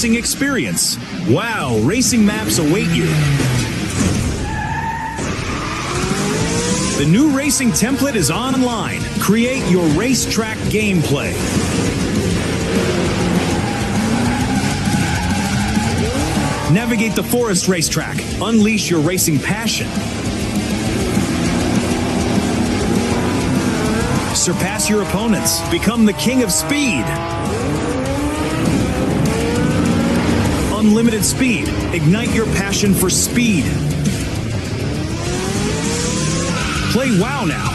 racing experience. Wow, racing maps await you. The new racing template is online. Create your racetrack gameplay. Navigate the forest racetrack. Unleash your racing passion. Surpass your opponents. Become the king of speed. Unlimited speed. Ignite your passion for speed. Play WoW now.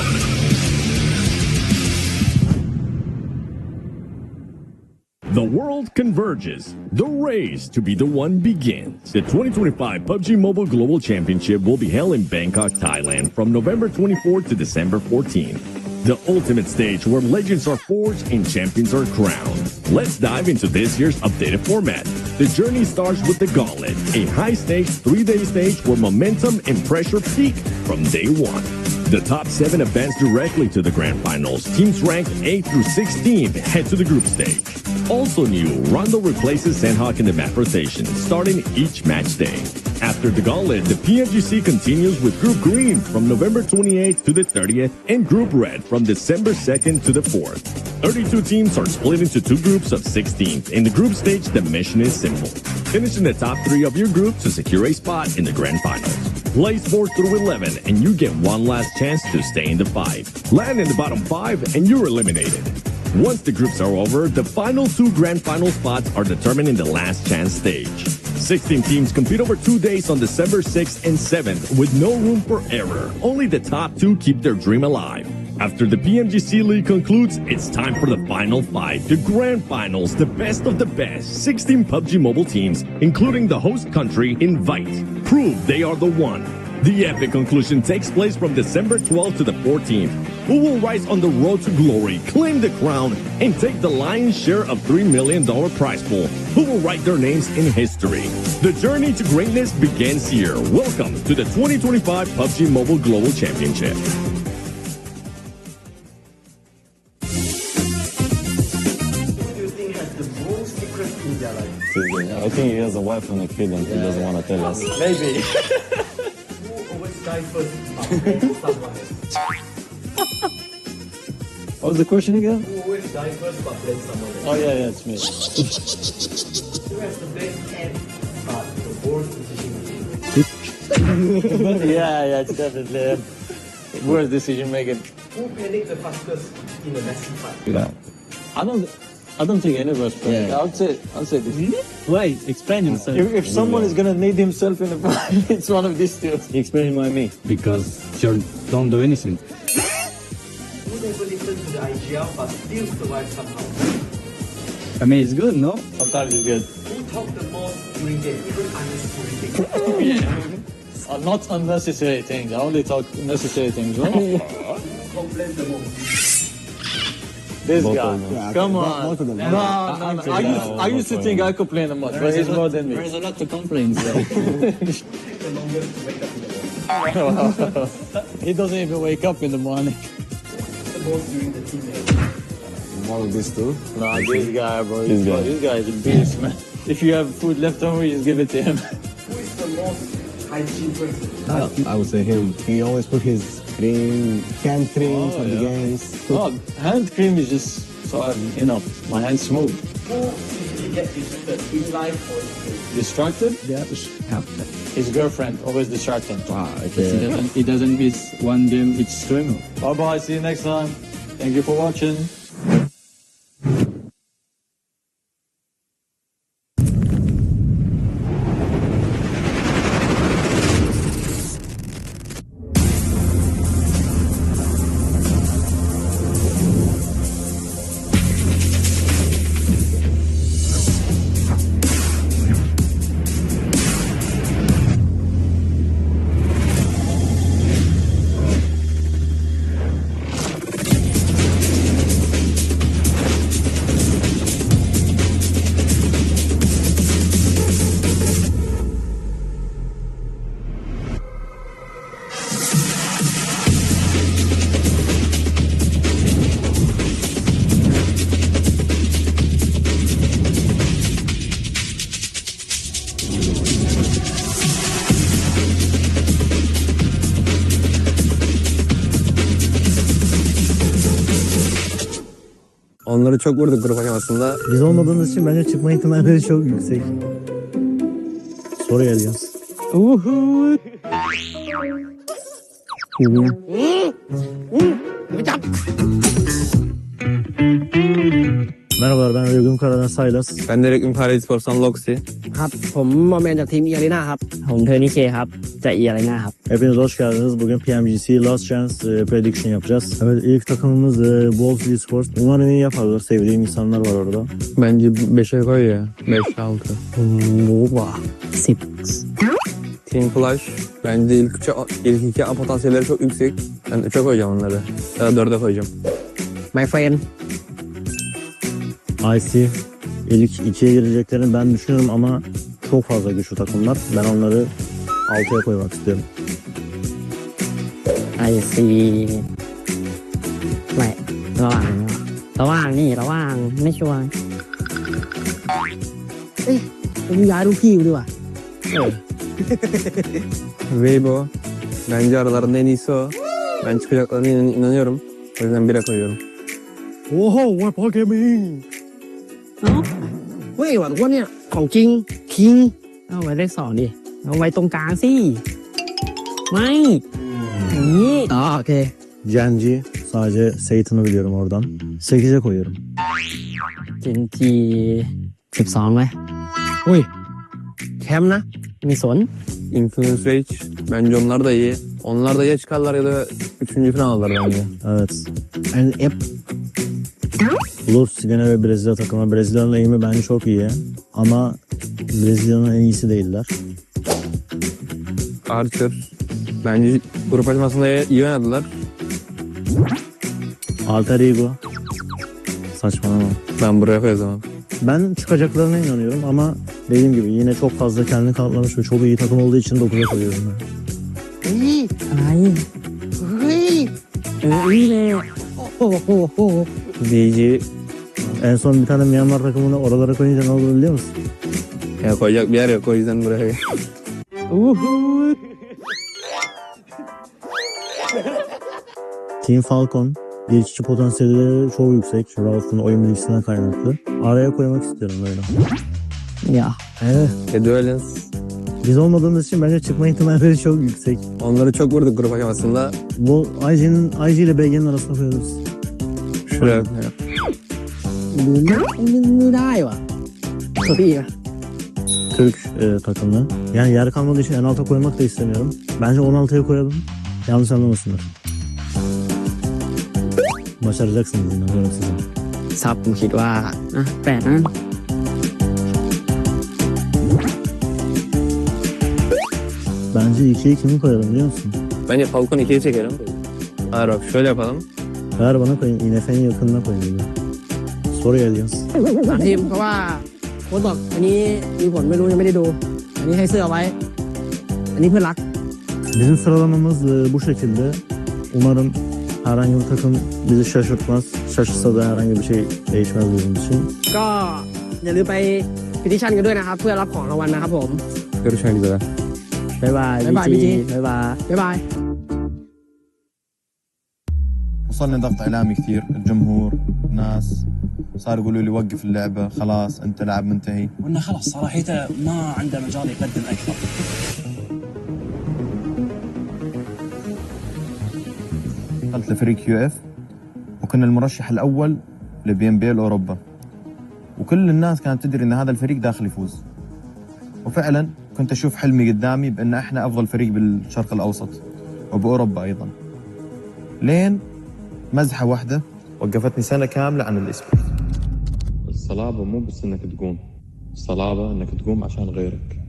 The world converges. The race to be the one begins. The 2025 PUBG Mobile Global Championship will be held in Bangkok, Thailand from November 24th to December 14th. The ultimate stage where legends are forged and champions are crowned. Let's dive into this year's updated format. The journey starts with the Gauntlet, a high-stakes 3-day stage where momentum and pressure peak from day one. The top 7 advance directly to the grand finals. Teams ranked 8 through 16 head to the group stage. Also new, Rondo replaces Sandhawk in the map rotation, starting each match day. After the Gauntlet, the PMGC continues with Group Green from November 28th to the 30th and Group Red from December 2nd to the 4th. 32 teams are split into 2 groups of 16. In the group stage, the mission is simple. Finish in the top 3 of your group to secure a spot in the grand finals. Place 4 through 11 and you get one last chance to stay in the 5. Land in the bottom 5 and you're eliminated. Once the groups are over, the final 2 grand final spots are determined in the last chance stage. 16 teams compete over 2 days on December 6th and 7th with no room for error. Only the top 2 keep their dream alive. After the PMGC League concludes, it's time for the final 5, the grand finals, the best of the best. 16 PUBG Mobile teams, including the host country, invite. Prove they are the one. The epic conclusion takes place from December 12th to the 14th. Who will rise on the road to glory, claim the crown, and take the lion's share of $3 million prize pool? Who will write their names in history? The journey to greatness begins here. Welcome to the 2025 PUBG Mobile Global Championship. I think he has a wife and a kid and he doesn't want to tell us. Maybe. Who always die first? What was the question again? Who always die first but blame someone else? Oh yeah, it's me. Who has the best head but the worst decision making? yeah, it's definitely him. Worst decision making. Who panics the fastest in a messy fight? Yeah. I don't think any of us panic. I'll say this. Really? Why? Explain himself. If someone is gonna need himself in a fight, it's one of these two. Explain why me? Because you don't do anything. Who never listens to the IGL but still survives somehow? I mean, it's good, no? Sometimes it's good. Who talk the most during game, even unnecessary things? Not unnecessary things. I only talk necessary things, right? Who complains the most? This Both guy. of them. Yeah, come on. Both of them. No. I used to think I complain a lot, but he's more than me. There's a lot to complain. So. The longest to wake up in the morning. He doesn't even wake up in the morning. What's the most during the team game? One of these two. No, this guy, bro. This guy is a beast, man. If you have food left over, you just give it to him. Who is the most hygiene person? I would say him. He always put his cream, canned cream for the games. Oh, hand cream is just so my hands smooth. Who usually gets distracted in life or in game? Distracted? Yeah. His girlfriend always distracted. Okay. He doesn't miss one game each stream. Bye bye. See you next time. Thank you for watching. Onları çok vurduk grup aşamasında. Biz olmadığımız için bence çıkma ihtimalleri çok yüksek. Soru geliyor. Merhabalar, ben Uygun Karadan Saylas. Ben de Reklam Paris Spor'san Loxi. ครับผมโมเมนจากทีมเอียรีนาครับผมเทอร์นิเคครับจากเอียรีนาครับ Hepiniz hoş geldiniz. Bugün PMGC Last Chance Prediction yapacağız. Evet, ilk takımımız Wolves Esports. Umarım iyi yaparlar. Sevdiğim insanlar var orada. Bence 5'e koy ya. 5-6. รู้ว่า10 Team Flash. Bence ilk iki potansiyelleri çok yüksek. Ben 3'e koyacağım onları. Ya da 4'e koyacağım. My friend IC ilk ikiye gireceklerini ben düşünüyorum ama çok fazla güçlü takımlar. Ben onları 6'ya koymak istiyorum. I see ไม่ระหว่างนี่ระหว่างไม่ชัวร์เอ้ยผมย้ายทุกที่ดีกว่า Weibo. Bence aralarında en iyisi o. Ben çıkacaklarına inanıyorum. O yüzden 1'e koyuyorum. โอ้โหว่าพอเกมมิ่ง เอ้าเฮ้ยหวังว่าเนี่ยของจริงคิงเอาไว้เลข2ดิเอาไว้ตรงกลางสิไม่อย่างนี้อ๋อโอเค Genji, sadece Satan'ı biliyorum oradan. 8'e koyuyorum. เจนจี12ไหมอุ้ยแชมป์นะมีสน Influence Rage. Bence onlar da iyi. Onlar da ya çıkarlar ya da 3. falan alırlar bence. Evet. F Blues yine ve Brezilya takımı. Brezilya'nın eğimi bence çok iyi. Ama Brezilya'nın en iyisi değiller. Archer. Bence grup aşamasında iyi oynadılar. Alter Ego. Saçmalama. Ben buraya koyacağım zaman. Ben çıkacaklarına inanıyorum ama dediğim gibi yine çok fazla kendini kanıtlamış ve çok iyi takım olduğu için 9'a koyuyorum ben. อะไรเฮ้ยนี่เลยโอ้โห DJ En son bir tane Myanmar takımını oralara koyunca ne oldu biliyor musun? ya koyacak bir yer yok o yüzden buraya. Team Falcon. Geçici potansiyeli çok yüksek. Rauf'un oyun bilgisinden kaynaklı. Araya koymak istiyorum böyle. ya Duelens. Biz olmadığımız için bence çıkma ihtimalleri çok yüksek. Onları çok vurduk grup aşamasında. Bu IG ile BG'nin arasına koyuyoruz. Şuraya. ไม่ได้ว่ะตัวพี่อะ Türk takımı. Yani yer kalmadığı için en alta koymak da istemiyorum. Bence 16'ya koyalım. Yanlış anlamasınlar. Başaracaksınız inanıyorum size. ซับผมคิดว่าอ่ะ8นะ Bence 2'ye kimi koyalım biliyor musun? Bence Falcon 2'ye çekelim. Hayır bak şöyle yapalım. Ver bana koyun. INF'nin yakınına koyun dedi. Soru geliyor. สามทีมเพราะว่าโค้ชบอกอันนี้มีผลไม่รู้ยังไม่ได้ดู อันนี้ให้เสื้อไว้ อันนี้เพื่อนรัก Bizim sıralamamız bu şekilde. Umarım herhangi bir takım bizi şaşırtmaz. Şaşırsa da herhangi bir şey değişmez bizim için. ก็อย่าลืมไปพิทิชั่นกันด้วยนะครับ เพื่อรับของรางวัลนะครับผม Görüşmek üzere. Bye bye. Bye bye, BG. Bye bye. บ๊ายบาย وصلني ضغط اعلامي كثير، الجمهور، ناس صار يقولوا لي وقف اللعبه، خلاص انت لاعب منتهي. وانه خلاص صراحته ما عنده مجال يقدم اكثر. دخلت لفريق QF وكنا المرشح الاول لBNB اوروبا، وكل الناس كانت تدري ان هذا الفريق داخل يفوز، وفعلا كنت اشوف حلمي قدامي بان احنا افضل فريق بالشرق الاوسط وباوروبا ايضا، لين مزحه واحده وقفتني سنه كامله عن الاسبورت. الصلابه مو بس انك تقوم، الصلابه انك تقوم عشان غيرك.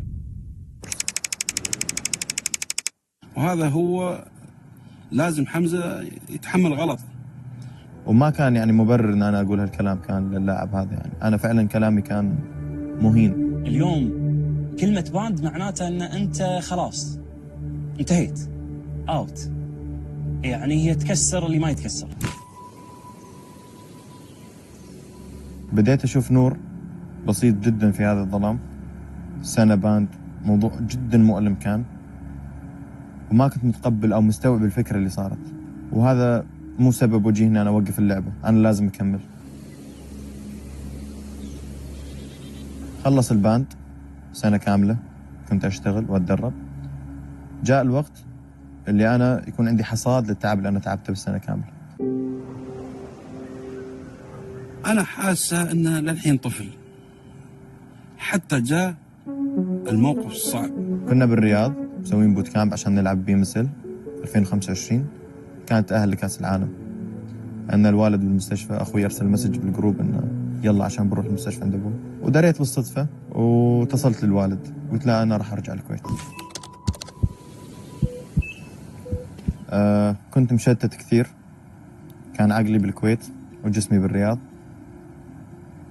وهذا هو لازم حمزه يتحمل غلط. وما كان يعني مبرر ان انا اقول هالكلام كان للاعب هذا، يعني انا فعلا كلامي كان مهين. اليوم كلمه باند معناته ان انت خلاص انتهيت اوت، يعني هي تكسر اللي ما يتكسر. بديت اشوف نور بسيط جدا في هذا الظلام. سنة باند موضوع جدا مؤلم كان، وما كنت متقبل او مستوعب الفكرة اللي صارت، وهذا مو سبب وجيهني انا اوقف اللعبة، انا لازم اكمل. خلص الباند سنة كاملة كنت أشتغل وأتدرب. جاء الوقت اللي أنا يكون عندي حصاد للتعب اللي أنا تعبته بالسنة كاملة. أنا حاسة إن للحين طفل حتى جاء الموقف الصعب. كنا بالرياض مسوين بوت كامب عشان نلعب بي ام اس ال 2025. كانت تأهل لكأس العالم. أن الوالد بالمستشفى، أخوي أرسل مسج بالجروب إنه يلا عشان بروح المستشفى عند أبوه، ودريت بالصدفة واتصلت للوالد قلت له أنا راح أرجع الكويت. كنت مشتت كثير، كان عقلي بالكويت وجسمي بالرياض،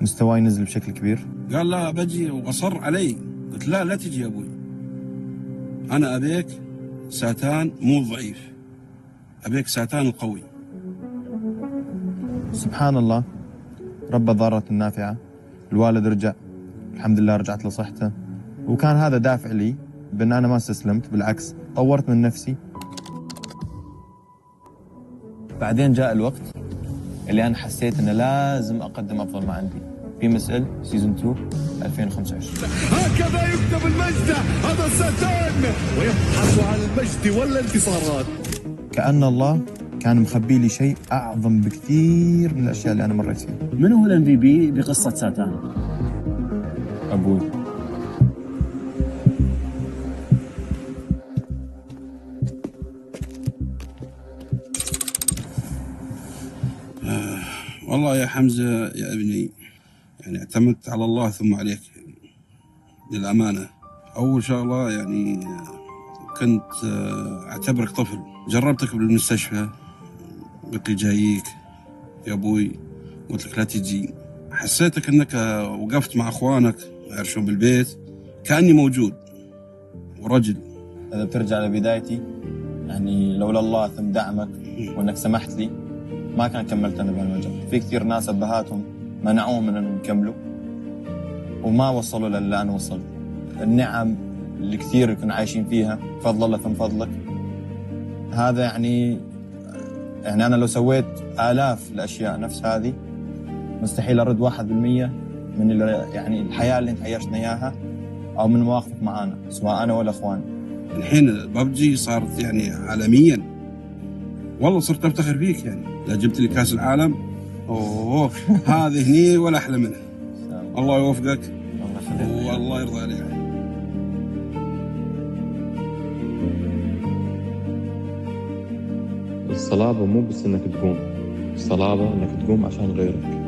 مستواي نزل بشكل كبير. قال لا بجي وأصر علي، قلت لا تجي يا أبوي، أنا أبيك ساتان مو ضعيف، أبيك ساتان القوي. سبحان الله، رب الضارة النافعة، الوالد رجع الحمد لله، رجعت لصحته، وكان هذا دافع لي بأن أنا ما استسلمت، بالعكس طورت من نفسي. بعدين جاء الوقت اللي أنا حسيت أنه لازم أقدم أفضل ما عندي. بي ام اس ال سيزون 2 2025. هكذا يكتب المجد، هذا ساتان ويبحث عن المجد والانتصارات. كأن الله كان مخبي لي شيء أعظم بكثير من الأشياء اللي أنا مريت فيها. من هو الام في بي بقصة ساتان؟ أبوي. والله يا حمزة يا ابني، يعني اعتمدت على الله ثم عليك للأمانة. أول شغلة يعني كنت أعتبرك طفل، جربتك بالمستشفى، قلت لي جاييك يا أبوي، قلت لك لا تجي. حسيتك أنك وقفت مع أخوانك يعرشون بالبيت كأني موجود ورجل. إذا بترجع لبدايتي، يعني لولا الله ثم دعمك وأنك سمحت لي ما كان كملت أنا بهالمجال. في كثير ناس أبهاتهم منعوهم من أنهم يكملوا وما وصلوا للي أنا وصلت. النعم اللي كثير كنا عايشين فيها فضل الله ثم فضلك. هذا يعني أنا لو سويت آلاف الأشياء نفس هذه مستحيل أرد 1% من يعني الحياة اللي انت عايشنا إياها أو من مواقفك معانا، سواء أنا ولا أخواني. الحين PUBG صارت يعني عالميا، والله صرت أفتخر فيك. يعني إذا جبت لي كأس العالم أوه هذه هني ولا أحلى منها. الله يوفقك والله يرضى عليك. الصلابة مو بس انك تقوم، الصلابة انك تقوم عشان غيرك.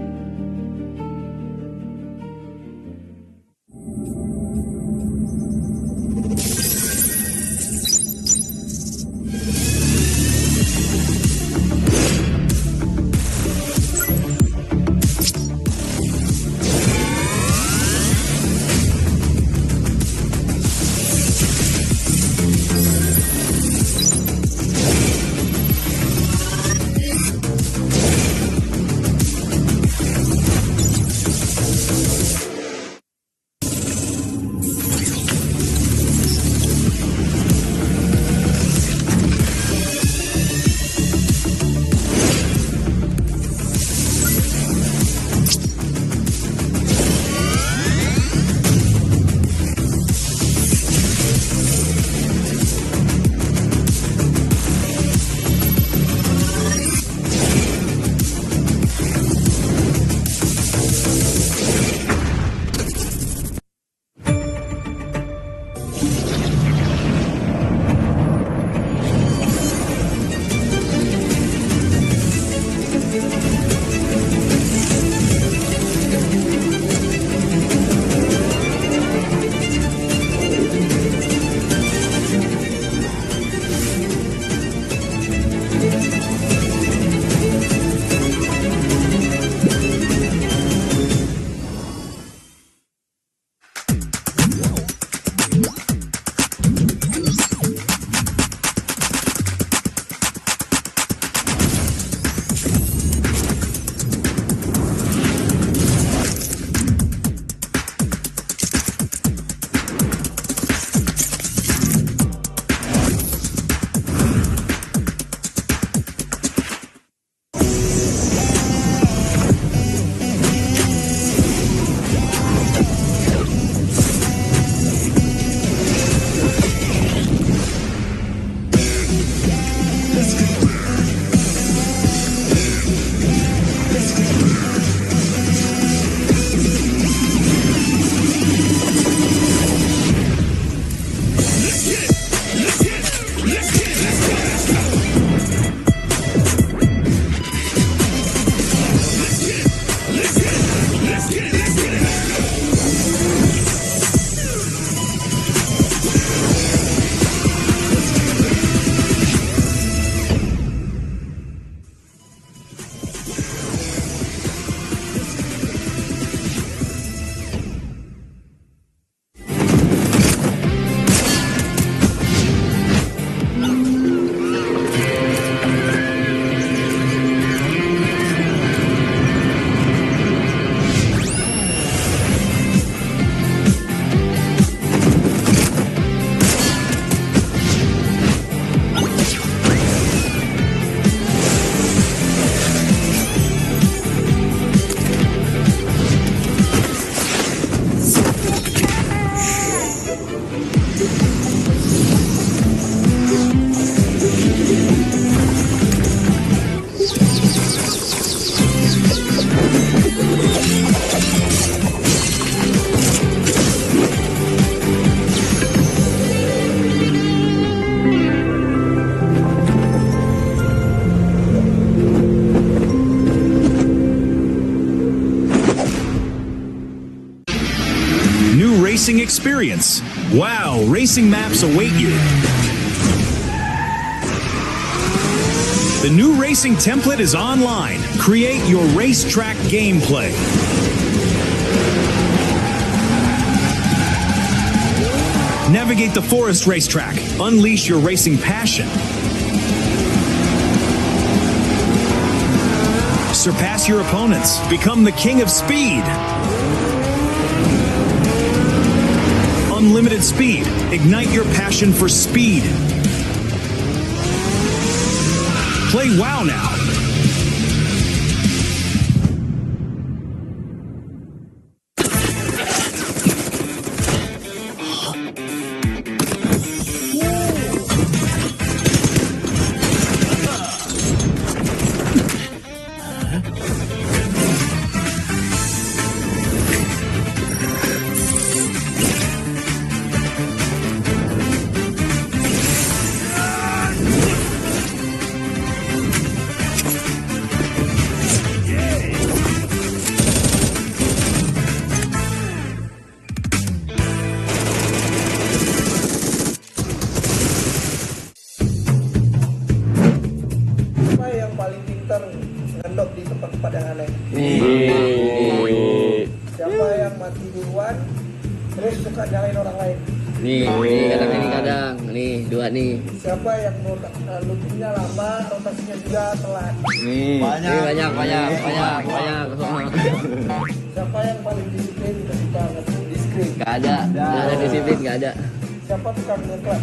Racing experience. Wow, racing maps await you. The new racing template is online. Create your racetrack gameplay. Navigate the forest racetrack. Unleash your racing passion. Surpass your opponents. Become the king of speed. Unlimited speed. Ignite your passion for speed. Play WoW now. Di tempat-tempat yang aneh. Siapa yang mati duluan terus suka nyalain orang lain? Nih kadang ini kadang. Nih dua nih. Siapa yang loadingnya lama, rotasinya juga telat? Banyak. Siapa yang paling disiplin ketika di screen? Gak ada disiplin, gak ada. Siapa tukang ngeklap?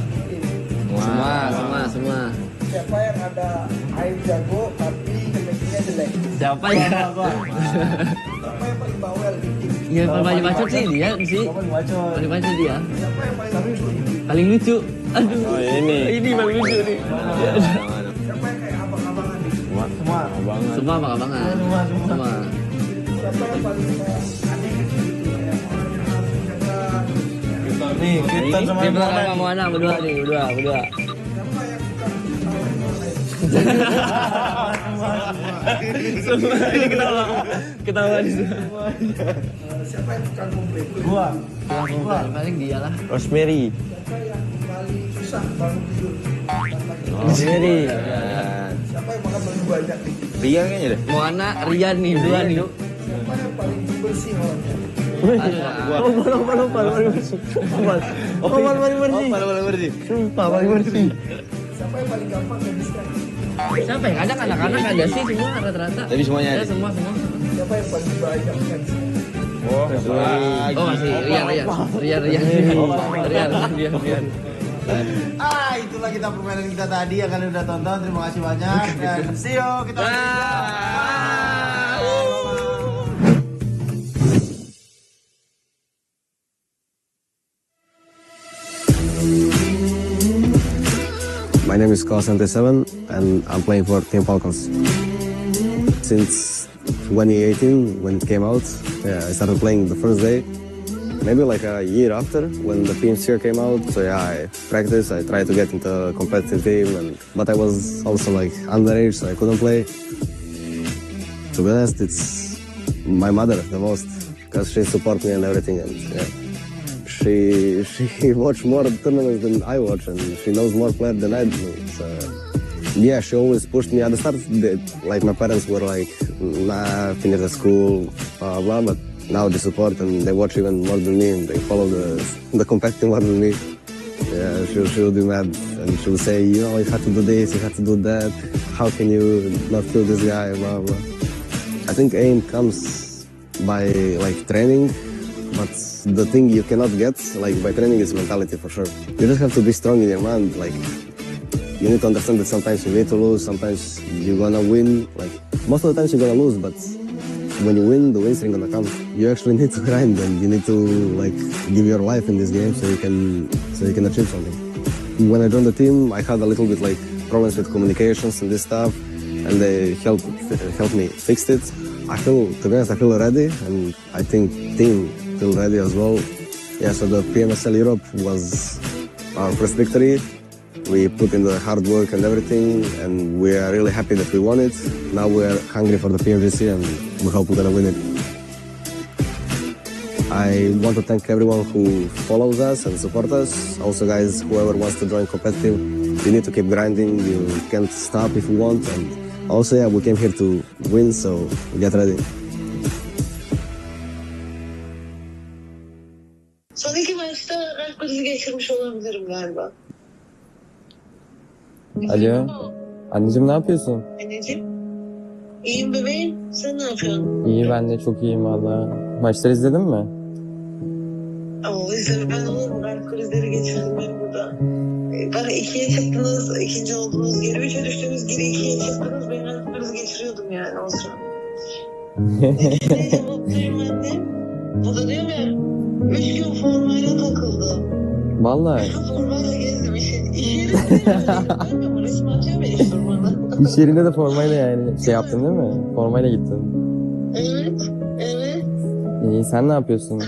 Semua. Siapa yang ada air jago tapi chemistry-nya jelek? Siapa ya? Siapa yang paling bawel? Ya paling bacot sih dia sih. Paling bacot dia. Siapa yang paling lucu? Aduh. Oh ini paling lucu nih. Siapa yang kayak abang-abangan? Semua abang-abangan. Semua. Siapa yang paling aneh gitu kayak orang yang harus menjaga? Nih kita sama Moana berdua. Semua ini ketawa di semua. Siapa yang tukang komplain? Gua. Paling dia lah. Rosemary. Siapa yang paling susah bangun tidur? Rosemary. Siapa yang makan paling banyak? Rian kayaknya deh. Moana, Rian nih, dua nih. Siapa yang paling bersih orangnya? Paling bersih. Sumpah paling bersih. Siapa yang paling gampang ke distract? Siapa ya? Kadang anak-anak ada sih semua rata-rata. Tapi semuanya ada. Semua. Siapa yang paling banyak fans? Masih Rian. Itulah kita permainan kita tadi yang kalian udah tonton. Terima kasih banyak dan see you. Kita My name is Call77 and I'm playing for Team Falcons. Since 2018 when it came out, I started playing the first day. Maybe like a year after when the PMGC came out. So I practiced, I tried to get into a competitive team, but I was also like underage, so I couldn't play. To be honest, it's my mother the most because she supports me and everything, and she watched more tournaments than I watch, and she knows more players than I do. So she always pushed me. At the start, like my parents were like, nah, finish the school, blah blah. But now they support and they watch even more than me, and they follow the competitive more than me. Yeah, she'll be mad and she'll say, you have to do this, you have to do that. How can you not kill this guy, blah blah. I think aim comes by like training. But the thing you cannot get, like by training, is mentality for sure. You just have to be strong in your mind. Like you need to understand that sometimes you need to lose, sometimes you're gonna win. Like most of the times you're gonna lose, but when you win, the wins ain't gonna come. You actually need to grind and you need to like give your life in this game so you can achieve something. When I joined the team, I had a little bit like problems with communications and this stuff, and they helped me fix it. To be honest, I feel ready, and I think team feel ready as well. Yeah, so the PMSL Europe was our first victory. We put in the hard work and everything, and we are really happy that we won it. Now we are hungry for the PMGC, and we hope we're gonna win it. I want to thank everyone who follows us and support us. Also, guys, whoever wants to join competitive, you need to keep grinding. You can't stop if you want. And also, yeah, we came here to win, so get ready. Son iki maçta rank krizi geçirmiş olabilirim galiba. Alo. Anneciğim ne yapıyorsun? Anneciğim. İyiyim bebeğim. Sen ne yapıyorsun? İyi, ben de çok iyiyim valla. Maçları izledin mi? Oo, ben olur mu? Rank krizleri geçirdim ben burada. Bana 2'ye çıktınız, ikinci oldunuz, geri 3'e düştünüz, geri 2'ye çıktınız. Ben rank krizi geçiriyordum yani o sıra. Neyse mutluyum annem. O da diyor ya, 3 gün formayla takıldı. Valla. Formayla gezdim iş yerinde. Resim atıyor beni iş formayla. İş yerinde de formayla yani şey yaptın değil mi? Formayla gittin. Evet, evet. İyi, sen ne yapıyorsun?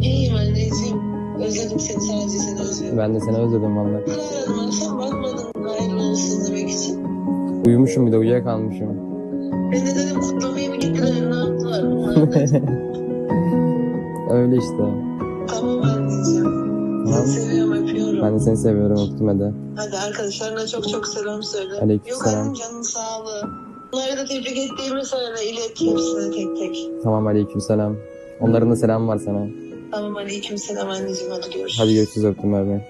İyiyim anneciğim. Özledim seni, sadece seni özledim. Ben de seni özledim valla. Aradım akşam, bakmadın hayırlı olsun demek için. Uyumuşum, bir de uyuyakalmışım. Ben de dedim kutlamaya mı gittiler, ne yaptılar? Öyle işte. Tamam anneciğim. Seni seviyorum, öpüyorum. Ben de seni seviyorum, öptüm hadi. Hadi arkadaşlarına çok çok selam söyle. Aleykümselam. Yok annem, canın sağlığı. Onları da tebrik ettiğimi söyle, ilet hepsine tek tek. Tamam, aleykümselam. Onların da selamı var sana. Tamam, aleykümselam anneciğim, hadi görüşürüz. Hadi görüşürüz, öptüm abi.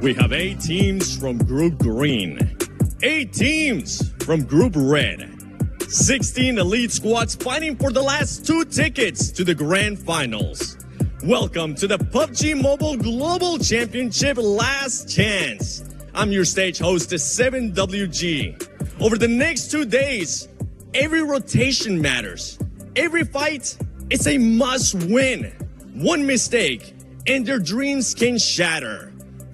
We have 8 teams from Group Green, 8 teams from Group Red, 16 elite squads fighting for the last 2 tickets to the grand finals. Welcome to the PUBG Mobile Global Championship Last Chance. I'm your stage host, 7WG. Over the next 2 days, every rotation matters. Every fight, it's a must win. One mistake, and their dreams can shatter.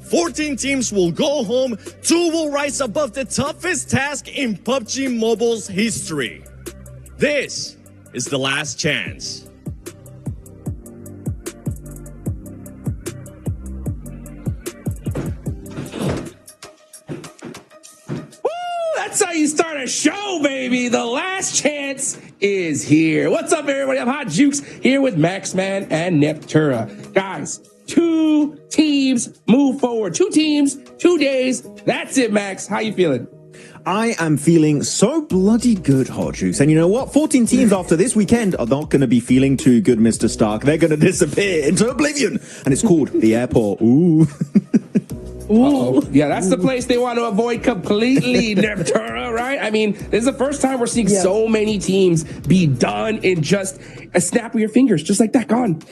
14 teams will go home, 2 will rise above the toughest task in PUBG Mobile's history. This is the last chance. Woo! That's how you start a show, baby. The last chance is here. What's up, everybody? I'm Hot Jukes here with Maxman and Neptura. Guys, 2 teams move forward. 2 teams, 2 days. That's it, Max. How you feeling? I am feeling so bloody good, Hot Juice. And you know what? 14 teams after this weekend are not going to be feeling too good, Mr. Stark. They're going to disappear into oblivion. And it's called the airport. Ooh. Ooh. Yeah, that's the place they want to avoid completely, Neptura, right? I mean, this is the first time we're seeing so many teams be done in just a snap of your fingers, just like that, gone.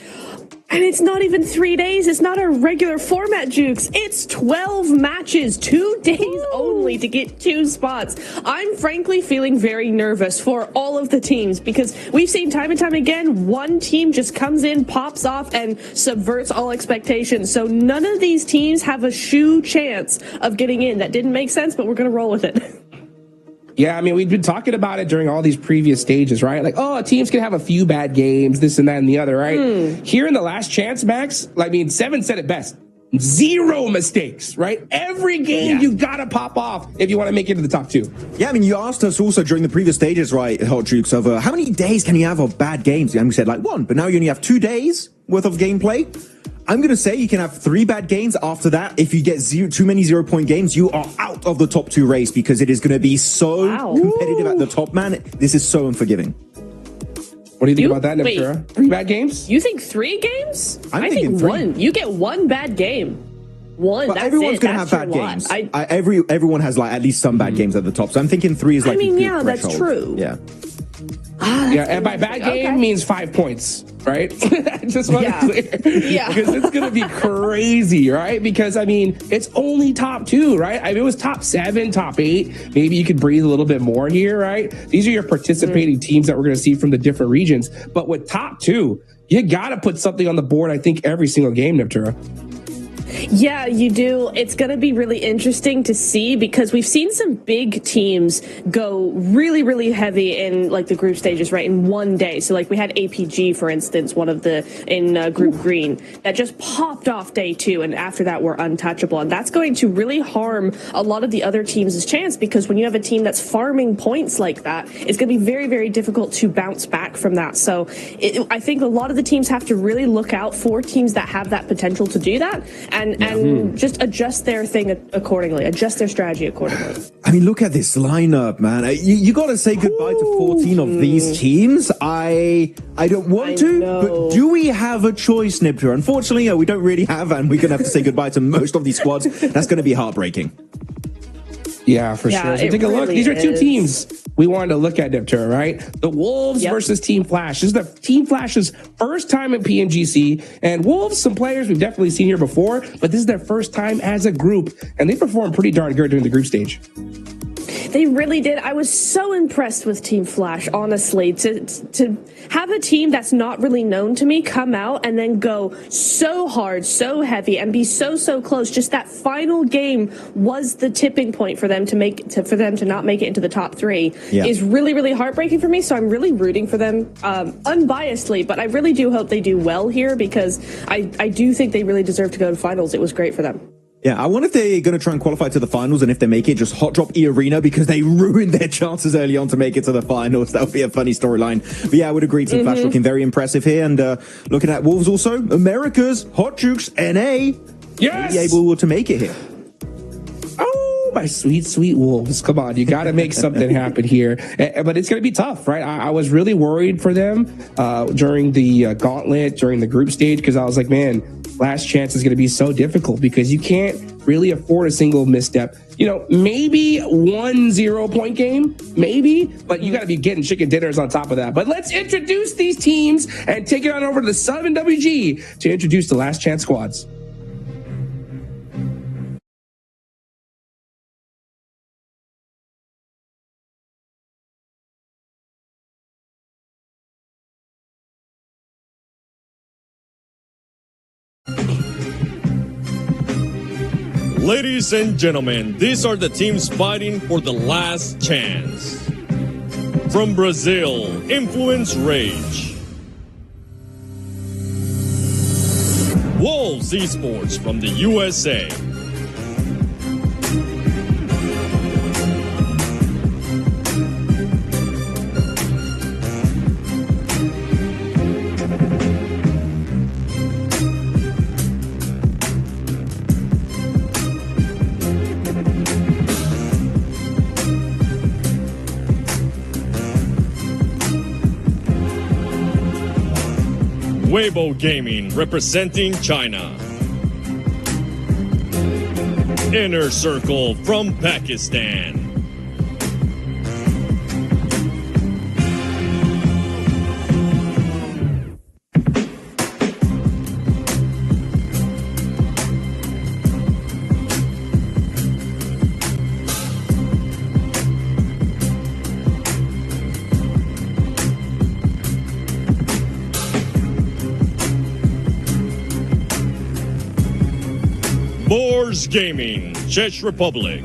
And it's not even 3 days. It's not a regular format, Jukes. It's 12 matches, 2 days only to get 2 spots. I'm frankly feeling very nervous for all of the teams because we've seen time and time again, one team just comes in, pops off, and subverts all expectations. So none of these teams have a shoe chance of getting in. That didn't make sense, but we're going to roll with it. Yeah, I mean, we've been talking about it during all these previous stages, right? Like, oh, teams can have a few bad games, this and that and the other, right? Here in the last chance, Max, I mean, Seven said it best. 0 mistakes, right? Every game you gotta pop off if you want to make it to the top 2. Yeah, I mean, you asked us also during the previous stages, right, Hot Jukes, of how many days can you have of bad games? And we said like 1, but now you only have 2 days worth of gameplay. I'm going to say you can have 3 bad games after that. If you get too many 0-point games, you are out of the top 2 race because it is going to be so competitive at the top, man. This is so unforgiving. What do you think about that, Neptura? 3 bad games? You think 3 games? I think 3. 1. You get 1 bad game. 1. But that's everyone's going to that's have bad games. Everyone has like at least some bad games at the top. So I'm thinking 3 is like a good that's threshold. true. Yeah. Yeah, and by bad game means 5 points, right? I just want to clear. Yeah. Because it's going to be crazy, right? Because, I mean, it's only top 2, right? I mean, it was top 7, top 8. Maybe you could breathe a little bit more here, right? These are your participating teams that we're going to see from the different regions. But with top 2, you got to put something on the board, I think, every single game, Neptura. Yeah, you do. It's going to be really interesting to see because we've seen some big teams go really, really heavy in like the group stages, right, in 1 day. So like we had APG, for instance, one of the in Group Green that just popped off day 2. And after that, we're untouchable. And that's going to really harm a lot of the other teams' chance because when you have a team that's farming points like that, it's going to be very, very difficult to bounce back from that. So I think a lot of the teams have to really look out for teams that have that potential to do that. And just adjust their thing accordingly, adjust their strategy accordingly. I mean, look at this lineup, man. You got to say goodbye to 14 of these teams. I don't want to, but do we have a choice, Neptura? Unfortunately, we don't really have, and we're going to have to say goodbye to most of these squads. That's going to be heartbreaking. Yeah, for sure. So take a look. These are 2 teams we wanted to look at, Neptura, right? The Wolves versus Team Flash. This is the Team Flash's first time in PMGC. And Wolves, some players we've definitely seen here before, but this is their first time as a group. And they performed pretty darn good during the group stage. They really did. I was so impressed with Team Flash, honestly. To have a team that's not really known to me come out and then go so hard, so heavy, and be so close. Just that final game was the tipping point for them to not make it into the top 3 is really, really heartbreaking for me. So I'm really rooting for them unbiasedly, but I really do hope they do well here because I do think they really deserve to go to finals. It was great for them. Yeah, I wonder if they're going to try and qualify to the finals, and if they make it, just hot drop E-Arena because they ruined their chances early on to make it to the finals. That would be a funny storyline. But yeah, I would agree. Team Flash looking very impressive here. And looking at Wolves also, America's Hot Jukes NA. Yes! Be able to make it here. Oh, my sweet, sweet Wolves. Come on, you got to make something happen here. But it's going to be tough, right? I was really worried for them during the Gauntlet, during the group stage, because I was like, man, last chance is going to be so difficult because you can't really afford a single misstep. You know, maybe 1 0-point game, maybe, but you got to be getting chicken dinners on top of that. But let's introduce these teams and take it on over to the Sub and WG to introduce the last chance squads. Ladies and gentlemen, these are the teams fighting for the last chance. From Brazil, Influence Rage. Wolves Esports from the USA. Weibo Gaming representing China. Inner Circle from Pakistan. Boars Gaming, Czech Republic.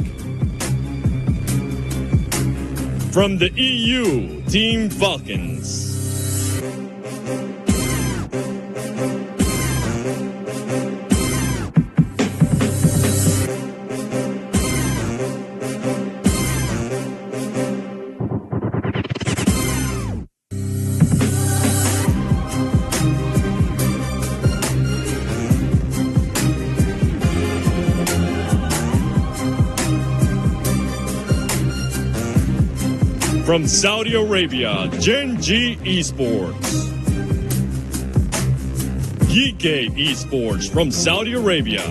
From the EU, Team Falcons. From Saudi Arabia, Genji Esports. Yike Esports from Saudi Arabia.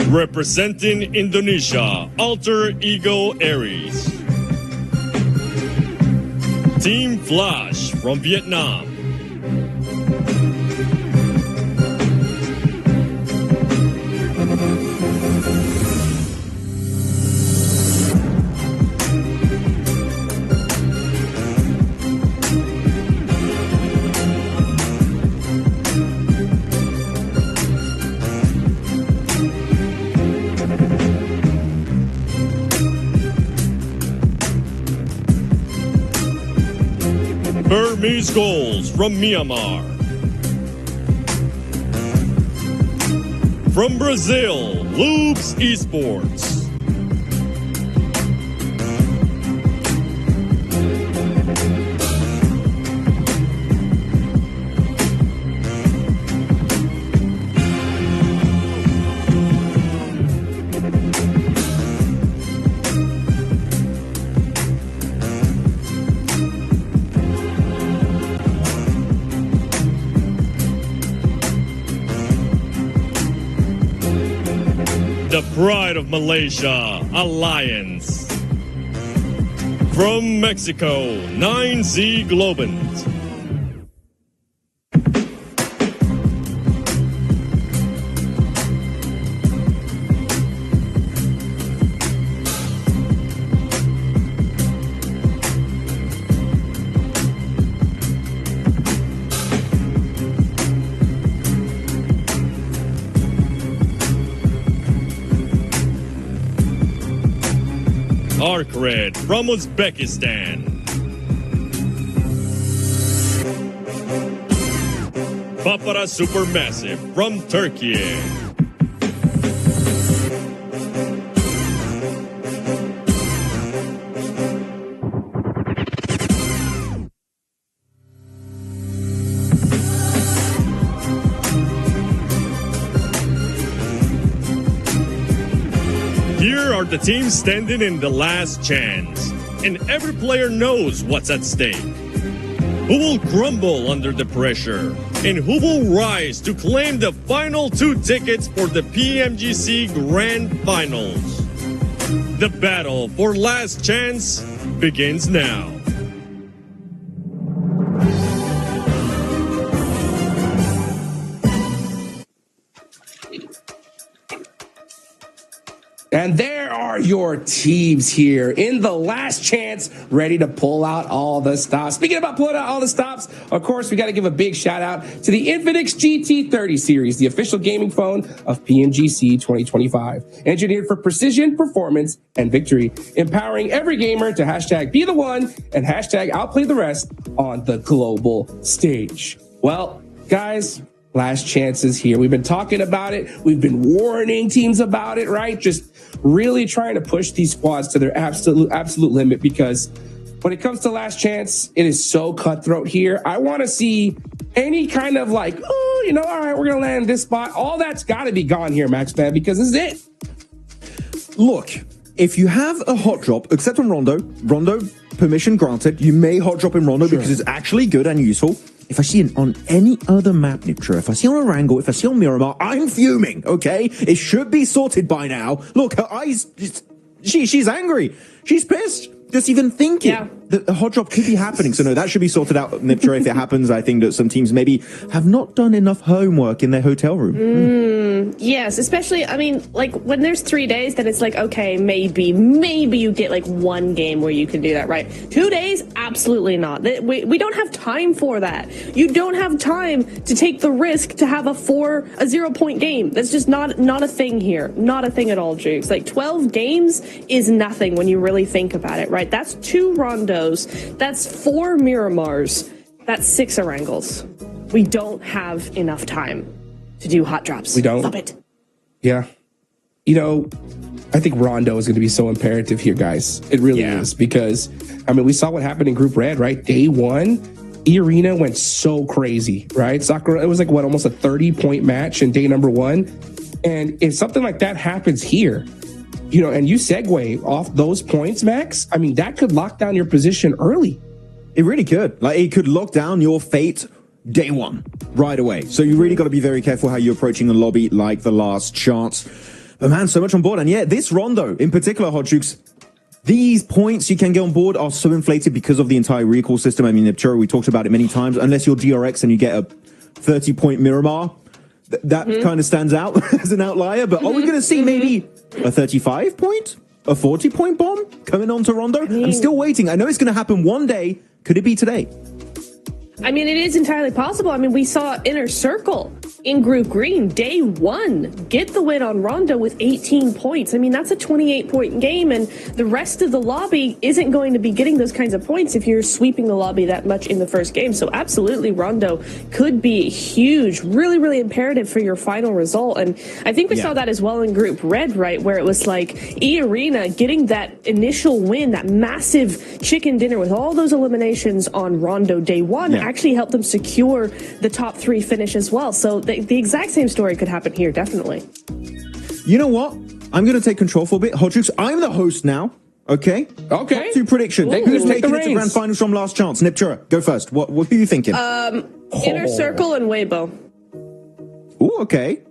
Representing Indonesia, Alter Ego Aries. Team Flash from Vietnam. Burmese Goals from Myanmar. From Brazil, Loops Esports. The pride of Malaysia, Alliance. From Mexico, 9Z Globant. Arcred from Uzbekistan. Papara Supermassive from Turkey. Here are the teams standing in the last chance, and every player knows what's at stake. Who will crumble under the pressure, and who will rise to claim the final 2 tickets for the PMGC Grand Finals? The battle for last chance begins now. And there are your teams here in the last chance, ready to pull out all the stops. Speaking about pulling out all the stops, of course, we got to give a big shout out to the Infinix GT30 series, the official gaming phone of PMGC 2025. Engineered for precision, performance, and victory, empowering every gamer to hashtag be the one and hashtag outplay the rest on the global stage. Well, guys, last chances here. We've been talking about it. We've been warning teams about it, right? Just really trying to push these squads to their absolute limit, because when it comes to last chance, it is so cutthroat here. I want to see any kind of like, oh, you know, all right, we're going to land this spot. All that's got to be gone here, Max, man, because this is it. Look, if you have a hot drop, except on Rondo, permission granted, you may hot drop in Rondo because it's actually good and useful. If I see it on any other map, Niptra, if I see on Erangel, if I see on Miramar, I'm fuming, okay? It should be sorted by now. Look, her eyes, she's angry. She's pissed. Just even thinking that a hot drop could be happening. So no, that should be sorted out, Niptra, if it happens. I think that some teams maybe have not done enough homework in their hotel room. Yes, especially, I mean, like when there's 3 days, then it's like, okay, maybe you get like one game where you can do that, right? 2 days? Absolutely not. We don't have time for that. You don't have time to take the risk to have a 0-point game. That's just not a thing here. Not a thing at all, Jukes. Like 12 games is nothing when you really think about it, right? That's 2 Rondos. That's 4 Miramars. That's 6 Erangels. We don't have enough time to do hot drops. We don't. Stop it. Yeah. You know, I think Rondo is going to be so imperative here, guys. It really is, because, I mean, we saw what happened in Group Red, right? Day 1, E-Arena went so crazy, right? Sakura, it was like, what, almost a 30-point match in day number 1. And if something like that happens here, you know, and you segue off those points, Max, I mean, that could lock down your position early. It really could. Like, it could lock down your fate day 1, right away. So you really got to be very careful how you're approaching the lobby, like the last chance. But man, so much on board. And yeah, this Rondo in particular, Hot Jukes, these points you can get on board are so inflated because of the entire recall system. I mean, Nepturo, we talked about it many times. Unless you're GRX and you get a 30-point Miramar, that kind of stands out as an outlier. But are we going to see maybe a 35-point, a 40-point bomb coming onto Rondo? I'm still waiting. I know it's going to happen one day. Could it be today? I mean, it is entirely possible. I mean, we saw Inner Circle in Group Green, day 1, get the win on Rondo with 18 points. I mean, that's a 28-point game, and the rest of the lobby isn't going to be getting those kinds of points if you're sweeping the lobby that much in the first game. So absolutely, Rondo could be huge, really, really imperative for your final result. And I think we saw that as well in Group Red, right, where it was like E-Arena getting that initial win, that massive chicken dinner with all those eliminations on Rondo day 1 actually helped them secure the top 3 finish as well. So the exact same story could happen here, definitely. You know what? I'm going to take control for a bit. Hot Jukes, I'm the host now. Okay? Okay. Top 2 prediction. Who's taking it to grand finals from last chance? Niptura, go first. What are you thinking? Inner Circle and Weibo. Ooh, okay.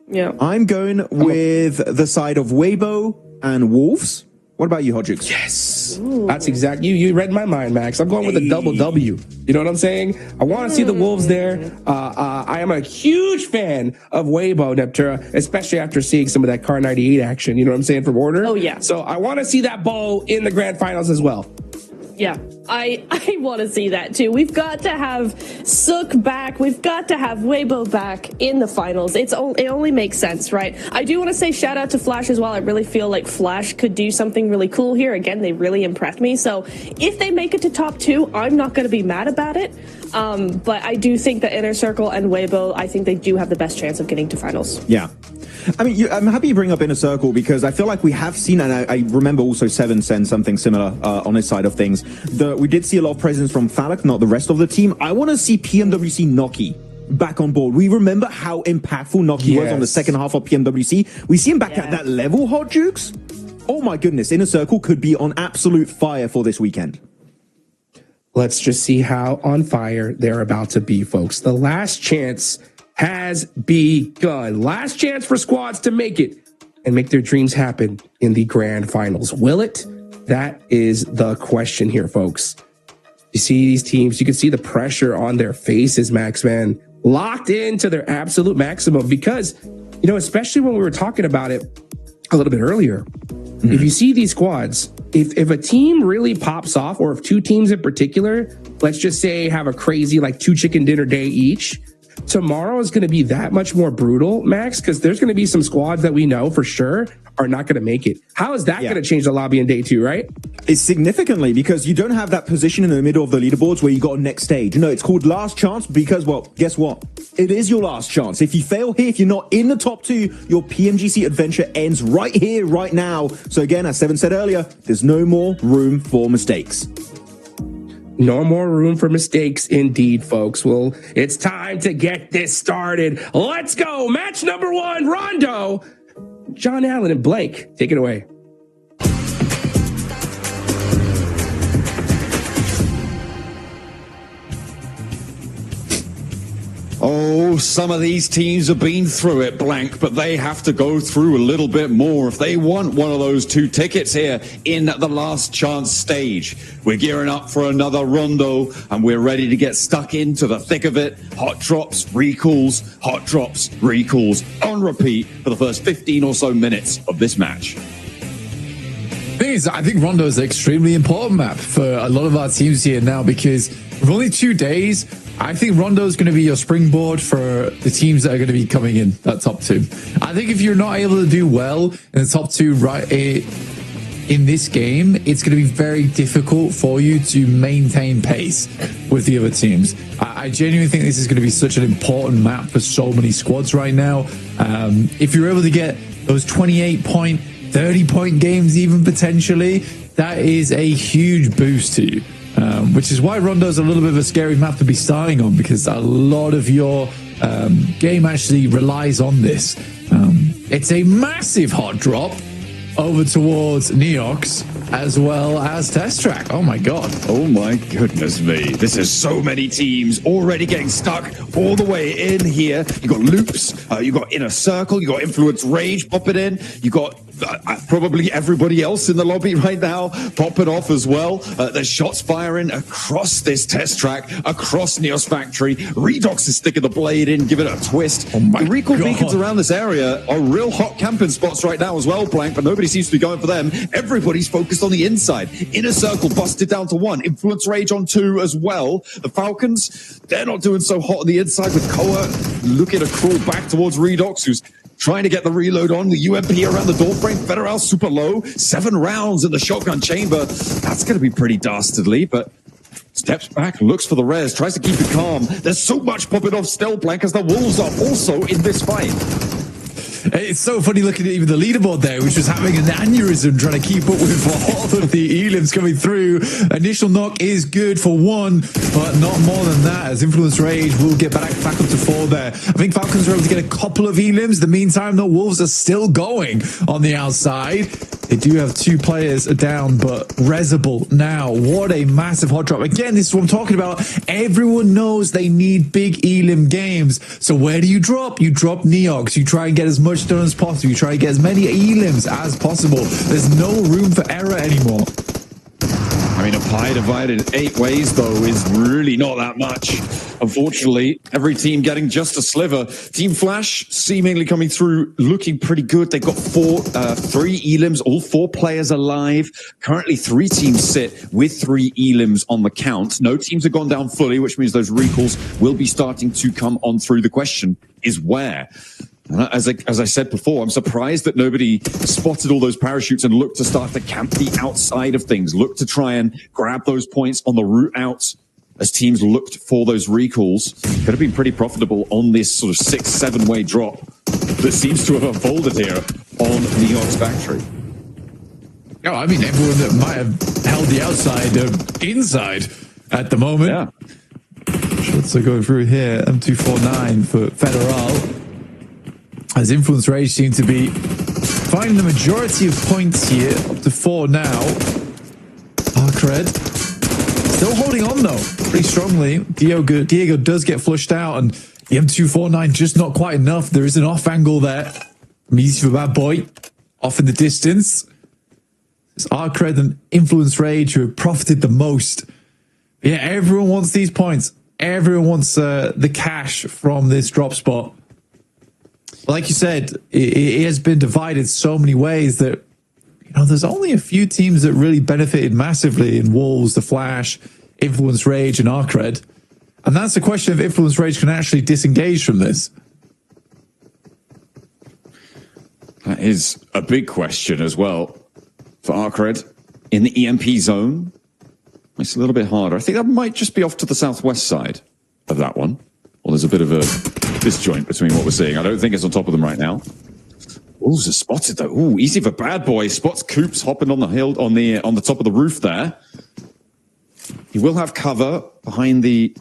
Yeah. I'm going with the side of Weibo and Wolves. What about you, Hot Jukes? Yes. That's exactly, you read my mind, Max. I'm going with a double W. You know what I'm saying? I want to see the Wolves there. I am a huge fan of Weibo, Neptura, especially after seeing some of that Car 98 action. You know what I'm saying, from Order? Oh, yeah. So I want to see that bow in the grand finals as well. Yeah, I want to see that too. We've got to have Sook back. We've got to have Weibo back in the finals. It only makes sense, right? I do want to say shout out to Flash as well. I really feel like Flash could do something really cool here. Again, they really impressed me. So if they make it to top 2, I'm not going to be mad about it. But I do think that Inner Circle and Weibo, I think they do have the best chance of getting to finals. Yeah. I mean, I'm happy you bring up Inner Circle because I feel like we have seen, and I remember also Seven send something similar on his side of things. We did see a lot of presence from Falak, not the rest of the team. I want to see PMWC Noki back on board. We remember how impactful Noki was on the second half of PMWC. We see him back at that level, Hot Jukes. Oh my goodness, Inner Circle could be on absolute fire for this weekend. Let's just see how on fire they're about to be, folks. The last chance has begun. Last chance for squads to make it and make their dreams happen in the grand finals. Will it? That is the question here, folks. You see these teams, you can see the pressure on their faces, Max, man, locked into their absolute maximum because, you know, especially when we were talking about it a little bit earlier, if you see these squads, if a team really pops off, or if 2 teams in particular, let's just say have a crazy like 2 chicken dinner day each, tomorrow is going to be that much more brutal, Max, because there's going to be some squads that we know for sure are not going to make it. How is that going to change the lobby in day 2, right? It's significantly, because you don't have that position in the middle of the leaderboards where you got a next stage. You know, it's called last chance because, well, guess what? It is your last chance. If you fail here, if you're not in the top 2, your PMGC adventure ends right here, right now. So again, as Seven said earlier, there's no more room for mistakes. No more room for mistakes indeed, folks. Well, it's time to get this started. Let's go. Match number 1, Rondo. John Allen and Blake, take it away. Oh, some of these teams have been through it, Blank, but they have to go through a little bit more if they want one of those 2 tickets here in the last chance stage. We're gearing up for another rondo, and we're ready to get stuck into the thick of it. Hot drops, recalls, hot drops, recalls, on repeat for the first 15 or so minutes of this match. I think Rondo is an extremely important map for a lot of our teams here now, because with only 2 days, I think Rondo is going to be your springboard for the teams that are going to be coming in that top 2. I think if you're not able to do well in the top 2 right in this game, it's going to be very difficult for you to maintain pace with the other teams. I genuinely think this is going to be such an important map for so many squads right now. If you're able to get those 28-point, 30-point games even potentially, that is a huge boost to you. Which is why Rondo's a little bit of a scary map to be starting on, because a lot of your game actually relies on this. It's a massive hot drop over towards Neox as well as Test Track. Oh my god. Oh my goodness me. This is so many teams already getting stuck all the way in here. You got Loops, you got Inner Circle, you got Influence Rage popping in, you got probably everybody else in the lobby right now popping off as well. There's shots firing across this Test Track, across Neos Factory. Redox is sticking the blade in, giving it a twist. Oh my the recall God. beacons around this area are real hot camping spots right now as well, Blank, but nobody seems to be going for them. Everybody's focused on the inside. Inner Circle busted down to 1. Influence Rage on 2 as well. The Falcons, they're not doing so hot on the inside, with Koa looking to crawl back towards Redox, who's trying to get the reload on. The UMP around the door frame. Federal super low. 7 rounds in the shotgun chamber. That's going to be pretty dastardly, but steps back, looks for the res, tries to keep it calm. There's so much popping off still, Blank, as the Wolves are also in this fight. It's so funny looking at even the leaderboard there, which was having an aneurysm trying to keep up with all of the elims coming through. Initial knock is good for 1, but not more than that, as Influence Rage will get back up to 4 there. I think Falcons are able to get a couple of elims. In the meantime, the Wolves are still going on the outside. They do have 2 players down, but Rezable now. What a massive hot drop. Again, this is what I'm talking about. Everyone knows they need big elim games. So where do you drop? You drop Neox. You try and get as much done as possible. You try and get as many elims as possible. There's no room for error anymore. I mean, a pie divided 8 ways, though, is really not that much. Unfortunately, every team getting just a sliver. Team Flash seemingly coming through, looking pretty good. They've got 3 elims, all 4 players alive. Currently, 3 teams sit with 3 elims on the count. No teams have gone down fully, which means those recalls will be starting to come on through. The question is where? As I said before, I'm surprised that nobody spotted all those parachutes and looked to start to camp the outside of things, looked to try and grab those points on the route out as teams looked for those recalls. Could have been pretty profitable on this sort of 6-7 way drop that seems to have unfolded here on Neox Factory. Oh, I mean, everyone that might have held the outside inside at the moment. Yeah. Shots are going through here. M249 for Federal. As Influence Rage seem to be finding the majority of points here, up to 4 now. Arcred still holding on though, pretty strongly. Diego does get flushed out, and the M249 just not quite enough. There is an off angle there. Easy for Bad Boy, off in the distance. It's Arcred and Influence Rage who have profited the most. But yeah, everyone wants these points. Everyone wants the cash from this drop spot. Like you said, it has been divided so many ways that, you know, there's only a few teams that really benefited massively in Wolves, the Flash, Influence Rage, and Arcred. And that's the question if Influence Rage can actually disengage from this. That is a big question as well for Arcred. In the EMP zone, it's a little bit harder. I think that might just be off to the southwest side of that one. Well, there's a bit of a disjoint between what we're seeing. I don't think it's on top of them right now. Wolves are spotted though. Ooh, easy for Bad Boy. Spots Coops hopping on the hill on the top of the roof there. He will have cover behind the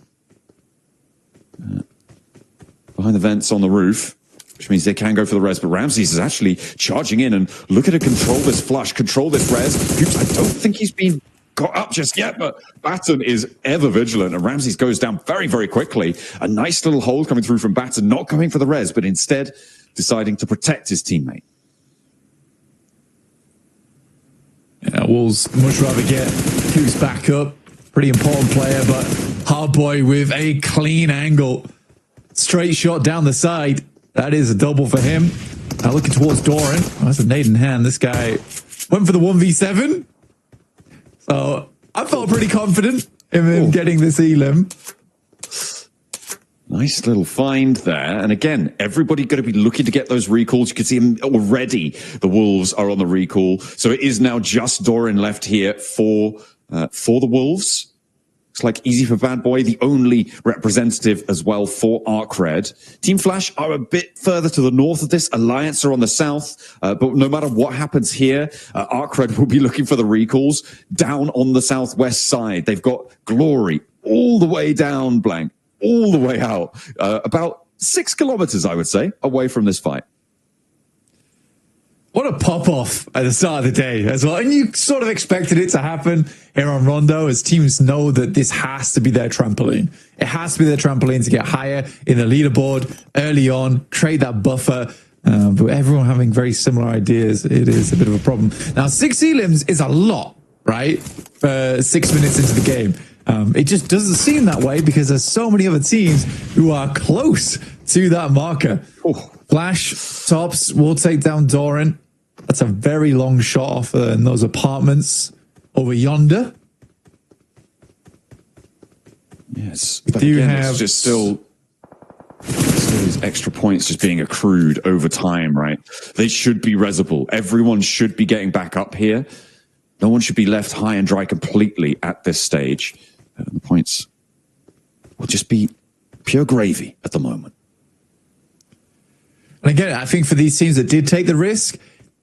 vents on the roof, which means they can go for the res. But Ramses is actually charging in and looking to control this flush, control this res. Coops, I don't think he's been got up just yet, but Batten is ever vigilant, and Ramses goes down very, very quickly. A nice little hold coming through from Batten, not going for the res, but instead deciding to protect his teammate. Yeah, Wolves much rather get Coops back up. Pretty important player, but Hardboy with a clean angle. Straight shot down the side. That is a double for him. Now looking towards Doran. Oh, that's a nade in hand. This guy went for the 1v7. So I felt pretty confident in him getting this elim. Nice little find there. And again, everybody going to be looking to get those recalls. You can see them already. The Wolves are on the recall. So it is now just Doran left here for the Wolves. Looks like easy for Bad Boy, the only representative as well for Arcred. Team Flash are a bit further to the north of this. Alliance are on the south. But no matter what happens here, Arcred will be looking for the recalls down on the southwest side. They've got Glory all the way down, Blank, all the way out. About 6 kilometers, I would say, away from this fight. What a pop-off at the start of the day as well. And you sort of expected it to happen here on Rondo, as teams know that this has to be their trampoline. It has to be their trampoline to get higher in the leaderboard early on, create that buffer. But everyone having very similar ideas, it is a bit of a problem. Now, 6 elims is a lot, right? 6 minutes into the game. It just doesn't seem that way because there's so many other teams who are close to that marker. Flash tops will take down Doran. That's a very long shot off in those apartments over yonder. Yes, but again, it's just still these extra points just being accrued over time, right? They should be resable. Everyone should be getting back up here. No one should be left high and dry completely at this stage. The points will just be pure gravy at the moment. And again, I think for these teams that did take the risk,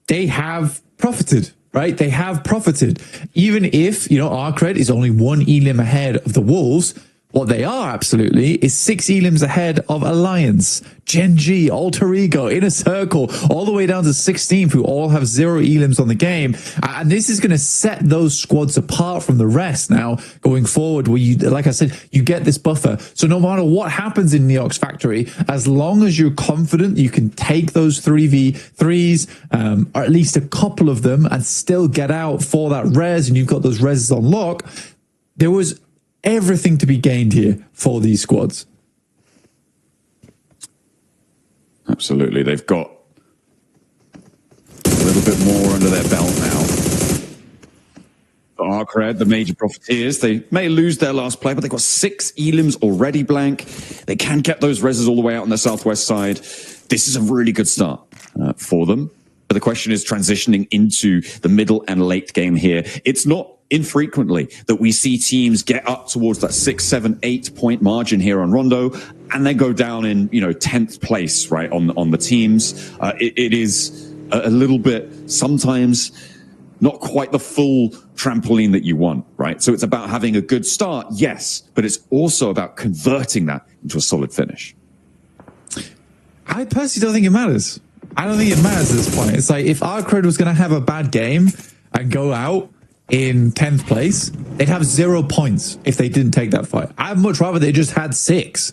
they have profited, right? They have profited. Even if, Arcred is only 1 elim ahead of the Wolves, what they are absolutely is 6 elims ahead of Alliance, Gen G, Alter Ego, Inner Circle, all the way down to 16th, who all have 0 elims on the game. And this is going to set those squads apart from the rest now going forward, where you, like I said, you get this buffer. So no matter what happens in Neox Factory, as long as you're confident you can take those 3v3s, or at least a couple of them, and still get out for that res, and you've got those reses on lock, there was everything to be gained here for these squads. Absolutely. They've got a little bit more under their belt now. For Arcred, the major profiteers, they may lose their last play, but they've got 6 elims already, Blank. They can get those reses all the way out on the southwest side. This is a really good start for them. But the question is transitioning into the middle and late game here. It's not infrequently that we see teams get up towards that 6, 7, 8 point margin here on Rondo and then go down in 10th place, right, on the teams. It is a little bit sometimes not quite the full trampoline that you want, right? So it's about having a good start, yes, but it's also about converting that into a solid finish. I personally don't think it matters. I don't think it matters at this point. It's like if Arcred was going to have a bad game and go out in 10th place, they'd have 0 points if they didn't take that fight. I'd much rather they just had 6,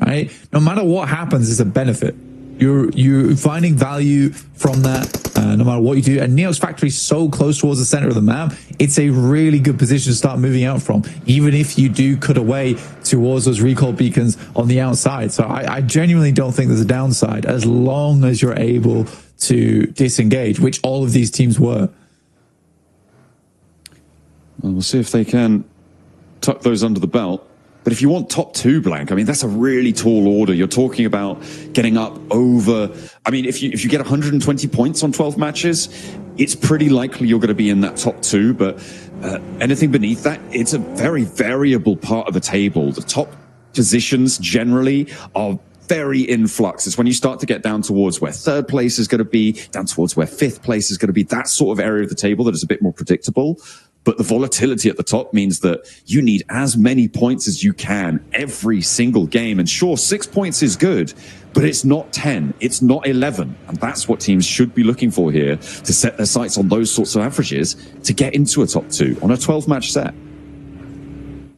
right? No matter what happens, it's a benefit. You're finding value from that, no matter what you do. And Neox Factory is so close towards the center of the map, it's a really good position to start moving out from, even if you do cut away towards those recall beacons on the outside. So I genuinely don't think there's a downside as long as you're able to disengage, which all of these teams were. Well, we'll see if they can tuck those under the belt. But if you want top 2, Blank, I mean, that's a really tall order. You're talking about getting up over I mean, if you get 120 points on 12 matches, it's pretty likely you're going to be in that top 2. But anything beneath that, it's a very variable part of the table. The top positions generally are very in flux. It's when you start to get down towards where 3rd place is going to be, down towards where 5th place is going to be, that sort of area of the table that is a bit more predictable. But the volatility at the top means that you need as many points as you can every single game. And sure, 6 points is good, but it's not 10, it's not 11. And that's what teams should be looking for here, to set their sights on those sorts of averages to get into a top 2 on a 12-match set.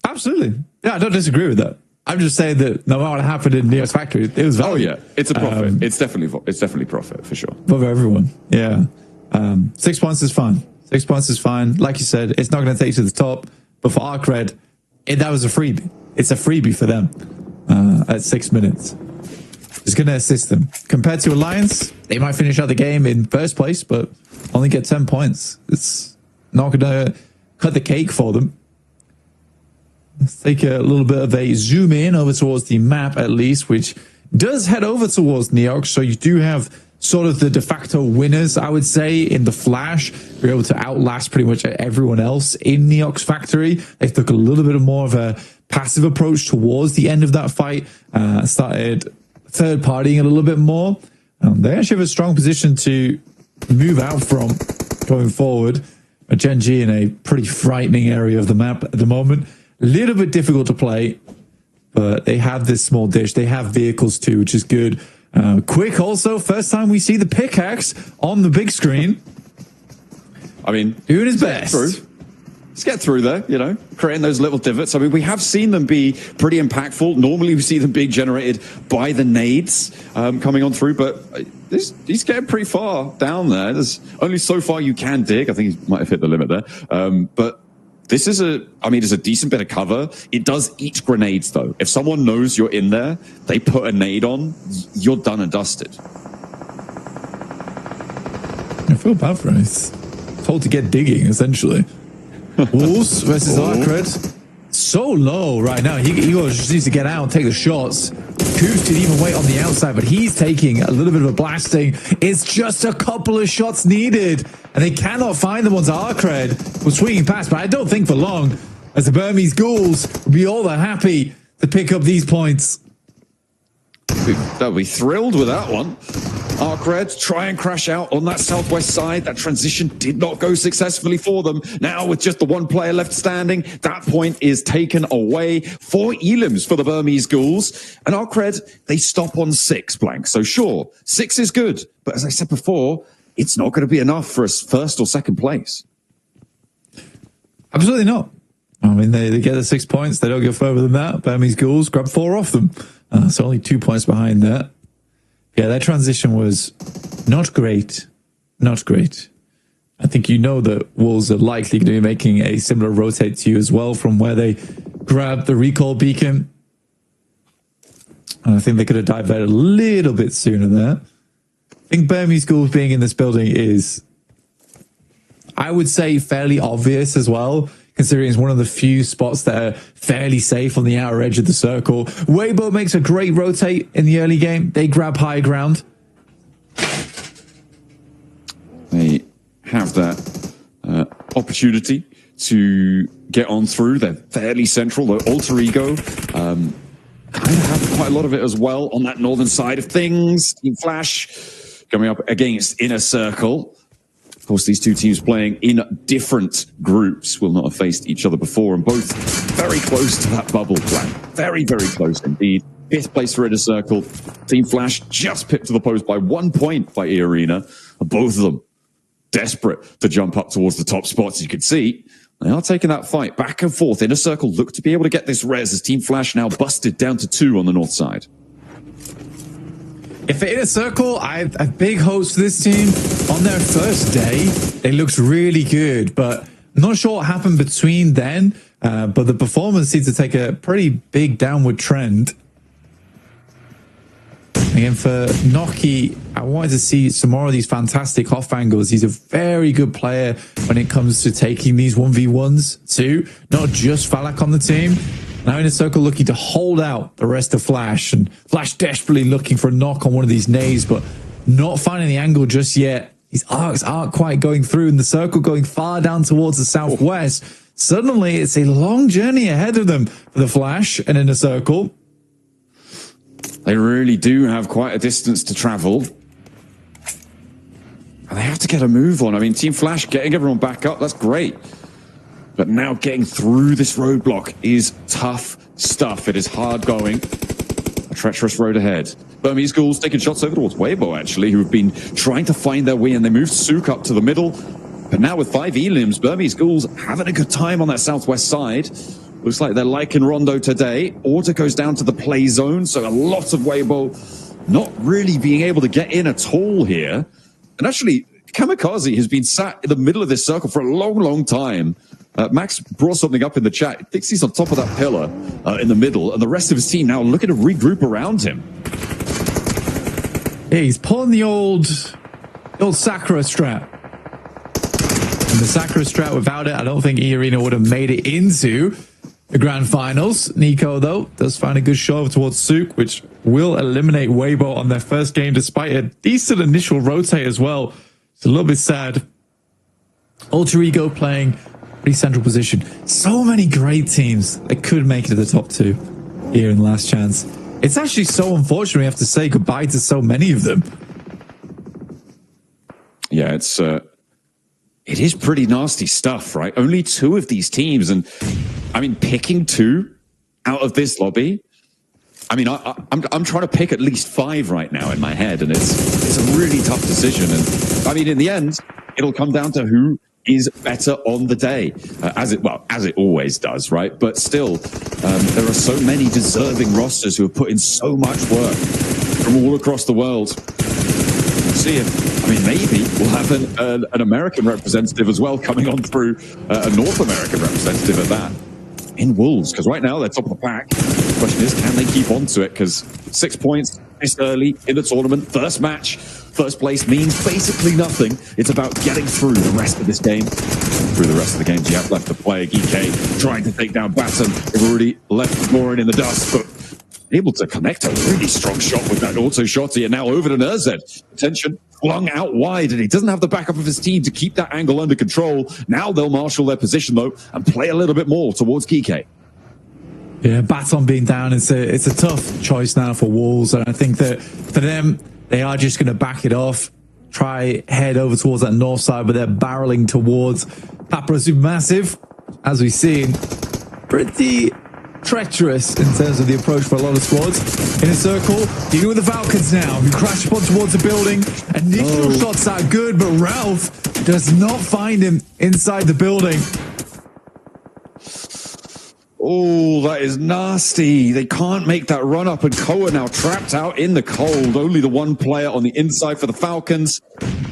Absolutely. Yeah, I don't disagree with that. I'm just saying that no matter what happened in Neo's factory, it was value. Oh yeah, it's a profit. It's definitely profit for sure. For everyone, yeah. 6 points is fine. 6 points is fine. Like you said, it's not going to take you to the top. But for ArcRed, that was a freebie. It's a freebie for them at 6 minutes. It's going to assist them. Compared to Alliance, they might finish out the game in 1st place, but only get 10 points. It's not going to cut the cake for them. Let's take a little bit of a zoom in over towards the map, at least, which does head over towards Neox. So you do have sort of the de facto winners, I would say, in the Flash. You're able to outlast pretty much everyone else in Neox Factory. They took a little bit more of a passive approach towards the end of that fight. Started third partying a little bit more. They actually have a strong position to move out from going forward. Gen G in a pretty frightening area of the map at the moment. A little bit difficult to play, but they have this small dish. They have vehicles too, which is good. Quick also, first time we see the pickaxe on the big screen. I mean, doing his best. Let's get through there, you know, creating those little divots. I mean, we have seen them be pretty impactful. Normally we see them being generated by the nades coming on through, but he's getting pretty far down there. There's only so far you can dig. I think he might have hit the limit there. But this is it's a decent bit of cover. It does eat grenades, though. If someone knows you're in there, they put a nade on, you're done and dusted. I feel bad for him. He's told to get digging, essentially. Wolves versus ArcRed. So low right now. He just needs to get out and take the shots. Coops could even wait on the outside, but he's taking a little bit of a blasting. It's just a couple of shots needed, and they cannot find the ones ArcRed was swinging past, but I don't think for long, as the Burmese Ghouls will be all that happy to pick up these points. They'll be thrilled with that one. ArcRed try and crash out on that southwest side. That transition did not go successfully for them. Now with just the one player left standing, that point is taken away. 4 elims for the Burmese Ghouls. And ArcRed, they stop on 6 blank. So sure, 6 is good. But as I said before, it's not going to be enough for a first or second place. Absolutely not. I mean, they get the 6 points. They don't go further than that. Burmese Ghouls grab 4 off them. So only 2 points behind that. Yeah, that transition was not great. Not great. I think you know that Wolves are likely going to be making a similar rotate to you as well from where they grabbed the recall beacon. And I think they could have diverted a little bit sooner there. I think Burmese Ghouls being in this building is, I would say, fairly obvious as well, considering it's one of the few spots that are fairly safe on the outer edge of the circle. Weibo makes a great rotate in the early game. They grab high ground. They have that opportunity to get on through. They're fairly central. Their alter ego kind of have quite a lot of it as well on that northern side of things. Team Flash coming up against Inner Circle. Of course, these two teams playing in different groups will not have faced each other before, and both very close to that bubble plan. Very, very close indeed. 5th place for Inner Circle. Team Flash just pipped to the post by 1 point by E-Arena. Both of them desperate to jump up towards the top spots. You can see they are taking that fight back and forth. Inner Circle look to be able to get this res as Team Flash now busted down to 2 on the north side. If Inner Circle, I have big hopes for this team. On their first day, they looked really good, but not sure what happened between then. But the performance seems to take a pretty big downward trend. Again, for Noki, I wanted to see some more of these fantastic off angles. He's a very good player when it comes to taking these 1v1s too, not just Falak on the team. Now Inner Circle looking to hold out the rest of Flash, and Flash desperately looking for a knock on one of these nades, but not finding the angle just yet. His arcs aren't quite going through, and the circle going far down towards the southwest. Suddenly, it's a long journey ahead of them for the Flash and in a circle. They really do have quite a distance to travel. And they have to get a move on. I mean, Team Flash getting everyone back up, that's great. But now getting through this roadblock is tough stuff. It is hard going. A treacherous road ahead. Burmese Ghouls taking shots over towards Weibo, actually, who have been trying to find their way, and they moved Sook up to the middle. But now with 5 elims, Burmese Ghouls having a good time on that southwest side. Looks like they're liking Rondo today. Order goes down to the play zone, so a lot of Weibo not really being able to get in at all here. And actually, Kamikaze has been sat in the middle of this circle for a long, long time. Max brought something up in the chat. He thinks he's on top of that pillar in the middle, and the rest of his team now looking to regroup around him. Yeah, he's pulling the old Sakura strat. And the Sakura strat, without it, I don't think E-Arena would have made it into the grand finals. Nico, though, does find a good shove towards Sook, which will eliminate Weibo on their first game, despite a decent initial rotate as well. It's a little bit sad. Alter Ego playing pretty central position. So many great teams that could make it to the top 2 here in the last chance. It's actually so unfortunate we have to say goodbye to so many of them. Yeah, it is pretty nasty stuff, right? Only 2 of these teams, and I mean, picking 2 out of this lobby. I mean, I'm trying to pick at least 5 right now in my head, and it's a really tough decision. And I mean, in the end, it'll come down to who is better on the day, as it always does, right? But still, there are so many deserving rosters who have put in so much work from all across the world. We'll see if, I mean, maybe we'll have an American representative as well coming on through, a North American representative at that, in Wolves, because right now they're top of the pack. The question is, can they keep on to it? Because 6 points this early in the tournament, first match, first place means basically nothing. It's about getting through the rest of this game. Through the rest of the games you have left to play. GK trying to take down Batten. They've already left Morin in the dust, but able to connect a really strong shot with that auto shotty, and now over to Nerzed. Attention, flung out wide, and he doesn't have the backup of his team to keep that angle under control. Now they'll marshal their position, though, and play a little bit more towards GK. Yeah, Baton being down, it's a tough choice now for Wolves, and I think that for them, they are just going to back it off, try head over towards that north side, but they're barreling towards Papra Supermassive, as we've seen. Pretty treacherous in terms of the approach for a lot of squads. In a circle, dealing with the Falcons now. We crash upon towards the building. Initial shots are good, but Ralph does not find him inside the building. Oh, that is nasty. They can't make that run up, and Koa now trapped out in the cold. Only the one player on the inside for the Falcons.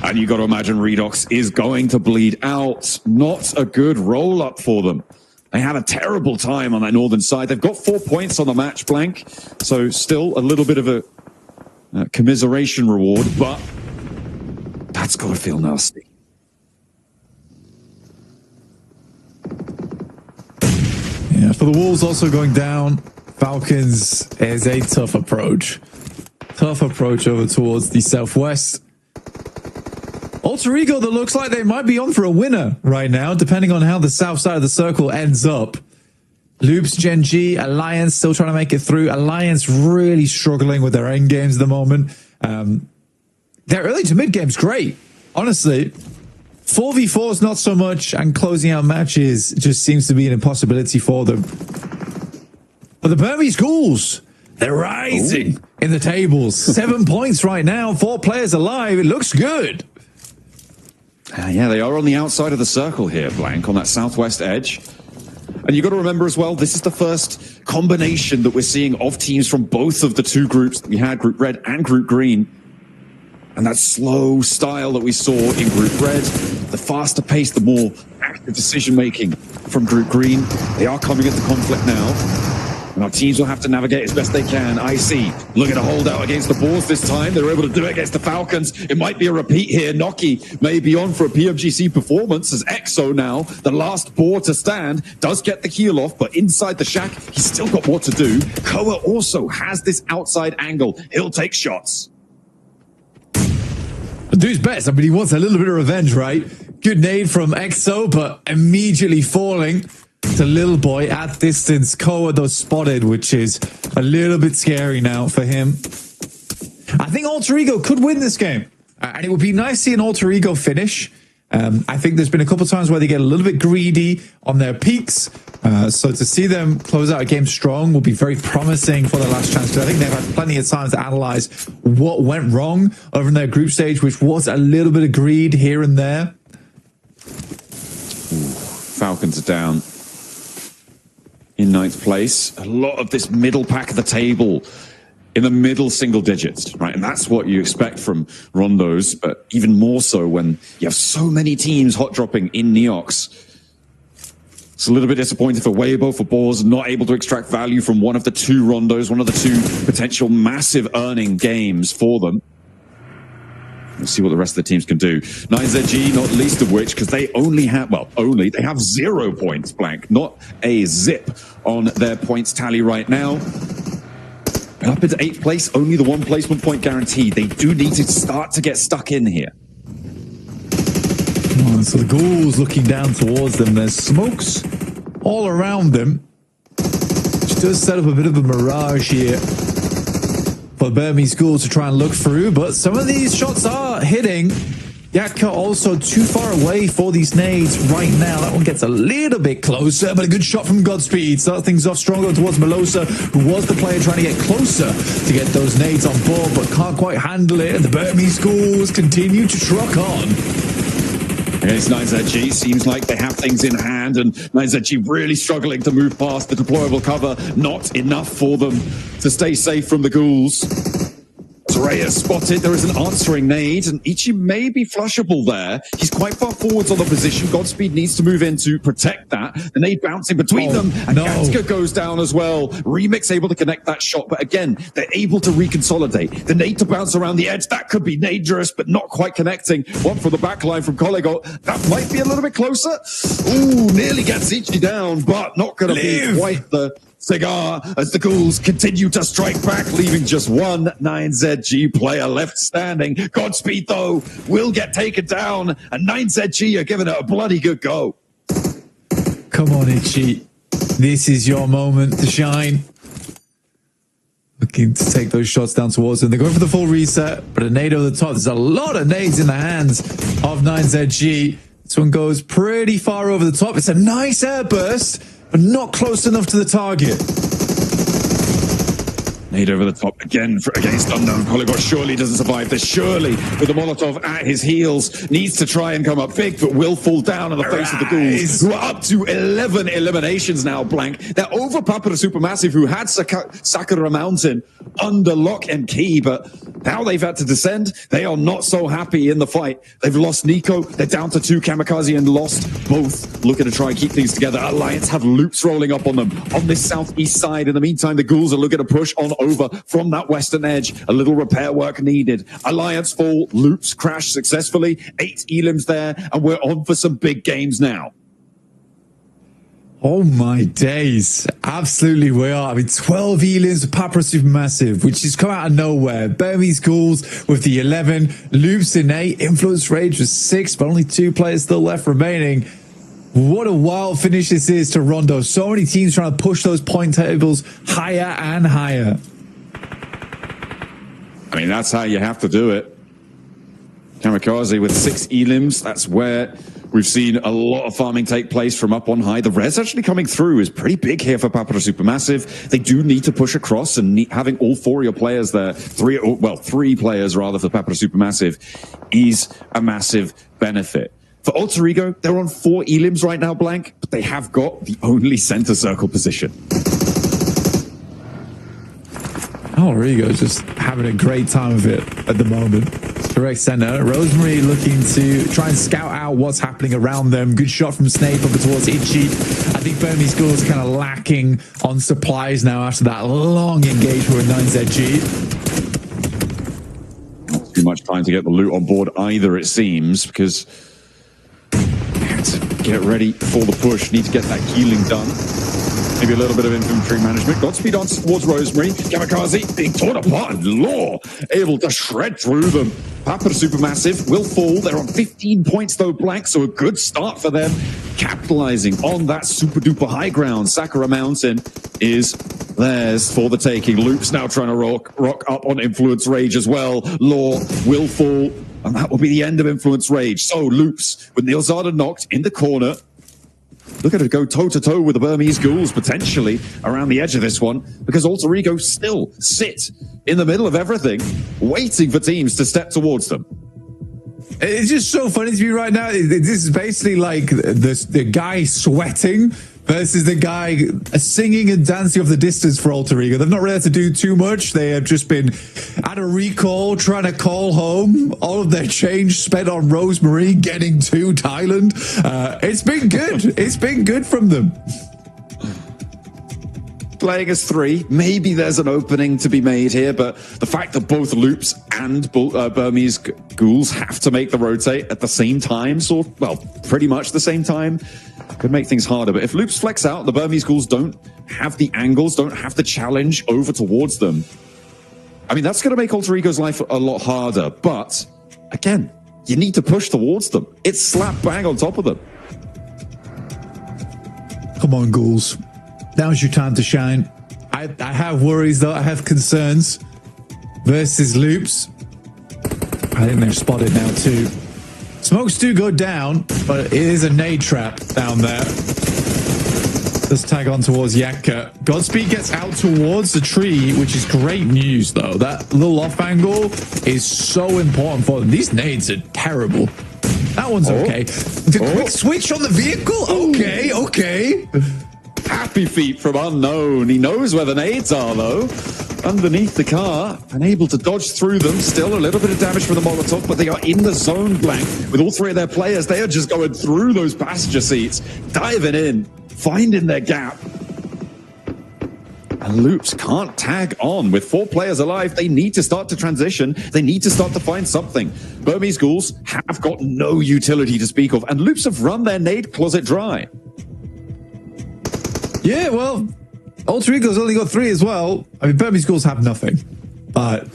And you got to imagine Redox is going to bleed out. Not a good roll up for them. They had a terrible time on that northern side. They've got 4 points on the match blank, so still a little bit of a commiseration reward, but that's got to feel nasty. Yeah, for the Wolves also going down, Falcons is a tough approach. Tough approach over towards the southwest. Alter Ego that looks like they might be on for a winner right now, depending on how the south side of the circle ends up. Loops, Gen G, Alliance still trying to make it through. Alliance really struggling with their end games at the moment. Their early to mid game's great. Honestly, 4v4 is not so much, and closing out matches just seems to be an impossibility for them. But the Burmese Ghouls, they're rising in the tables. 7 points right now, 4 players alive. It looks good. Yeah, they are on the outside of the circle here, Blank, on that southwest edge. And you've got to remember as well, this is the first combination that we're seeing of teams from both of the 2 groups that we had, Group Red and Group Green. And that slow style that we saw in Group Red, the faster pace, the more active decision-making from Group Green. They are coming into conflict now. And our teams will have to navigate as best they can. IC looking to hold out against the Boars this time. They're able to do it against the Falcons. It might be a repeat here. Noki may be on for a PMGC performance as Exo now, the last Boar to stand, does get the heal off, but inside the shack, he's still got more to do. Koa also has this outside angle. He'll take shots. do his best. I mean, he wants a little bit of revenge, right? Good nade from EXO, but immediately falling to Little Boy at distance. Koa, though, spotted, which is a little bit scary now for him. I think Alter Ego could win this game. And it would be nice to see an Alter Ego finish. I think there's been a couple of times where they get a little bit greedy on their peaks. So to see them close out a game strong will be very promising for their last chance, because I think they've had plenty of time to analyze what went wrong over in their group stage, which was a little bit of greed here and there. Falcons are down in 9th place. A lot of this middle pack of the table in the middle single digits, right? And that's what you expect from Rondos, but even more so when you have so many teams hot dropping in Neox. It's a little bit disappointing for Weibo, for Boars, not able to extract value from one of the 2 Rondos, one of the 2 potential massive earning games for them. We'll see what the rest of the teams can do. 9ZG, not least of which, because they only have, they have 0 points, blank, not a zip on their points tally right now. Up into 8th place, only the 1 placement point guaranteed. They do need to start to get stuck in here. So the Ghouls looking down towards them. There's smokes all around them, which does set up a bit of a mirage here for the Burmese Ghouls to try and look through. But some of these shots are hitting. Yatka also too far away for these nades right now. That one gets a little bit closer, but a good shot from Godspeed. Start things off stronger towards Melosa, who was the player trying to get closer to get those nades on board, but can't quite handle it. And the Burmese Ghouls continue to truck on. Against 9ZG, seems like they have things in hand, and 9ZG really struggling to move past the deployable cover. Not enough for them to stay safe from the Ghouls. Soraya spotted. There is an answering nade, and Ichi may be flushable there. He's quite far forwards on the position. Godspeed needs to move in to protect that. The nade bouncing between them, and Gatska goes down as well. Remix able to connect that shot, but again, they're able to reconsolidate. The nade to bounce around the edge, that could be dangerous, but not quite connecting. One from the back line from Collego. That might be a little bit closer. Ooh, nearly gets Ichi down, but not going to be quite the cigar as the Ghouls continue to strike back, leaving just one 9ZG player left standing. Godspeed, though, will get taken down, and 9ZG are giving it a bloody good go. Come on, Ichi. This is your moment to shine. Looking to take those shots down towards them. They're going for the full reset, but a nade over the top. There's a lot of nades in the hands of 9ZG. This one goes pretty far over the top. It's a nice air burst, but not close enough to the target. Nade over the top again against Unknown. Collego surely doesn't survive this. Surely, with the Molotov at his heels, needs to try and come up big, but will fall down in the face of the Ghouls, who are up to 11 eliminations now, blank. They're over Papara Supermassive, who had Sakura Mountain under lock and key, but now they've had to descend. They are not so happy in the fight. They've lost Nico. They're down to 2 Kamikaze and lost both. Looking to try and keep things together. Alliance have loops rolling up on them on this southeast side. In the meantime, the Ghouls are looking to push on over from that western edge. A little repair work needed. Alliance fall, loops crash successfully. 8 elims there, and we're on for some big games now. Oh my days. Absolutely we are. I mean, 12 elims for Papara Supermassive, which has come out of nowhere. Burmese Ghouls with the 11. Loops in 8. Influence Rage with 6, but only 2 players still left remaining. What a wild finish this is to Rondo. So many teams trying to push those point tables higher and higher. I mean, that's how you have to do it. Kamikaze with 6 elims. That's where we've seen a lot of farming take place from up on high. The res actually coming through is pretty big here for Papara Supermassive. They do need to push across, and having all 4 of your players there, 3 players rather for Papara Supermassive, is a massive benefit. For Alter Ego, they're on 4 elims right now, blank, but they have got the only center circle position. Alter Ego just having a great time of it at the moment. Direct center. Rosemary looking to try and scout out what's happening around them. Good shot from Snape up towards Ichi. I think Burmese Ghouls are kind of lacking on supplies now after that long engagement with 9ZG. Not too much time to get the loot on board either, it seems, because they had to get ready for the push. Need to get that healing done. Maybe a little bit of infantry management. Godspeed on towards Rosemary. Kamikaze being torn apart. And Law able to shred through them. Papa Supermassive will fall. They're on 15 points though, blank, so a good start for them. Capitalizing on that super duper high ground. Sakura Mountain is theirs for the taking. Loop's now trying to rock up on Influence Rage as well. Law will fall, and that will be the end of Influence Rage. So Loops, with Nilzada knocked in the corner, look at it go toe-to-toe with the Burmese Ghouls, potentially around the edge of this one, because Alter Ego still sit in the middle of everything, waiting for teams to step towards them. It's just so funny to me right now. This is basically like the guy sweating versus the guy singing and dancing off the distance for Alter Ego. They've not really had to do too much. They have just been at a recall, trying to call home. All of their change spent on Rosemary, getting to Thailand. It's been good. It's been good from them. Playing as 3, maybe there's an opening to be made here, but the fact that both Loops and Burmese Ghouls have to make the rotate at the same time, pretty much the same time, could make things harder. But if Loops flex out, the Burmese Ghouls don't have the angles, don't have the challenge over towards them. I mean, that's going to make Alter Ego's life a lot harder. But, again, you need to push towards them. It's slap bang on top of them. Come on, Ghouls. Now's your time to shine. I have worries, though. I have concerns. Versus Loops. I think they're spotted now, too. Smokes do go down, but it is a nade trap down there. Let's tag on towards Yakka. Godspeed gets out towards the tree, which is great news, though. That little off angle is so important for them. These nades are terrible. That one's okay. The quick switch on the vehicle? Okay. Happy feet from Unknown. He knows where the nades are, though. Underneath the car, unable to dodge through them. Still a little bit of damage from the Molotov, but they are in the zone blank with all 3 of their players. They are just going through those passenger seats, diving in, finding their gap. And Loops can't tag on. With 4 players alive, they need to start to transition. They need to start to find something. Burmese Ghouls have got no utility to speak of, and Loops have run their nade closet dry. Yeah, well, Alter Ego's only got 3 as well. I mean, Burmese Ghouls have nothing. But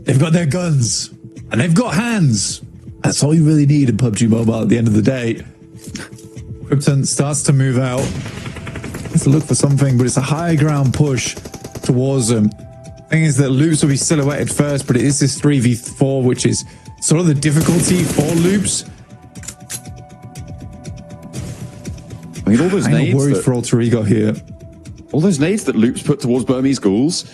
they've got their guns. And they've got hands. That's all you really need in PUBG Mobile at the end of the day. Krypton starts to move out. Has to look for something, but it's a high ground push towards them. Thing is that Loops will be silhouetted first, but it is this 3v4, which is sort of the difficulty for Loops. I mean, all those nades. I'm worried for Alter Ego here. All those nades that Loops put towards Burmese Ghouls,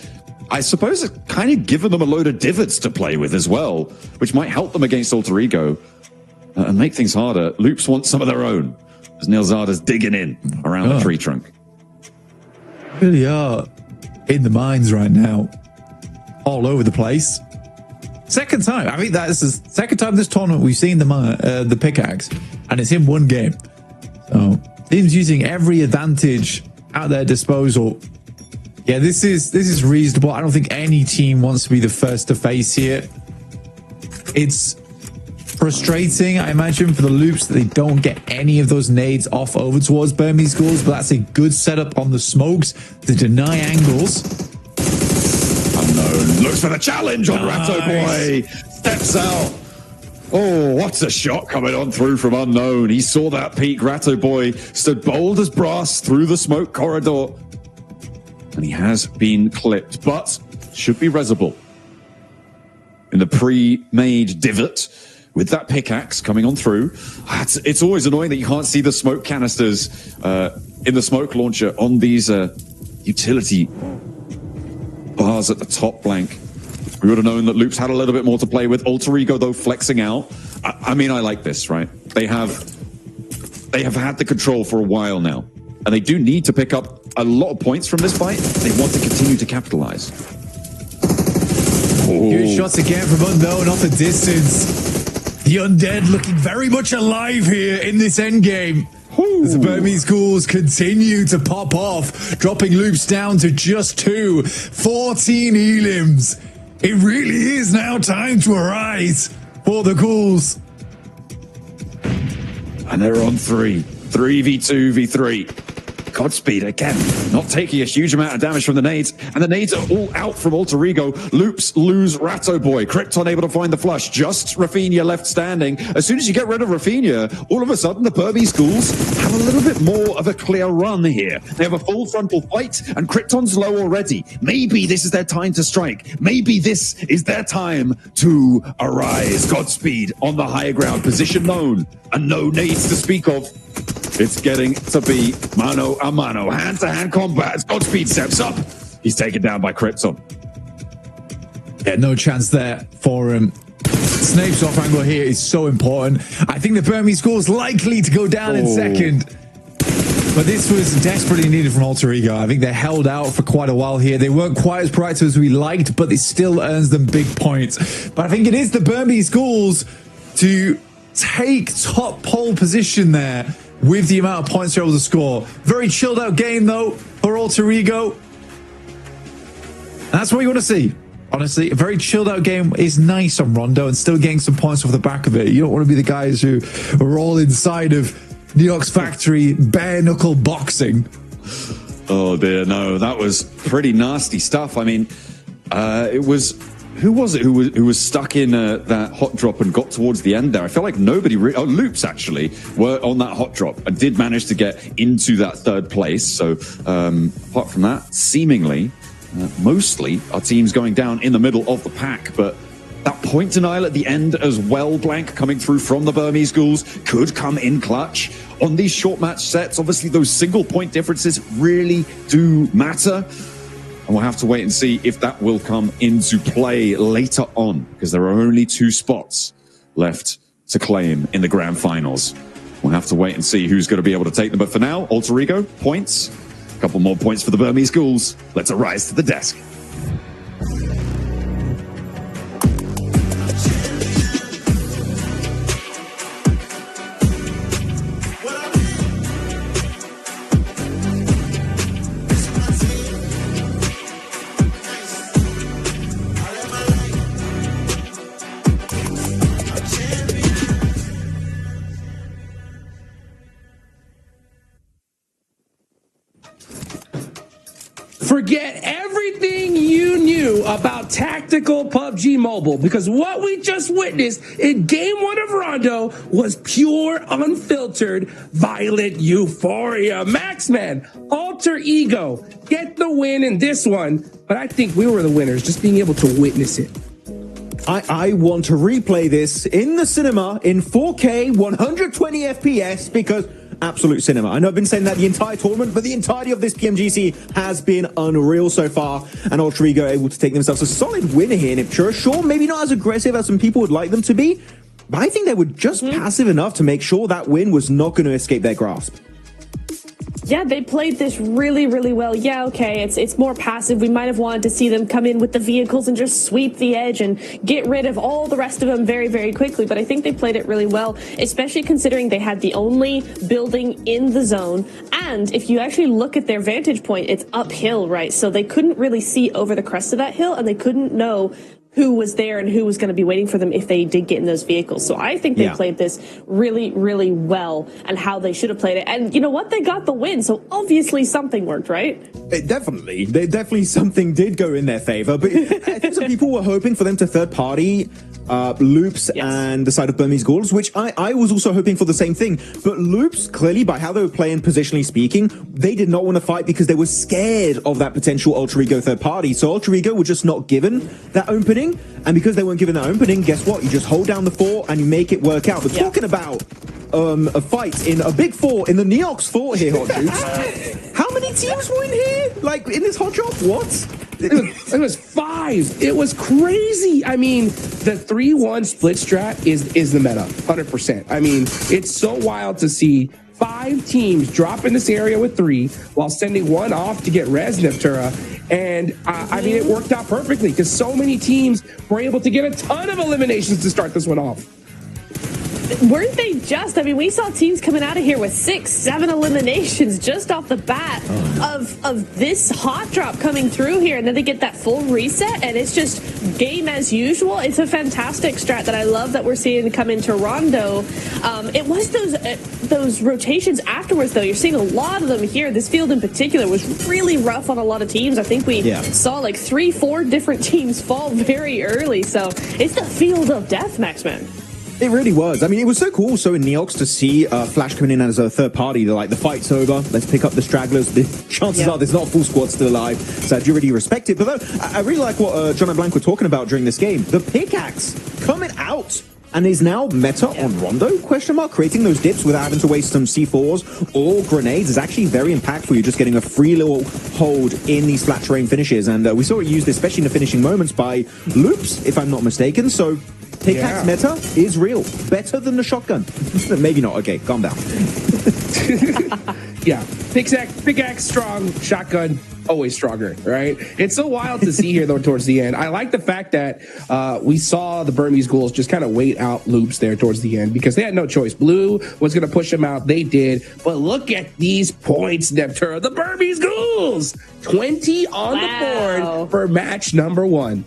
I suppose it's kind of given them a load of divots to play with as well, which might help them against Alter Ego and make things harder. Loops want some of their own, as Nilzada's digging in around the tree trunk. Really are in the mines right now, all over the place. Second time. I think that is the second time this tournament we've seen the pickaxe, and it's in one game. So teams using every advantage at their disposal. Yeah, this is reasonable. I don't think any team wants to be the first to face here. It's frustrating, I imagine, for the Loops that they don't get any of those nades off over towards Burmese Ghouls, but that's a good setup on the smokes to deny angles. Unknown looks for the challenge on Ratto Boy. Steps out. Oh, what a shot coming on through from Unknown. He saw that peak. Ratto Boy stood bold as brass through the smoke corridor. And he has been clipped, but should be resible. In the pre-made divot with that pickaxe coming on through. It's always annoying that you can't see the smoke canisters in the smoke launcher on these utility bars at the top blank. We would have known that Loops had a little bit more to play with. Alter Ego, though, flexing out. I mean, I like this, right? They have had the control for a while now, and they do need to pick up a lot of points from this fight. They want to continue to capitalize. Good shots again from Unknown off a distance. The Undead looking very much alive here in this endgame. As the Burmese Ghouls continue to pop off, dropping Loops down to just 2. 14 elims. It really is now time to arise for the Ghouls. And they're on 3. 3v2, v3. Godspeed again, not taking a huge amount of damage from the nades, and the nades are all out from Alter Ego. Loops lose Ratto Boy. Krypton able to find the flush. Just Rafinha left standing. As soon as you get rid of Rafinha, all of a sudden the Burmese schools have a little bit more of a clear run here. They have a full frontal fight, and Krypton's low already. Maybe this is their time to strike. Maybe this is their time to arise. Godspeed on the higher ground. Position known, and no nades to speak of. It's getting to be mano a mano, hand-to-hand combat as Godspeed steps up. He's taken down by Krypton. Yeah, no chance there for him. Snape's off angle here is so important. I think the Burmese school is likely to go down in second. But this was desperately needed from Alter Ego. I think they held out for quite a while here. They weren't quite as proactive as we liked, but it still earns them big points. But I think it is the Burmese schools to take top pole position there with the amount of points they're able to score. Very chilled out game, though, for Alter Ego. That's what you want to see. Honestly, a very chilled out game is nice on Rondo and still getting some points off the back of it. You don't want to be the guys who are all inside of New York's factory bare knuckle boxing. Oh dear, no, that was pretty nasty stuff. I mean, it was... Who was it who was stuck in that hot drop and got towards the end there? I feel like nobody... Loops, actually, were on that hot drop and did manage to get into that third place. So, apart from that, seemingly, mostly, our team's going down in the middle of the pack. But that point denial at the end as well, Blank, coming through from the Burmese schools, could come in clutch. On these short match sets, obviously, those single point differences really do matter. And we'll have to wait and see if that will come into play later on, because there are only 2 spots left to claim in the grand finals. We'll have to wait and see who's going to be able to take them. But for now, Alter Ego, points. A couple more points for the Burmese schools. Let's arise to the desk. Forget everything you knew about tactical PUBG Mobile, because what we just witnessed in Game 1 of Rondo was pure, unfiltered, violent euphoria. Maxman, Alter Ego, get the win in this one, but I think we were the winners, just being able to witness it. I want to replay this in the cinema in 4K, 120 FPS, because absolute cinema. I know I've been saying that the entire tournament, but the entirety of this PMGC has been unreal so far, and Alter Ego able to take themselves a solid win here in Iptura. Sure, maybe not as aggressive as some people would like them to be, but I think they were just passive enough to make sure that win was not going to escape their grasp. Yeah, they played this really, really well. Yeah, okay, it's more passive. We might have wanted to see them come in with the vehicles and just sweep the edge and get rid of all the rest of them very, very quickly. But I think they played it really well, especially considering they had the only building in the zone. And if you actually look at their vantage point, it's uphill, right? So they couldn't really see over the crest of that hill, and they couldn't know who was there and who was going to be waiting for them if they did get in those vehicles. So I think they played this really, really well, and how they should have played it. And you know what? They got the win. So obviously something worked, right? Definitely something did go in their favor. But I think some people were hoping for them to third party Loops and the side of Burmese Ghouls, which I was also hoping for the same thing. But Loops, clearly, by how they were playing positionally speaking, they did not want to fight because they were scared of that potential Alter Ego third party. So Alter Ego were just not given that opening. And because they weren't given that opening, guess what? You just hold down the fort and you make it work out. But talking about a fight in a big fort, in the Neox fort here, Hot Dukes. How many teams were in here? Like, in this hot drop? What? It was 5. It was crazy. I mean, the 3-1 split strat is the meta, 100%. I mean, it's so wild to see 5 teams drop in this area with 3 while sending 1 off to get res Neptura. And I mean, it worked out perfectly because so many teams were able to get a ton of eliminations to start this one off. weren't they just? I mean, we saw teams coming out of here with 6, 7 eliminations just off the bat of this hot drop coming through here, and then they get that full reset, and it's just game as usual. It's a fantastic strat that I love that we're seeing come into Rondo. It was those rotations afterwards, though. You're seeing a lot of them here. This field in particular was really rough on a lot of teams. I think we saw like 3, 4 different teams fall very early. So it's the field of death, Maxman. It really was. I mean, it was so cool. So in Neox to see Flash coming in as a third party, they're like, the fight's over. Let's pick up the stragglers. The chances are there's not a full squad still alive. So I do really respect it. But though, I really like what John and Blank were talking about during this game. The pickaxe coming out and is now meta on Rondo, question mark, creating those dips without having to waste some C4s or grenades is actually very impactful. You're just getting a free little hold in these flat terrain finishes. And we saw it used, especially in the finishing moments, by Loops, if I'm not mistaken. So pickaxe meta is real. Better than the shotgun. Maybe not. Okay, calm down. Yeah, pickaxe strong, shotgun always stronger, right? It's so wild to see here, though, towards the end. I like the fact that we saw the Burmese Ghouls just kind of wait out Loops there towards the end because they had no choice. Blue was going to push them out. They did. But look at these points, Neptura. The Burmese Ghouls! 20 on the board for match number 1.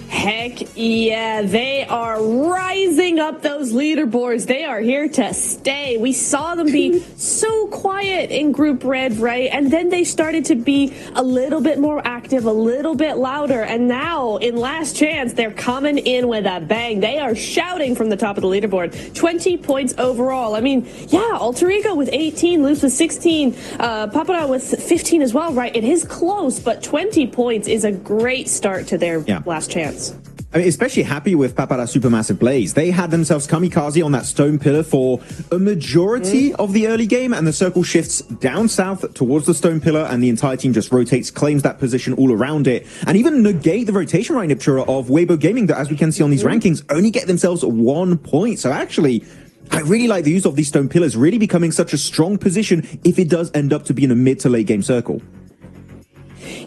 Heck yeah, they are rising up those leaderboards. They are here to stay. We saw them be so quiet in Group Red, right? And then they started to be a little bit more active, a little bit louder. And now, in Last Chance, they're coming in with a bang. They are shouting from the top of the leaderboard. 20 points overall. I mean, yeah, Alter Ego with 18, Loops with 16, Papara with 15 as well, right? It is close, but 20 points is a great start to their Last Chance. I mean, especially happy with Papara Supermassive Blaze. They had themselves kamikaze on that stone pillar for a majority of the early game, and the circle shifts down south towards the stone pillar, and the entire team just rotates, claims that position all around it, and even negate the rotation right, Niptura, of Weibo Gaming that, as we can see on these rankings, only get themselves 1 point. So actually, I really like the use of these stone pillars, really becoming such a strong position if it does end up to be in a mid to late game circle.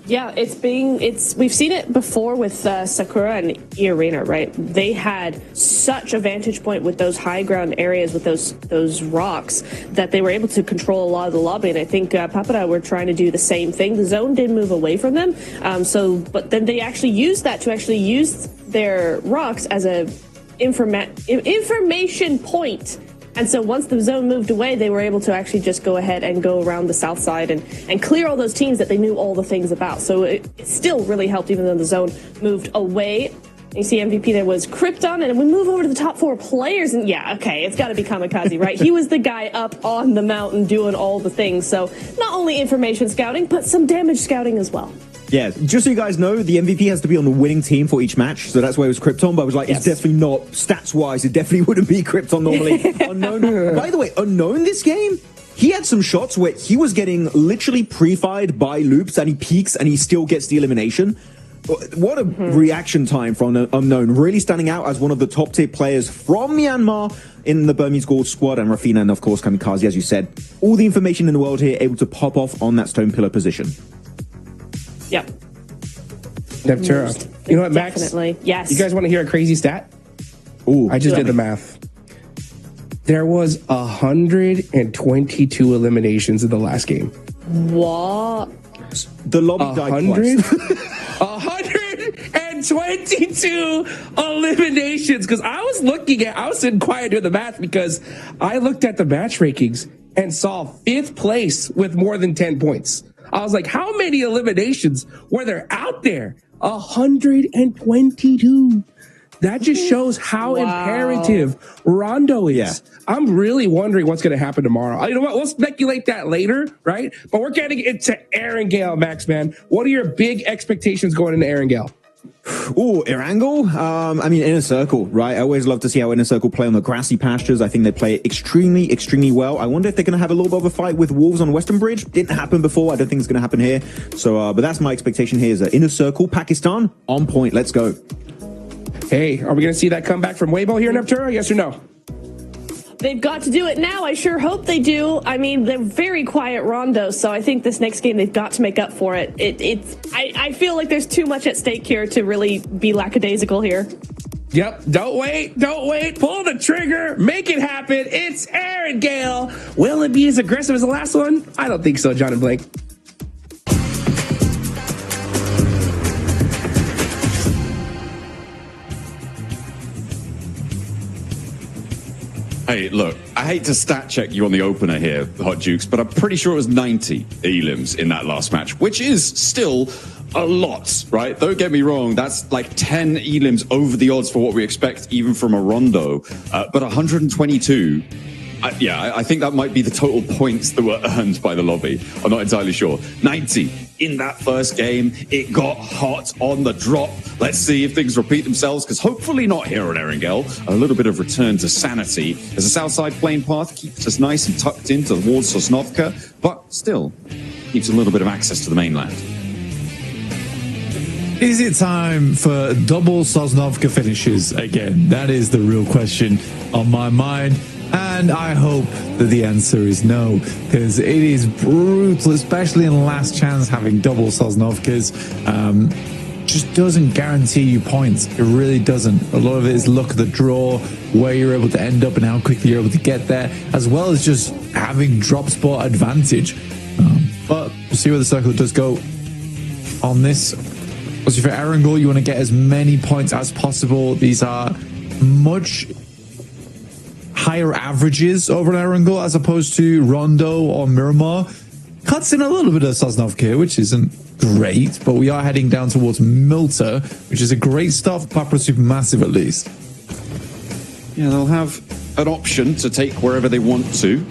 Yeah, we've seen it before with Sakura and E-Arena, right? They had such a vantage point with those high ground areas, with those rocks, that they were able to control a lot of the lobby. And I think Papara were trying to do the same thing. The zone did move away from them, but then they actually used that to actually use their rocks as a information point. And so once the zone moved away, they were able to actually just go ahead and go around the south side and clear all those teams that they knew all the things about. So it still really helped, even though the zone moved away. You see MVP there was Krypton, and we move over to the top 4 players. And yeah, okay, it's got to be Kamikaze, right? He was the guy up on the mountain doing all the things. So not only information scouting, but some damage scouting as well. Yeah, just so you guys know, the MVP has to be on the winning team for each match, so that's why it was Krypton, but I was like, it's definitely not, stats-wise, it definitely wouldn't be Krypton normally. Unknown, by the way, Unknown this game, he had some shots where he was getting literally pre-fired by Loops, and he peaks, and he still gets the elimination. What a reaction time from Unknown, really standing out as one of the top-tier players from Myanmar in the Burmese Gold squad, and Rafina, and of course Kamikaze, as you said. All the information in the world here, able to pop off on that stone pillar position. Yep. Neptura. You know what, Max? Definitely. Yes. You guys want to hear a crazy stat? Ooh. I just did the math. There was 122 eliminations in the last game. What? The lobby died twice. 122 eliminations. Because I was sitting quiet doing the math because I looked at the match rankings and saw 5th place with more than 10 points. I was like, how many eliminations were there out there? 122. That just shows how imperative Rondo is. Yeah. I'm really wondering what's going to happen tomorrow. You know what? We'll speculate that later, right? But we're getting into Erangel, Max, man. What are your big expectations going into Erangel? Ooh, Erangel? I mean, Inner Circle, right? I always love to see how Inner Circle play on the grassy pastures. I think they play extremely, extremely well. I wonder if they're going to have a little bit of a fight with Wolves on Western Bridge. Didn't happen before. I don't think it's going to happen here. So, but that's my expectation here is Inner Circle, Pakistan, on point. Let's go. Hey, are we going to see that comeback from Weibo here in Neptura? Yes or no? They've got to do it now. I sure hope they do. I mean, they're very quiet Rondo, so I think this next game they've got to make up for it. I feel like there's too much at stake here to really be lackadaisical here. Yep. Don't wait. Pull the trigger. Make it happen. It's Aaron Gale. Will it be as aggressive as the last one? I don't think so, John and Blake. Hey, look, I hate to stat check you on the opener here, Hot Jukes, but I'm pretty sure it was 90 elims in that last match, which is still a lot, right? Don't get me wrong, that's like 10 elims over the odds for what we expect even from a Rondo, but 122... I think that might be the total points that were earned by the lobby. I'm not entirely sure. 90 in that first game. It got hot on the drop. Let's see if things repeat themselves, because hopefully not here on Erangel. A little bit of return to sanity as the Southside plane path keeps us nice and tucked in towards Sosnovka, but still keeps a little bit of access to the mainland. Is it time for double Sosnovka finishes again? That is the real question on my mind. And I hope that the answer is no, because it is brutal, especially in last chance having double Sosnovkas. Just doesn't guarantee you points. It really doesn't. A lot of it is luck of the draw, where you're able to end up and how quickly you're able to get there, as well as just having drop spot advantage. But we'll see where the circle does go on this. Obviously for Erangel, you want to get as many points as possible. These are much higher averages over Erangel as opposed to Rondo or Miramar. Cuts in a little bit of Sosnovka, which isn't great, but we are heading down towards Milta, which is a great start for Papra Supermassive at least. Yeah, they'll have an option to take wherever they want to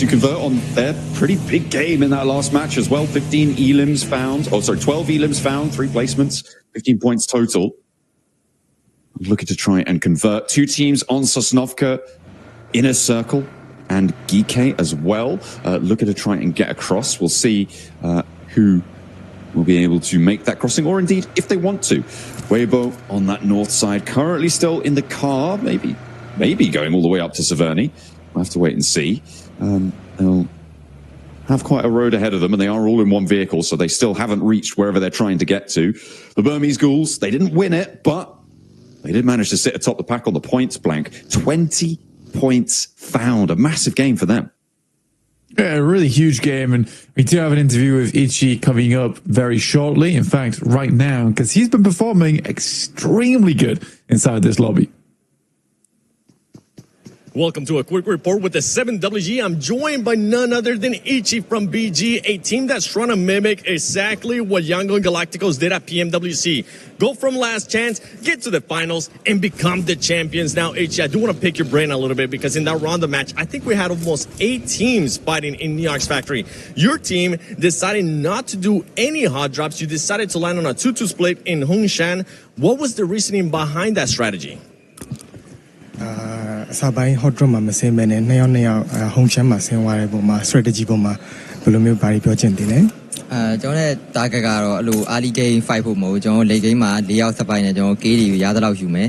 convert on their pretty big game in that last match as well. 15 elims found, 12 elims found, 3 placements, 15 points total. Looking to try and convert. 2 teams on Sosnovka, Inner Circle and Geeke as well. Looking to try and get across. We'll see who will be able to make that crossing, or indeed if they want to. Weibo on that north side, currently still in the car, maybe going all the way up to Severny. We'll have to wait and see. They'll have quite a road ahead of them, and they are all in one vehicle, so they still haven't reached wherever they're trying to get to. The Burmese Ghouls, they didn't win it, but they did manage to sit atop the pack on the points blank. 20 points found, a massive game for them. Yeah, a really huge game, and we do have an interview with Ichi coming up very shortly. In fact, right now, because he's been performing extremely good inside this lobby. Welcome to a quick report with the 7WG. I'm joined by none other than Ichi from BG, a team that's trying to mimic exactly what Yangon Galacticos did at PMWC. Go from last chance, get to the finals, and become the champions. Now, Ichi, I do want to pick your brain a little bit, because in that Ronda match, I think we had almost 8 teams fighting in New York's factory. Your team decided not to do any hot drops. You decided to land on a 2-2 split in Hongshan. What was the reasoning behind that strategy? စာပိုင်း hot drop မှာမစင်းမဲနဲ့နှစ်ယောက် home champ မှာဆင်းသွားတဲ့ပုံမှာ strategy ပုံမှာဘယ်လိုမျိုးဘာတွေပြောချင်တယ်လဲကျွန်တော်ရဲ့ target ကတော့အဲ့လို early game fight ဖို့မဟုတ်ကျွန်တော် late game မှာ4ယောက်စပိုင်းနဲ့ကျွန်တော် KD ကိုရသလောက်ယူမယ်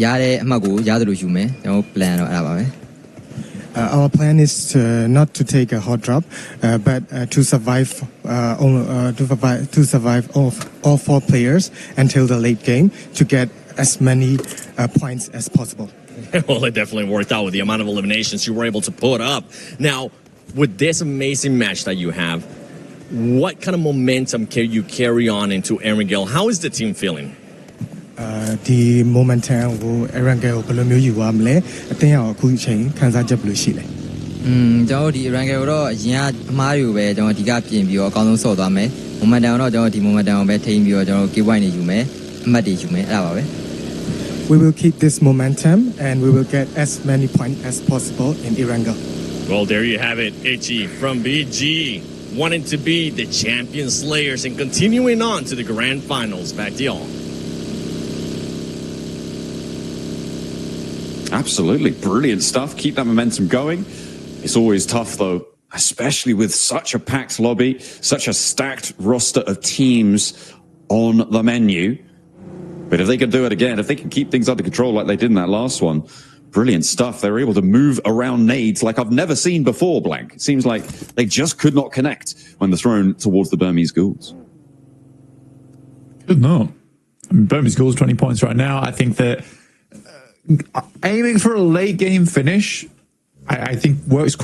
ရတဲ့အမှတ်ကိုရတယ်လို့ယူမယ်ကျွန်တော် plan တော့အဲ့ဒါပါပဲ Our plan is not to take a hot drop, but to survive all 4 players until the late game to get as many points as possible. Well, it definitely worked out with the amount of eliminations you were able to put up. Now, with this amazing match that you have, what kind of momentum can you carry on into Erangel? How is the team feeling? The momentum ကို Erangel ကိုဘယ်လိုမျိုးယူရမလဲအတင်းအောင်အခုချိန်ခံစားချက်ဘယ်လိုရှိလဲကျွန်တော်ဒီ Erangel ကိုတော့အရင်ကအမားတွေကိုပဲကျွန်တော်ဒီကပြင်ပြီးတော့အကောင်းဆုံးဆော့သွားမယ် momentum တော့ကျွန်တော်ဒီ momentum ကိုပဲထိန်းပြီးတော့ကျွန်တော် key point တွေယူမယ်အမှတ်တွေယူမယ်အဲ့ဒါပါပဲ We will keep this momentum and we will get as many points as possible in Erangel. Well, there you have it, Ichi from BG, wanting to be the champion slayers and continuing on to the grand finals. Back to y'all. Absolutely. Brilliant stuff. Keep that momentum going. It's always tough, though, especially with such a packed lobby, such a stacked roster of teams on the menu. But if they can do it again, if they can keep things under control like they did in that last one, brilliant stuff. They were able to move around nades like I've never seen before, Blank. It seems like they just could not connect when they're thrown towards the Burmese Ghouls. Good no. I mean, Burmese Ghouls 20 points right now. I think that aiming for a late game finish, I think works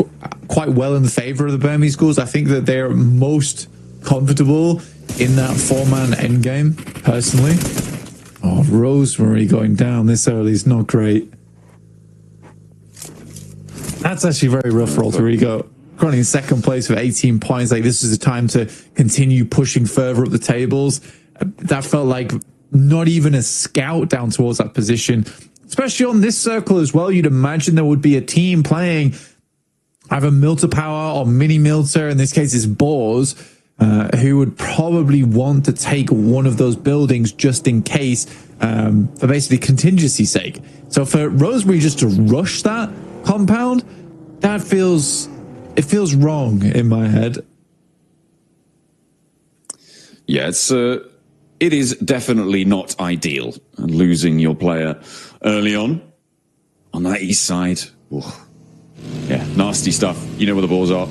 quite well in the favor of the Burmese schools. I think that they're most comfortable in that 4-man endgame, personally. Oh, Rosemary going down this early is not great. That's actually very rough for Alter Ego. Currently in second place with 18 points. Like, this is the time to continue pushing further up the tables. That felt like not even a scout down towards that position. Especially on this circle as well, you'd imagine there would be a team playing either Milter Power or Mini Milter. In this case, it's Boars, who would probably want to take one of those buildings just in case, for basically contingency's sake. So for Rosemary just to rush that compound, that feels wrong in my head. Yeah, it is definitely not ideal losing your player early on that east side. Ooh. Yeah, nasty stuff. You know where the balls are.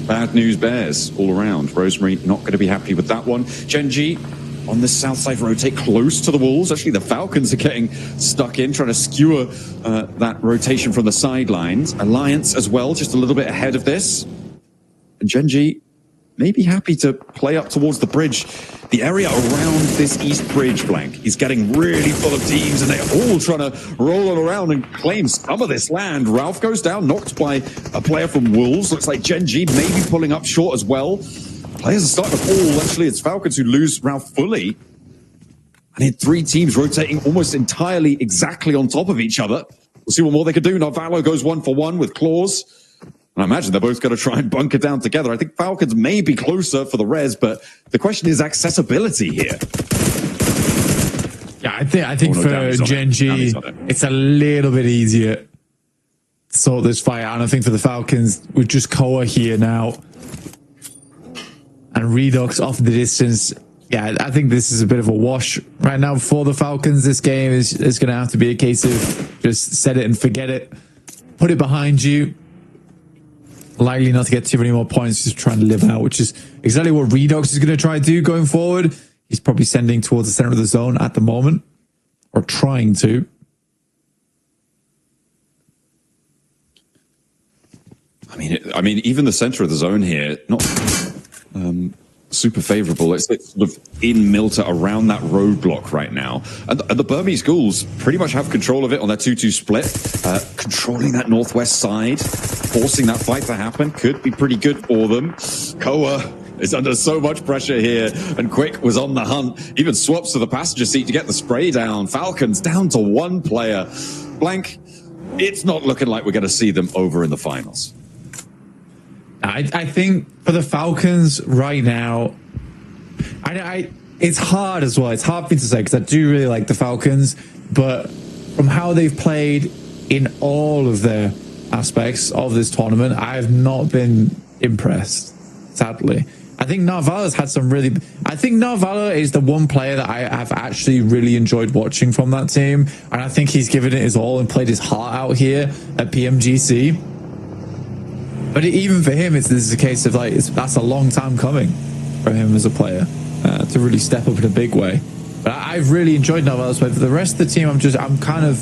Bad news bears all around. Rosemary not going to be happy with that one. Genji on the south side rotate close to the walls. Actually, the Falcons are getting stuck in, trying to skewer that rotation from the sidelines. Alliance as well, just a little bit ahead of this. And Genji may be happy to play up towards the bridge. The area around this east bridge flank is getting really full of teams, and they're all trying to roll it around and claim some of this land. Ralph goes down, knocked by a player from Wolves. Looks like Genji maybe pulling up short as well. Players are starting to fall. Actually, it's Falcons who lose Ralph fully. And in 3 teams rotating almost entirely exactly on top of each other. We'll see what more they can do. Narvalo goes 1-for-1 with Claws. And I imagine they're both going to try and bunker down together. I think Falcons may be closer for the res, but the question is accessibility here. Yeah, I think for Genji, it's a little bit easier to sort this fight out. And I think for the Falcons, with just Koa here now and Redux off the distance, yeah, I think this is a bit of a wash right now for the Falcons. This game is going to have to be a case of just set it and forget it. Put it behind you. Likely not to get too many more points, just trying to live out, which is exactly what Redux is going to try to do going forward. He's probably sending towards the center of the zone at the moment, or trying to. I mean, even the center of the zone here, not super favorable. It's sort of in Milter around that roadblock right now. And the Burmese Ghouls pretty much have control of it on their 2-2 split. Controlling that northwest side, forcing that fight to happen could be pretty good for them. Koa is under so much pressure here, and Quick was on the hunt. Even swaps to the passenger seat to get the spray down. Falcons down to 1 player. Blank, it's not looking like we're going to see them over in the finals. I think for the Falcons right now, it's hard as well. It's hard for me to say because I do really like the Falcons, but from how they've played in all of their aspects of this tournament, I have not been impressed, sadly. I think Narvala's had some really... I think Narvala is the one player that I have actually really enjoyed watching from that team, and I think he's given it his all and played his heart out here at PMGC. But even for him, this is a case of like that's a long time coming for him as a player to really step up in a big way. But I've really enjoyed Narvala's play. For the rest of the team, I'm kind of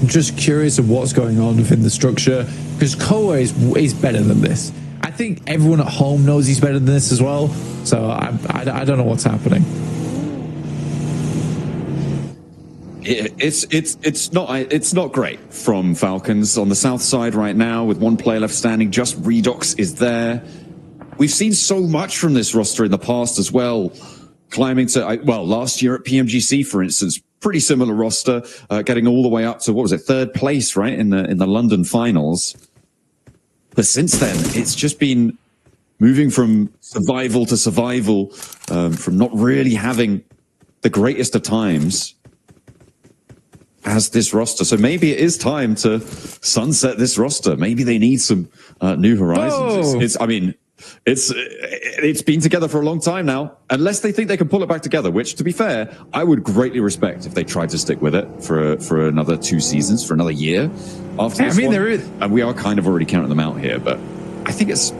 just curious of what's going on within the structure, because Koa is better than this. I think everyone at home knows he's better than this as well. So I don't know what's happening. It's not great from Falcons on the south side right now with 1 player left standing. Just Redux is there. We've seen so much from this roster in the past as well. Climbing to last year at PMGC, for instance, pretty similar roster, getting all the way up to what was it, 3rd place, right, in the London finals. But since then, it's just been moving from survival to survival, from not really having the greatest of times as this roster. So maybe it is time to sunset this roster. Maybe they need some new horizons. It's been together for a long time now. Unless they think they can pull it back together, which, to be fair, I would greatly respect if they tried to stick with it for another 2 seasons, for another year after this one. There is, and we are kind of already counting them out here, but I think it's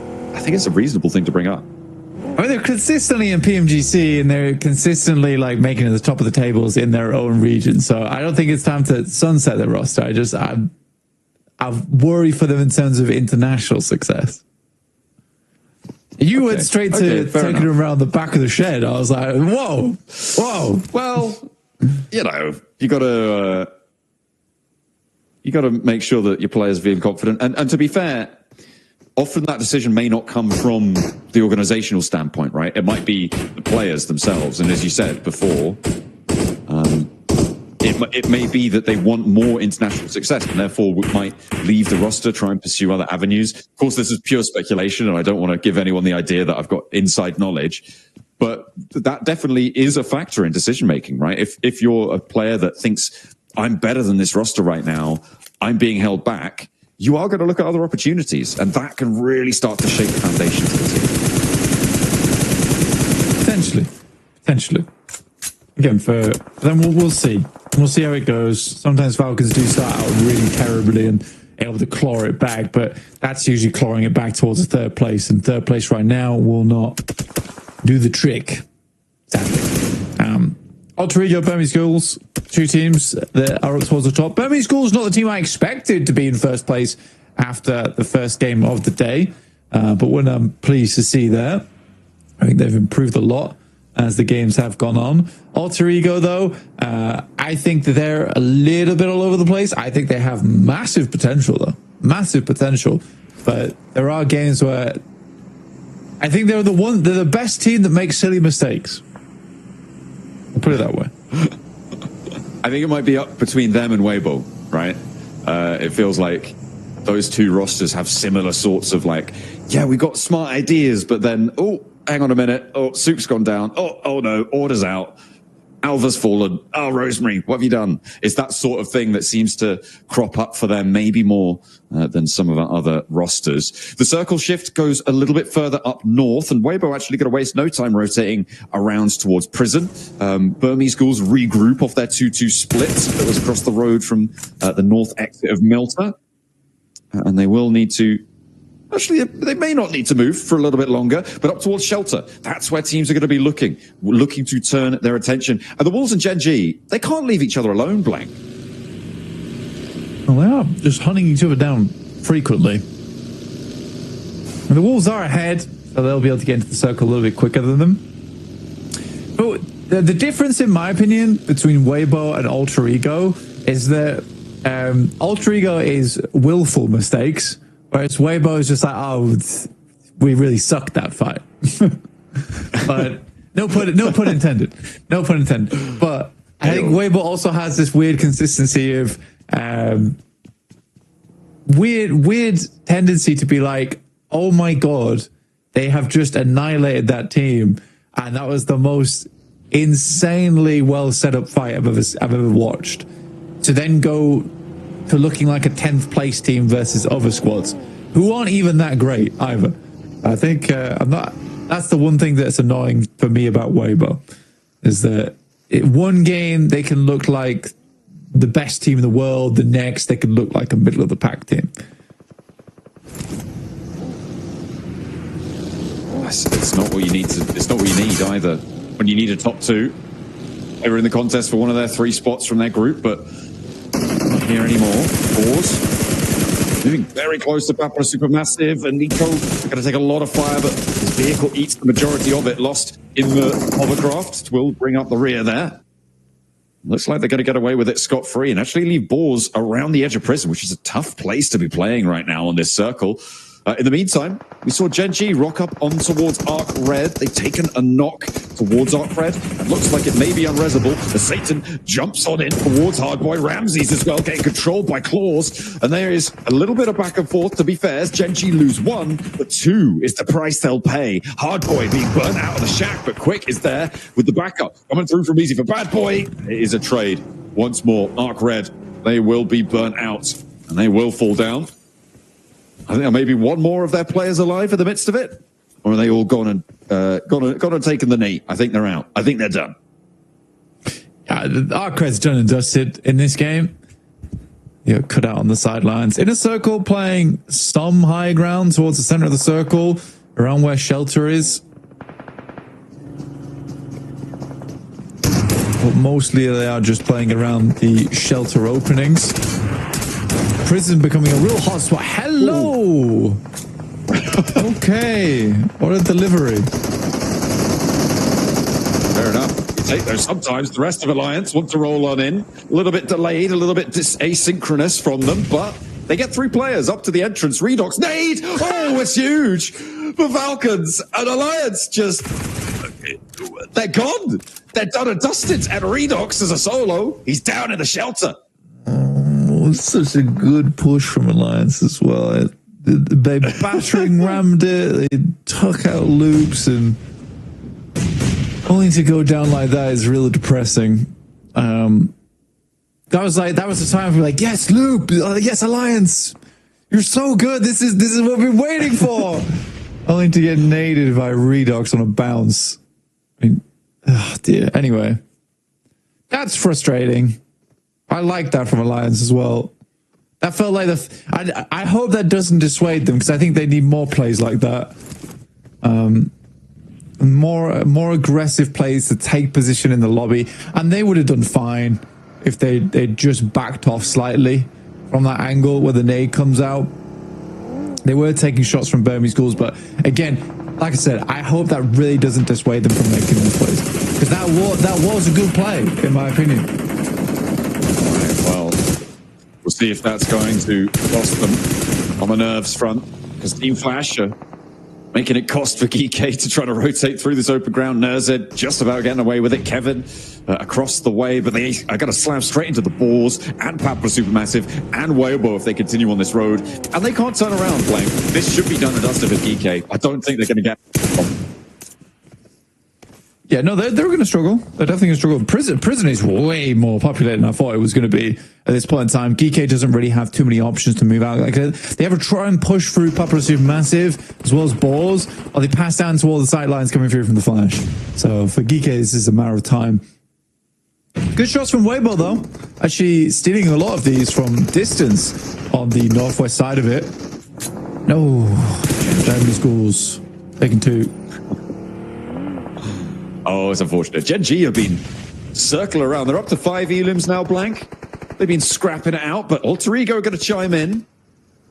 a reasonable thing to bring up. I mean, consistently in PMGC, and they're consistently like making it to the top of the tables in their own region. So I don't think it's time to sunset their roster. I worry for them in terms of international success. You went straight to taking them around the back of the shed. I was like, whoa. Well, you know, you got to make sure that your players feel confident. And to be fair, often that decision may not come from the organizational standpoint, right? It might be the players themselves. And as you said before, it may be that they want more international success and therefore might leave the roster, try and pursue other avenues. Of course, this is pure speculation, and I don't want to give anyone the idea that I've got inside knowledge, but that definitely is a factor in decision-making, right? If you're a player that thinks, I'm better than this roster right now, I'm being held back, you are going to look at other opportunities, and that can really start to shake the foundation of the team. Potentially. Again, then we'll see. We'll see how it goes. Sometimes Falcons do start out really terribly and able to claw it back, but that's usually clawing it back towards the third place, and third place right now will not do the trick, sadly. Alter Ego, Burmese Schools, two teams that are up towards the top. Burmese Schools not the team I expected to be in first place after the first game of the day, but what I'm pleased to see there. I think they've improved a lot as the games have gone on. Alter Ego, though, I think that they're a little bit all over the place. I think they have massive potential, though. Massive potential. But there are games where I think they're the best team that makes silly mistakes. I'll put it that way. I think it might be up between them and Weibo, right? It feels like those two rosters have similar sorts of like, yeah, we got smart ideas, but then, oh, hang on a minute. Oh, Soup's gone down. Oh no, Order's out. Alva's fallen. Oh, Rosemary, what have you done? It's that sort of thing that seems to crop up for them, maybe more than some of our other rosters. The circle shift goes a little bit further up north, and Weibo actually going to waste no time rotating around towards prison. Burmese Schools regroup off their 2-2 split that was across the road from the north exit of Milta. And they will need to... Actually, they may not need to move for a little bit longer, but up towards Shelter. That's where teams are going to be looking to turn their attention. And the Wolves and Genji, they can't leave each other alone, Blank. Well, they are just hunting each other down frequently. And the Wolves are ahead, so they'll be able to get into the circle a little bit quicker than them. But the difference, in my opinion, between Weibo and Alter Ego is that Alter Ego is willful mistakes, whereas Weibo is just like, oh, we really sucked that fight. But no pun intended. No pun intended. But I think Weibo also has this weird consistency of weird tendency to be like, oh my god, they have just annihilated that team, and that was the most insanely well set up fight I've ever watched. To then go to looking like a 10th place team versus other squads who aren't even that great either. I think that's the one thing that's annoying for me about Weibo, is that one game they can look like the best team in the world, the next they can look like a middle of the pack team. It's not what you need either. When you need a top two, they were in the contest for one of their 3 spots from their group, but not here anymore. Pause. Moving very close to Papua Supermassive, and Nico going to take a lot of fire, but his vehicle eats the majority of it, lost in the hovercraft. Will bring up the rear there. Looks like they're going to get away with it scot-free and actually leave Boars around the edge of prison, which is a tough place to be playing right now on this circle. In the meantime, we saw Genji rock up on towards Arc Red. They've taken a knock towards Arc Red. It looks like it may be unresable. The Satan jumps on in towards Hardboy. Ramses as well, getting controlled by Claws. And there is a little bit of back and forth, to be fair. Genji lose 1, but 2 is the price they'll pay. Hardboy being burnt out of the shack, but Quick is there with the backup. Coming through from Easy for Bad Boy. It is a trade. Once more, Arc Red, they will be burnt out, and they will fall down. I think there may be one more of their players alive in the midst of it, or are they all gone and taken the knee? I think they're out. I think they're done. Arcred's done and dusted in this game. Cut out on the sidelines. In a circle, playing some high ground towards the center of the circle, around where Shelter is. mostly they are just playing around the shelter openings. Prison becoming a real hot spot. Hello! Okay, what a delivery. Fair enough. Sometimes the rest of Alliance want to roll on in. A little bit delayed, a little bit asynchronous from them, but they get 3 players up to the entrance. Redox, nade! Oh, it's huge! For Falcons and Alliance just... They're gone! They're done and dusted, and Redox is a solo. He's down in the shelter. Oh, such a good push from Alliance as well. They battering rammed it, they took out loops, and only to go down like that is really depressing. That was the time we were like, yes, loop, yes, Alliance, you're so good. This is what we've been waiting for. Only to get naded by Redox on a bounce. I mean, oh dear. Anyway, that's frustrating. I like that from Alliance as well. That felt like I hope that doesn't dissuade them, because I think they need more plays like that. More aggressive plays to take position in the lobby, and they would have done fine if they just backed off slightly from that angle where the nade comes out. They were taking shots from Burmese Ghouls, but again, like I said, I hope that really doesn't dissuade them from making those plays, because that was a good play in my opinion. Well, we'll see if that's going to cost them on the nerves front, because Team Flash are making it cost for Geeky to try to rotate through this open ground. Nerzed just about getting away with it. Kevin across the way, but they are going to slam straight into the Boars and Papa Supermassive and Weibo if they continue on this road. And they can't turn around, Blame. This should be done and dusted with Geeky. I don't think they're going to get... Yeah, no, they're going to struggle. They're definitely going to struggle. Prison is way more populated than I thought it was going to be at this point in time. Geeky doesn't really have too many options to move out. Like, they ever try and push through Papa Supermassive as well as Boars, or they pass down to all the sight lines coming through from the Flash. So for Geeky, this is a matter of time. Good shots from Weibo, though. Actually stealing a lot of these from distance on the northwest side of it. No. Jeremy Schools taking 2. Oh, it's unfortunate. Gen G have been circling around. They're up to 5 elims now, Blank. They've been scrapping it out, but Alter Ego are going to chime in.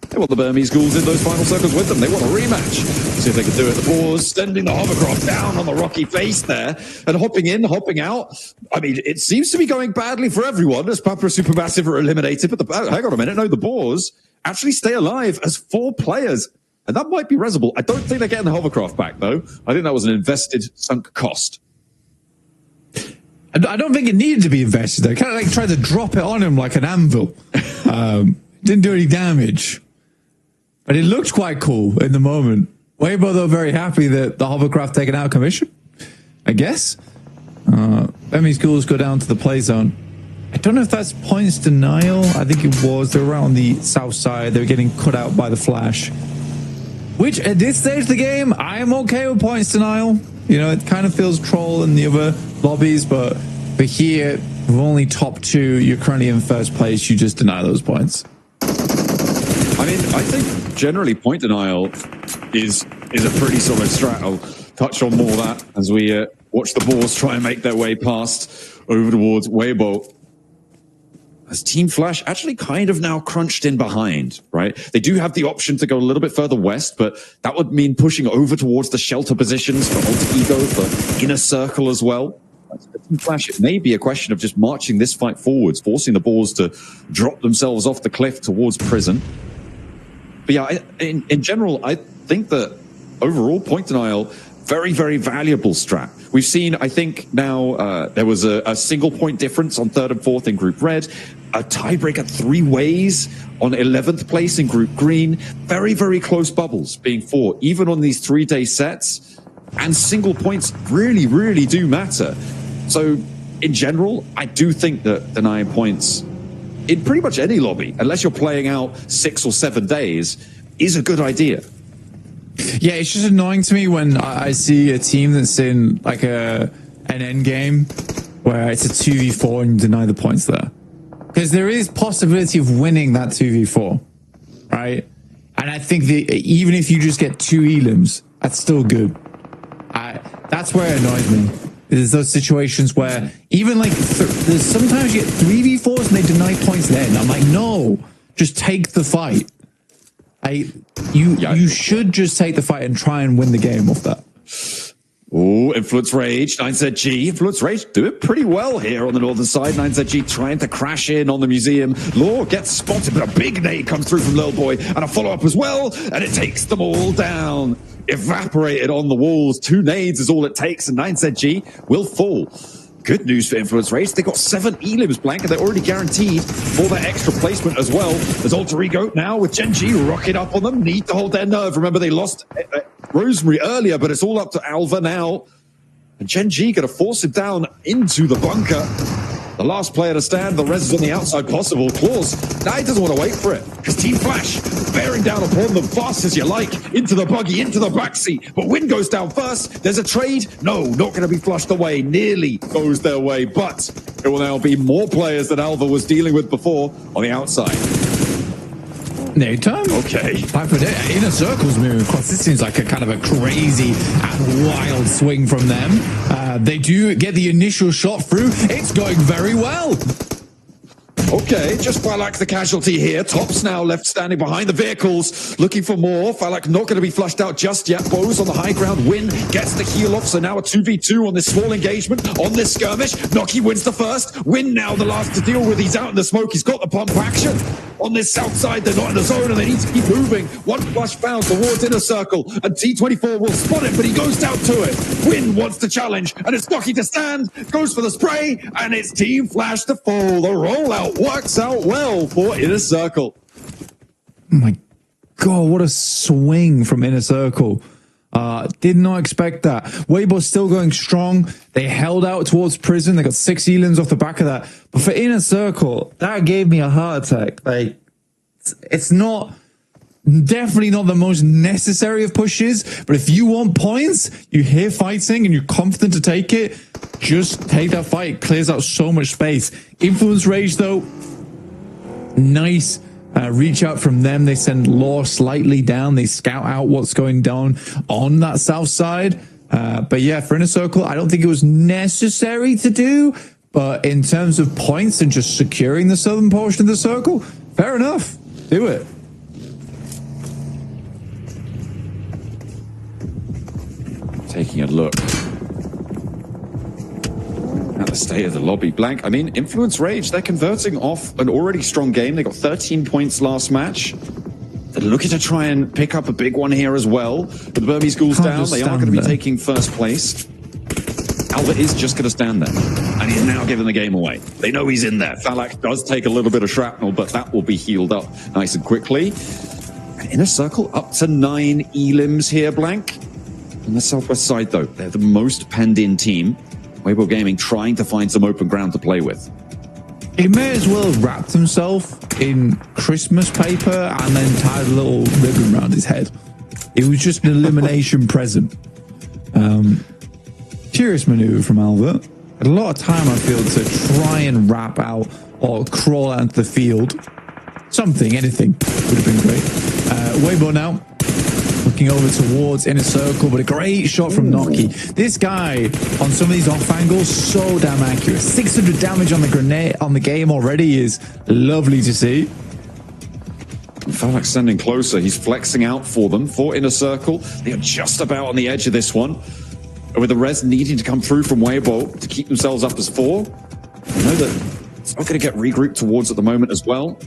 They want the Burmese Ghouls in those final circles with them. They want a rematch. See if they can do it. The Boars sending the hovercraft down on the rocky face there and hopping in, hopping out. I mean, it seems to be going badly for everyone as Papa Supermassive are eliminated. But hang on a minute. No, the Boars actually stay alive as 4 players. And that might be resible. I don't think they're getting the hovercraft back, though. I think that was an invested, sunk cost. I don't think it needed to be invested. They kind of like tried to drop it on him like an anvil. Didn't do any damage. But it looked quite cool in the moment. Weibo, though, very happy that the hovercraft taken out of commission, I guess. Burmese Ghouls go down to the play zone. I don't know if that's points denial. I think it was. They were around the south side. They were getting cut out by the Flash. Which, at this stage of the game, I am okay with points denial. You know, it kind of feels troll in the other lobbies, but here, with only top 2, you're currently in first place, you just deny those points. I mean, I think generally point denial is a pretty solid strat. I'll touch on more of that as we watch the Boars try and make their way past over towards Weibo. As Team Flash actually kind of now crunched in behind, right? They do have the option to go a little bit further west, but that would mean pushing over towards the shelter positions for Alter Ego, for Inner Circle as well. For Team Flash, it may be a question of just marching this fight forwards, forcing the Boars to drop themselves off the cliff towards Prison. But yeah, in general, I think that overall point denial, very, very valuable strat. We've seen, I think now there was a single point difference on 3rd and 4th in Group Red, a tiebreak at 3 ways on 11th place in Group Green. Very, very close bubbles being fought, even on these 3-day sets. And single points really, really do matter. So in general, I do think that denying points in pretty much any lobby, unless you're playing out 6 or 7 days, is a good idea. Yeah, it's just annoying to me when I see a team that's in like an end game where it's a 2v4 and you deny the points there. Because there is possibility of winning that 2v4, right? And I think that even if you just get 2 elims, that's still good. That's where it annoys me. There's those situations where even like there's sometimes you get 3v4s and they deny points then. I'm like, no, just take the fight. You should just take the fight and try and win the game off that. Oh, Influence Rage, 9ZG. Influence Rage doing pretty well here on the northern side. 9ZG trying to crash in on the museum. Law gets spotted, but a big nade comes through from Lil Boy and a follow-up as well, and it takes them all down. Evaporated on the walls. 2 nades is all it takes, and 9ZG will fall. Good news for Influence Rage. They got 7 elims blank, and they're already guaranteed for their extra placement as well. There's Alter Ego now with Gen G rocking up on them. Need to hold their nerve. Remember, they lost Rosemary earlier, but it's all up to Alva now. And Gen G going to force him down into the bunker. The last player to stand, the rest is on the outside possible. Claws, now he doesn't want to wait for it, because Team Flash bearing down upon them fast as you like, into the buggy, into the backseat. But Win goes down first. There's a trade. No, not going to be flushed away. Nearly goes their way, but it will now be more players than Alva was dealing with before on the outside. Nade time? Okay. Time for Inner Circle's moving across. This seems like a kind of a crazy and wild swing from them. They do get the initial shot through. It's going very well. Okay, just Falak the casualty here. Tops now left standing behind the vehicles, looking for more. Falak not going to be flushed out just yet. Bows on the high ground. Win gets the heal off, so now a 2v2 on this small engagement, on this skirmish. Noki wins the first. Win now the last to deal with. He's out in the smoke. He's got the pump action. On this south side, they're not in the zone, and they need to keep moving. One flush found towards Inner Circle, and T24 will spot it, but he goes down to it. Win wants to challenge, and it's Noki to stand, goes for the spray, and it's Team Flash to fall. The rollout works out well for Inner Circle. Oh my God, what a swing from Inner Circle. Did not expect that. Weibo's still going strong. They held out towards prison. They got 6 elims off the back of that. But for Inner Circle, that gave me a heart attack. Like, it's not, definitely not the most necessary of pushes, but if you want points, you're here fighting and you're confident to take it, just take that fight. It clears out so much space. Influence Rage, though, nice. Reach out from them. They send Law slightly down. They scout out what's going down on that south side. But yeah, for Inner Circle, I don't think it was necessary to do. But in terms of points and just securing the southern portion of the circle, fair enough. Do it. Taking a look at the state of the lobby. Blank, I mean, Influence Rage, they're converting off an already strong game. They got 13 points last match. They're looking to try and pick up a big one here as well. But the Burmese Ghouls down. They are going to be taking first place. Alva is just going to stand there. And he's now giving the game away. They know he's in there. Falak does take a little bit of shrapnel, but that will be healed up nice and quickly. Inner Circle up to 9 elims here, Blank. On the southwest side, though, they're the most penned-in team. Weibo Gaming trying to find some open ground to play with. He may as well have wrapped himself in Christmas paper and then tied a little ribbon around his head. It was just an elimination present. Curious maneuver from Alva. Had a lot of time, I feel, to try and wrap out or crawl out into the field. Something, anything would have been great. Weibo now. Looking over towards Inner Circle, but a great shot from Noki. This guy, on some of these off angles, so damn accurate. 600 damage on the grenade on the game already is lovely to see. Falak standing closer. He's flexing out for them, for Inner Circle. They are just about on the edge of this one. With the res needing to come through from Weibo to keep themselves up as 4. I know that it's not going to get regrouped towards at the moment as well.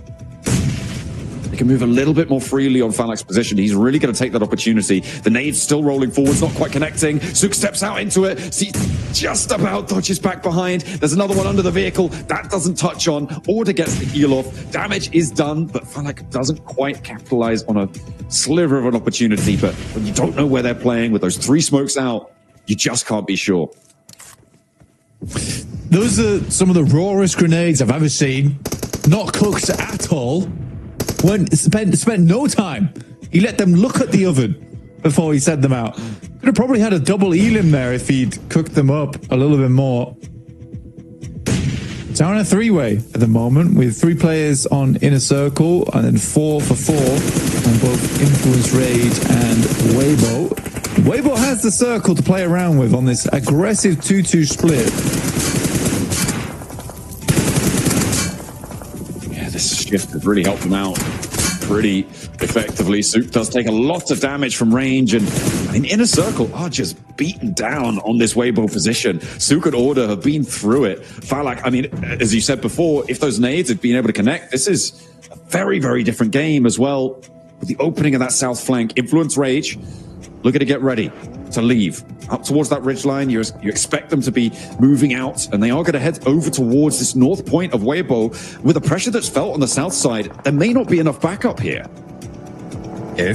They can move a little bit more freely on Falak's position. He's really going to take that opportunity. The nade's still rolling forwards, not quite connecting. Zook steps out into it. See, just about dodges back behind. There's another one under the vehicle. That doesn't touch on. Order gets the heal off. Damage is done, but Falak doesn't quite capitalize on a sliver of an opportunity. But when you don't know where they're playing with those 3 smokes out, you just can't be sure. Those are some of the rawest grenades I've ever seen. Not cooked at all. Spent no time. He let them look at the oven before he sent them out. Could have probably had a double elim there if he'd cooked them up a little bit more. Down a 3-way at the moment with 3 players on Inner Circle and then 4 for 4 on both Influence Rage and Weibo. Weibo has the circle to play around with on this aggressive 2-2 split. Yeah, this shift has really helped them out pretty effectively. Sook does take a lot of damage from range, and Inner Circle are just beaten down on this Weibo position. Sook and Order have been through it. Falak, I mean, as you said before, if those nades had been able to connect, this is a very, very different game as well. With the opening of that south flank, Influence Rage, looking to get ready to leave up towards that ridgeline. You expect them to be moving out, and they are going to head over towards this north point of Weibo. With the pressure that's felt on the south side, there may not be enough backup here. Yeah,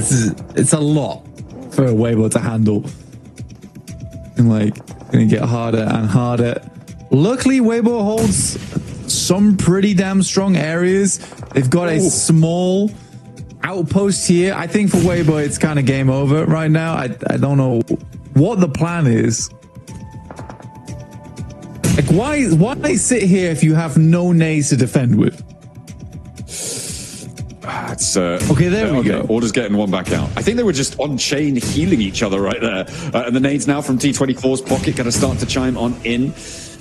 it's a lot for Weibo to handle. And going to get harder and harder. Luckily, Weibo holds some pretty damn strong areas. They've got a small outpost here. I think for Weibo, it's kind of game over right now. I don't know what the plan is. Like, why sit here if you have no nades to defend with? It's okay, there we go. Order's getting one back out. I think they were just on chain healing each other right there. And the nades now from T24's pocket going to start to chime on in.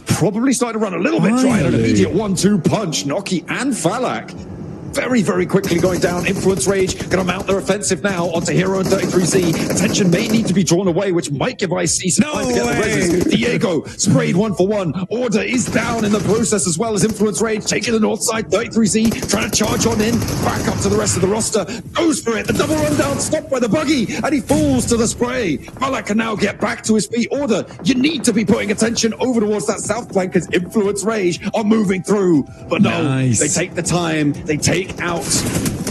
Probably starting to run a little bit dry. An immediate 1-2 punch. Noki and Falak very, very quickly going down. Influence Rage going to mount their offensive now onto Hero and 33Z. Attention may need to be drawn away, which might give IC some time to get the reses. Diego sprayed 1-for-1. Order is down in the process as well as Influence Rage taking the north side. 33Z trying to charge on in. Back up to the rest of the roster. Goes for it. The double rundown stopped by the buggy, and he falls to the spray. Falak can now get back to his feet. Order, you need to be putting attention over towards that south flank as Influence Rage are moving through. But no, they take the time. They take out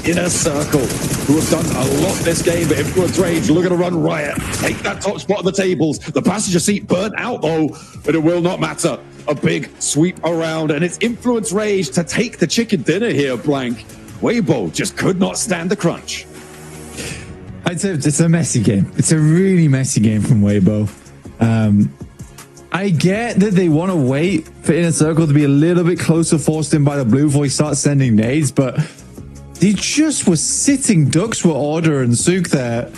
Inner Circle, who have done a lot this game, but Influence Rage looking to run riot. Take that top spot on the tables. The passenger seat burnt out though, but it will not matter. A big sweep around, and it's Influence Rage to take the chicken dinner here, Blank. Weibo just could not stand the crunch. I'd say it's a messy game. It's a really messy game from Weibo. I get that they want to wait for Inner Circle to be a little bit closer, forced in by the blue before he starts sending nades, but they just were sitting ducks with Order and Sook there.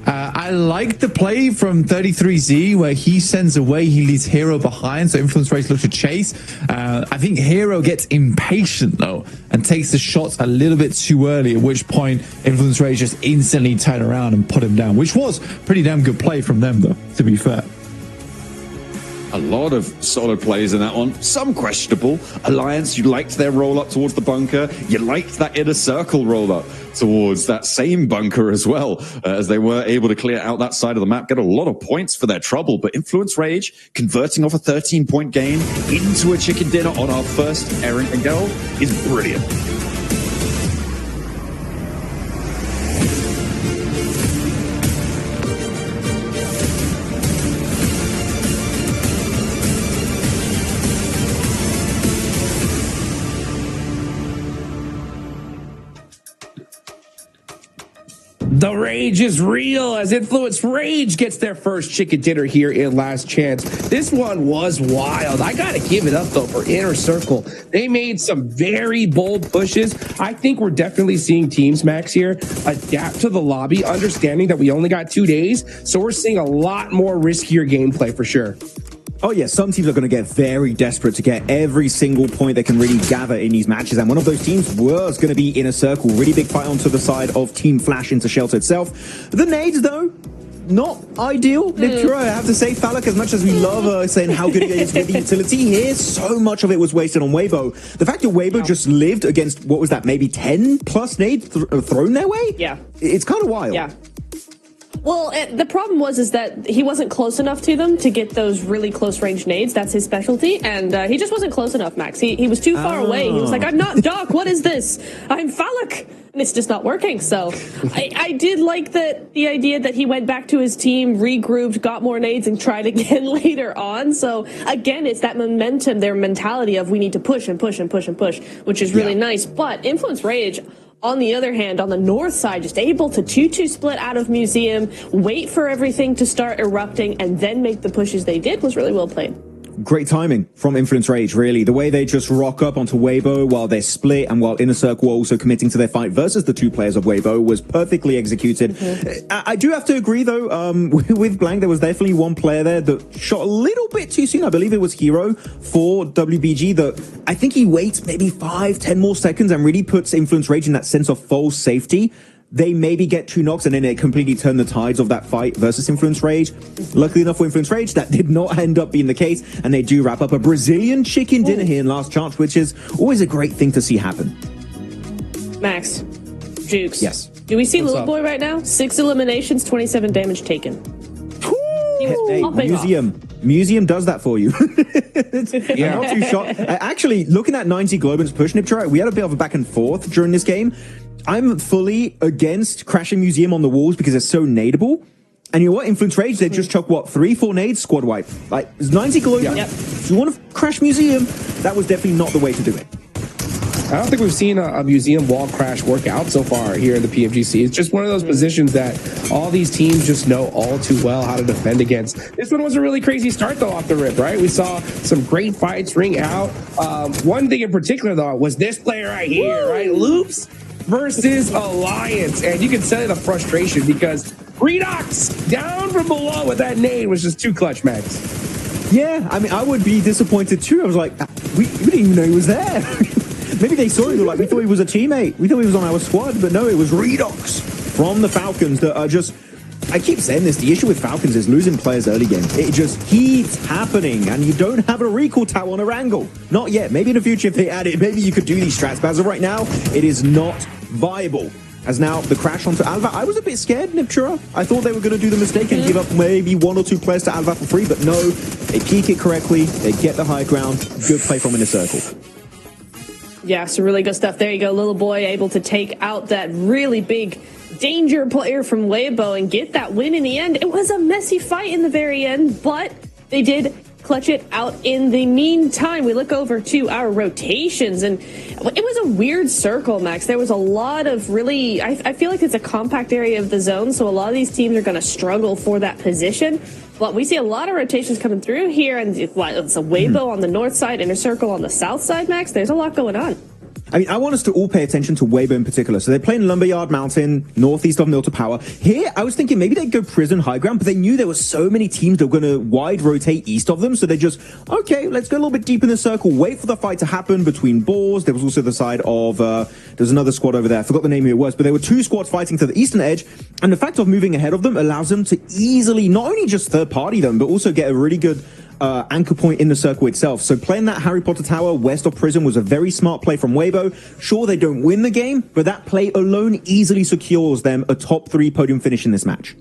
I like the play from 33Z where he sends away, he leaves Hero behind, so Influence Rage looks to chase. I think Hero gets impatient though and takes the shots a little bit too early, at which point Influence Rage just instantly turn around and put him down, which was pretty damn good play from them though, to be fair. A lot of solid plays in that one. Some questionable. Alliance, you liked their roll up towards the bunker. You liked that Inner Circle roll up towards that same bunker as well, as they were able to clear out that side of the map, get a lot of points for their trouble. But Influence Rage converting off a 13-point gain into a chicken dinner on our first Aaron and Girl is brilliant. The rage is real as Influence Rage gets their first chicken dinner here in Last Chance. This one was wild. I gotta give it up though for Inner Circle. They made some very bold pushes. I think we're definitely seeing teams, Max, here adapt to the lobby, understanding that we only got 2 days. So we're seeing a lot more riskier gameplay for sure. Oh yeah, some teams are going to get very desperate to get every single point they can really gather in these matches, and one of those teams was going to be Inner Circle. Really big fight onto the side of Team Flash into Shelter itself. The nades though, not ideal. Literally, I have to say, Falak, as much as we love saying how good he is with the utility here, so much of it was wasted on Weibo. The fact that Weibo just lived against, what was that, maybe 10 plus nades thrown their way? Yeah. It's kind of wild. Yeah. Well, the problem is that he wasn't close enough to them to get those really close range nades. That's his specialty, and he just wasn't close enough, Max. He was too far away. He was like, I'm not Doc, what is this? I'm Falak. And it's just not working. So I did like the idea that he went back to his team, regrouped, got more nades, and tried again later on. So again, it's that momentum, their mentality of we need to push and push and push and push, which is really nice. But Influence Rage, on the other hand, on the north side, just able to 2-2 split out of Museum, wait for everything to start erupting, and then make the pushes they did was really well played. great timing from Influence Rage, really. The way they just rock up onto Weibo while they're split and while Inner Circle were also committing to their fight versus the two players of Weibo was perfectly executed. I do have to agree, though, with Blank, there was definitely one player there that shot a little bit too soon. I believe it was Hero for WBG that I think he waits maybe 5-10 more seconds and really puts Influence Rage in that sense of false safety. They maybe get 2 knocks and then it completely turned the tides of that fight versus Influence Rage. Luckily enough for Influence Rage, that did not end up being the case, and they do wrap up a Brazilian chicken dinner here in Last Chance, which is always a great thing to see happen. Max, Jukes. Yes. Do we see Little Boy right now? 6 eliminations, 27 damage taken. Hey, Museum does that for you. Yeah. I'm not too shocked. Actually, looking at 90 Globin's push, Niptra, we had a bit of a back and forth during this game. I'm fully against crashing Museum on the walls because it's so nadeable. And you know what? Influence Rage, they just chuck, 3-4 nades, squad wipe. Like, it's 90 Globin. Yep. If you want to crash Museum, that was definitely not the way to do it. I don't think we've seen a Museum wall crash work out so far here in the PMGC. It's just one of those positions that all these teams just know all too well how to defend against. This one was a really crazy start, though, off the rip, right? We saw some great fights ring out. One thing in particular, though, was this player right here, right? Loops versus Alliance. And you can tell the frustration because Redox down from below with that nade was just too clutch, Max. Yeah, I mean, I would be disappointed, too. I was like, we didn't even know he was there. Maybe they saw him, like, we thought he was a teammate. We thought he was on our squad, but no, it was Redox from the Falcons that are just... I keep saying this, the issue with Falcons is losing players early game. It just keeps happening, and you don't have a recall tower on a wrangle. Not yet. Maybe in the future, if they add it, maybe you could do these strats, but as of right now, it is not viable. As now, the crash onto Alva, I was a bit scared, Niptura. I thought they were going to do the mistake and give up maybe 1 or 2 players to Alva for free, but no, they peek it correctly, they get the high ground, good play from Inner Circle. Yeah, some really good stuff. There you go. Little Boy able to take out that really big danger player from Weibo and get that win in the end. It was a messy fight in the very end, but they did clutch it out in the meantime. We look over to our rotations, and it was a weird circle, Max. There was a lot of really, I feel like it's a compact area of the zone, so a lot of these teams are going to struggle for that position. But we see a lot of rotations coming through here, and it's a Weibo on the north side, Inner Circle on the south side, Max. There's a lot going on. I mean, I want us to all pay attention to Weibo in particular. So they're playing Lumberyard Mountain, northeast of Mill to Power. Here, I was thinking maybe they'd go Prison High Ground, but they knew there were so many teams that were going to wide rotate east of them. So they just, okay, let's go a little bit deep in the circle, wait for the fight to happen between Boars. There was also the side of, there's another squad over there. I forgot the name of it was, but there were 2 squads fighting to the eastern edge. And the fact of moving ahead of them allows them to easily not only just third party them, but also get a really good anchor point in the circle itself. So playing that Harry Potter Tower west of Prison was a very smart play from Weibo. Sure, they don't win the game, but that play alone easily secures them a top 3 podium finish in this match.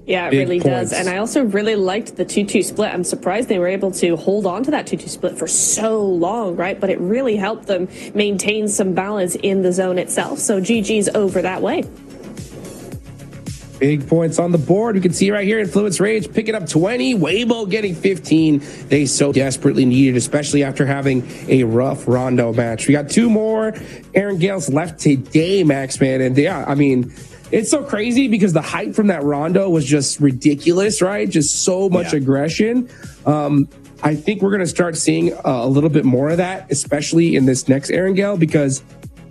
Yeah, it really does. And I also really liked the 2-2 split. I'm surprised they were able to hold on to that 2-2 split for so long, right? But it really helped them maintain some balance in the zone itself. So GG's over that way. Big points on the board. You can see right here, Influence Rage picking up 20, Weibo getting 15. They so desperately needed, especially after having a rough Rondo match. We got 2 more Aaron Gales left today, Max, man. And yeah, I mean, it's so crazy because the hype from that Rondo was just ridiculous, right? Just so much aggression. I think we're going to start seeing a little bit more of that, especially in this next Aaron Gale, because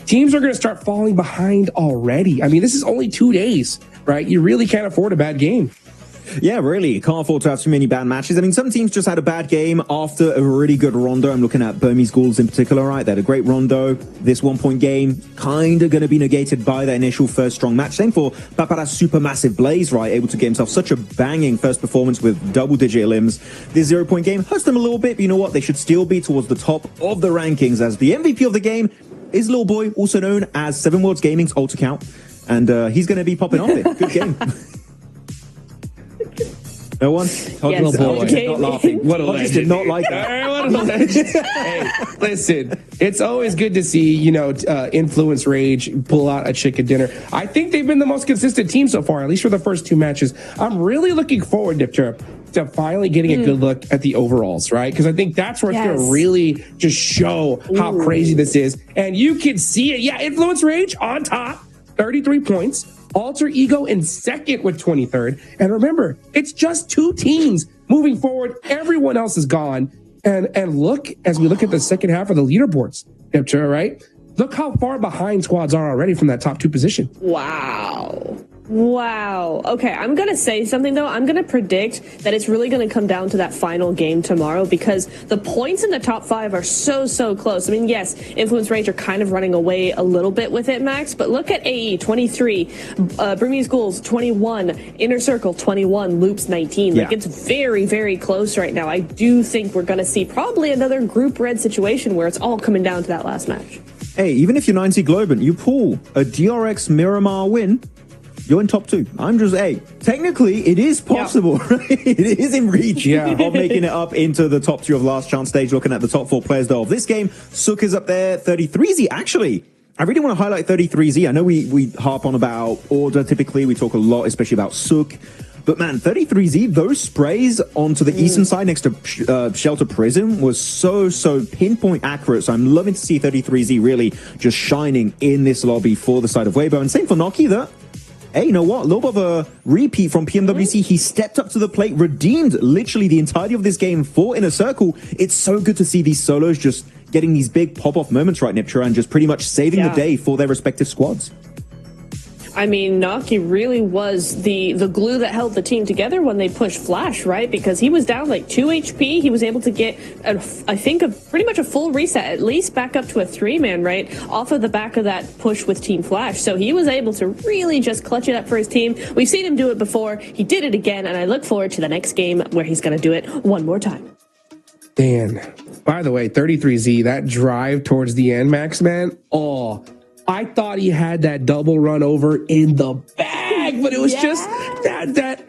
teams are going to start falling behind already. I mean, this is only 2 days. Right? You really can't afford a bad game. Yeah, really. You can't afford to have too many bad matches. I mean, some teams just had a bad game after a really good Rondo. I'm looking at Burmese Ghouls in particular, right? They had a great Rondo. This 1-point game kind of going to be negated by that initial first strong match. Same for Papara's Supermassive Blaze, right? Able to get himself such a banging first performance with double-digit elims. This 0-point game hurts them a little bit, but you know what? They should still be towards the top of the rankings as the MVP of the game is Little Boy, also known as 7 Worlds Gaming's alt account. And he's going to be popping off it. Good game. No one? Yes, not laughing. What a legend. Did not like that. What a legend. Hey, listen, it's always good to see, Influence Rage pull out a chicken dinner. I think they've been the most consistent team so far, at least for the first 2 matches. I'm really looking forward, Niptura, to finally getting a good look at the overalls, right? Because I think that's where it's going to really just show how crazy this is. And you can see it. Yeah, Influence Rage on top. 33 points. Alter Ego in second with 23rd. And remember, it's just 2 teams moving forward. Everyone else is gone. And look, as we look at the second half of the leaderboards, right? Look how far behind squads are already from that top 2 position. Wow. Okay, I'm going to say something, though. I'm going to predict that it's really going to come down to that final game tomorrow because the points in the top 5 are so close. I mean, yes, Influence Rage are kind of running away a little bit with it, Max, but look at AE, 23, Bring Me Schools, 21, Inner Circle, 21, Loops, 19. Yeah. Like, it's very close right now. I do think we're going to see probably another group red situation where it's all coming down to that last match. Hey, even if you're 90 Globant, you pull a DRX Miramar win, you're in top 2. I'm just, technically it is possible, right? It is in reach of making it up into the top 2 of last chance stage. Looking at the top 4 players though of this game, Sook is up there, 33Z. Actually, I really want to highlight 33Z. I know we harp on about order typically. We talk a lot, especially about Sook. But man, 33Z, those sprays onto the eastern side next to Shelter Prison was so pinpoint accurate. So I'm loving to see 33Z really just shining in this lobby for the side of Weibo. And same for Noki, that, hey, you know what? A little bit of a repeat from PMWC. He stepped up to the plate, redeemed literally the entirety of this game for Inner Circle. It's so good to see these solos just getting these big pop-off moments, right, Niptra, and just pretty much saving the day for their respective squads. I mean, Naki really was the glue that held the team together when they pushed Flash, right? Because he was down like 2 HP. He was able to get, I think, pretty much a full reset, at least back up to a 3-man, right? Off of the back of that push with Team Flash. So he was able to really just clutch it up for his team. We've seen him do it before. He did it again, and I look forward to the next game where he's going to do it one more time. Dan, by the way, 33Z, that drive towards the end, Max, man, I thought he had that double run over in the bag, but it was just that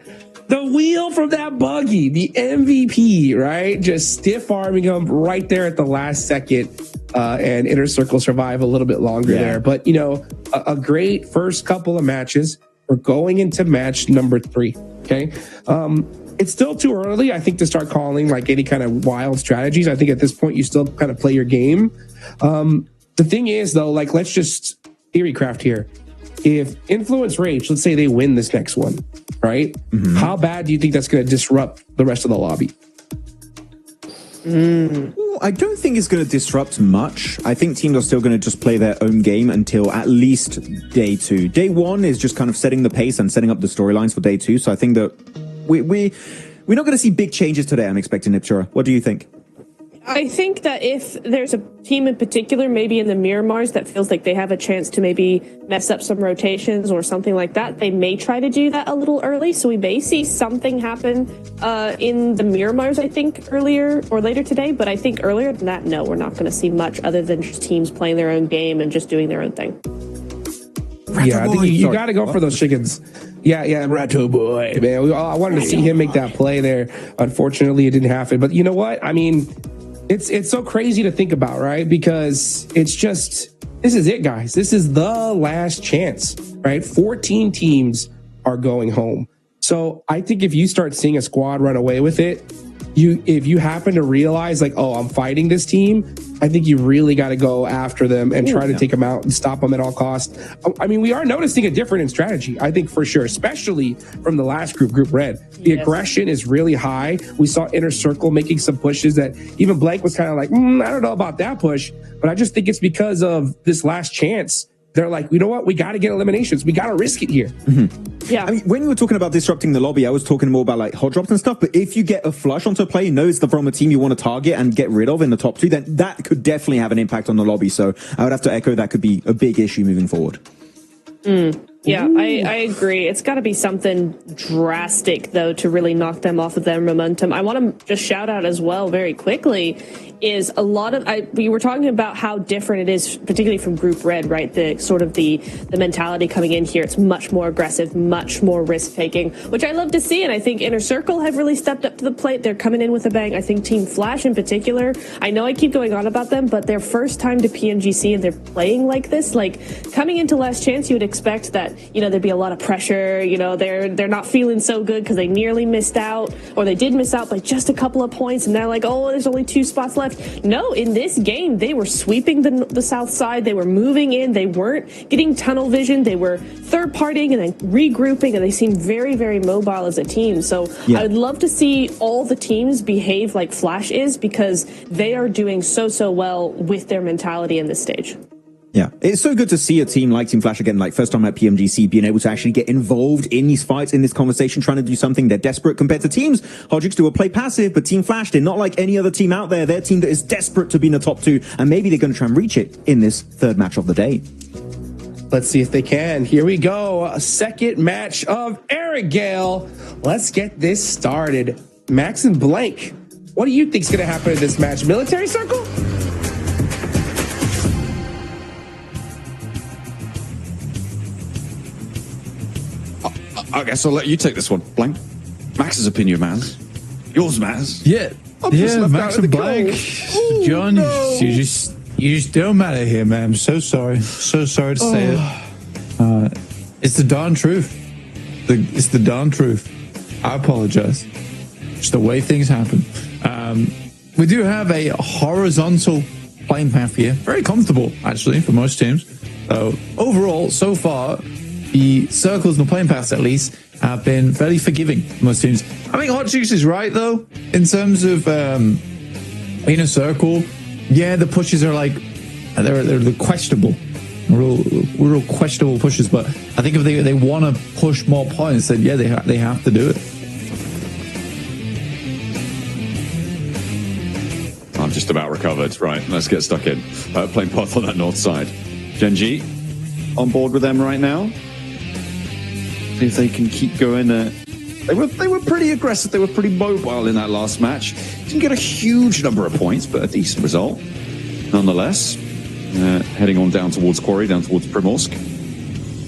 the wheel from that buggy, the MVP, right? Just stiff arming him right there at the last second, and Inner Circle survive a little bit longer there. But, you know, a great first couple of matches. We're going into match number 3, okay? It's still too early, I think, to start calling like any kind of wild strategies. I think at this point, you still kind of play your game. The thing is, though, like, let's just theorycraft here. If Influence Rage, let's say they win this next one, right? How bad do you think that's going to disrupt the rest of the lobby? Well, I don't think it's going to disrupt much. I think teams are still going to just play their own game until at least day 2. Day 1 is just kind of setting the pace and setting up the storylines for day 2. So I think that we're not going to see big changes today, I'm expecting, Niptura. What do you think? I think that if there's a team in particular, maybe in the Miramars, that feels like they have a chance to maybe mess up some rotations or something like that, they may try to do that a little early. So we may see something happen in the Miramars, I think, earlier or later today. But I think earlier than that, no, we're not going to see much other than just teams playing their own game and just doing their own thing. Yeah, I think you got to go for those chickens. Yeah, Ratto Boy, man. I wanted to see him make that play there. Unfortunately, it didn't happen. But you know what? I mean, it's so crazy to think about, right? Because it's just, this is it, guys. This is the last chance, right? 14 teams are going home. So I think if you start seeing a squad run away with it, if you happen to realize like, oh, I'm fighting this team, I think you really got to go after them and try to take them out and stop them at all costs. I mean, we are noticing a difference in strategy, I think, for sure, especially from the last group Red. The aggression is really high. We saw Inner Circle making some pushes that even Blank was kind of like, I don't know about that push, but I just think it's because of this last chance. They're like, you know what? We got to get eliminations. We got to risk it here. Yeah. I mean, when you were talking about disrupting the lobby, I was talking more about like hot drops and stuff. But if you get a flush onto a play, you know it's from a team you want to target and get rid of in the top 2, then that could definitely have an impact on the lobby. So I would have to echo that could be a big issue moving forward. Yeah, I agree. It's got to be something drastic, though, to really knock them off of their momentum. I want to just shout out as well very quickly is a lot of, we were talking about how different it is, particularly from Group Red, right? The sort of the mentality coming in here. It's much more aggressive, much more risk taking, which I love to see. And I think Inner Circle have really stepped up to the plate. They're coming in with a bang. I think Team Flash in particular, I know I keep going on about them, but their first time to PMGC and they're playing like this, like coming into Last Chance, you would expect that that, you know, there'd be a lot of pressure. You know, they're not feeling so good because they nearly missed out, or they did miss out by just a couple of points, and they're like, oh, there's only 2 spots left. No, in this game, they were sweeping the south side. They were moving in. They weren't getting tunnel vision. They were third partying and then regrouping, and they seemed very, very mobile as a team. So I would love to see all the teams behave like Flash is, because they are doing so well with their mentality in this stage. Yeah, it's so good to see a team like Team Flash again, like first time at PMGC, being able to actually get involved in these fights, in this conversation, trying to do something. They're desperate compared to teams. Hodrix do a play passive, but Team Flash, they're not like any other team out there. They're a team that is desperate to be in the top 2, and maybe they're going to try and reach it in this third match of the day. Let's see if they can. Here we go. A second match of Eric Gale. Let's get this started. Max and Blank, what do you think is going to happen in this match? Military circle? I guess I'll let you take this one, Blank. Max's opinion matters. Yours matters. Yeah, Max and Blank. John, no. you just don't matter here, man. I'm so sorry. So sorry to say it. It's the darn truth. It's the darn truth. I apologize. Just the way things happen. We do have a horizontal playing path here. Very comfortable, actually, for most teams. So overall, so far, the circles and the playing paths, at least, have been fairly forgiving for most teams. I think Hot Juice is right, though, in terms of in a circle. Yeah, the pushes are like, they're questionable. Real questionable pushes, but I think if they want to push more points, then yeah, they have to do it. I'm just about recovered. Right, let's get stuck in. Playing path on that north side. Genji on board with them right now. See if they can keep going. They were pretty aggressive. They were pretty mobile in that last match. Didn't get a huge number of points, but a decent result nonetheless. Heading on down towards Quarry, down towards Primorsk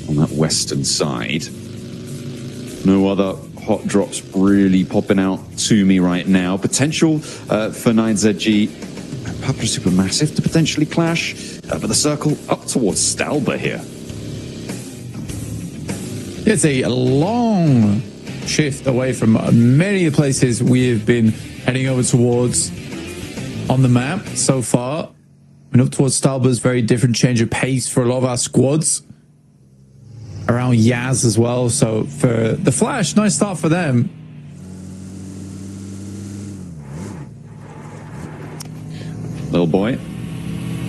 on that western side. No other hot drops really popping out to me right now. Potential for 9ZG Papa Supermassive to potentially clash, but the circle up towards Stalber here. It's a long shift away from many of the places we have been heading over towards on the map so far. And up towards Stalber's very different change of pace for a lot of our squads. Around Yaz as well. So for the Flash, nice start for them. Little boy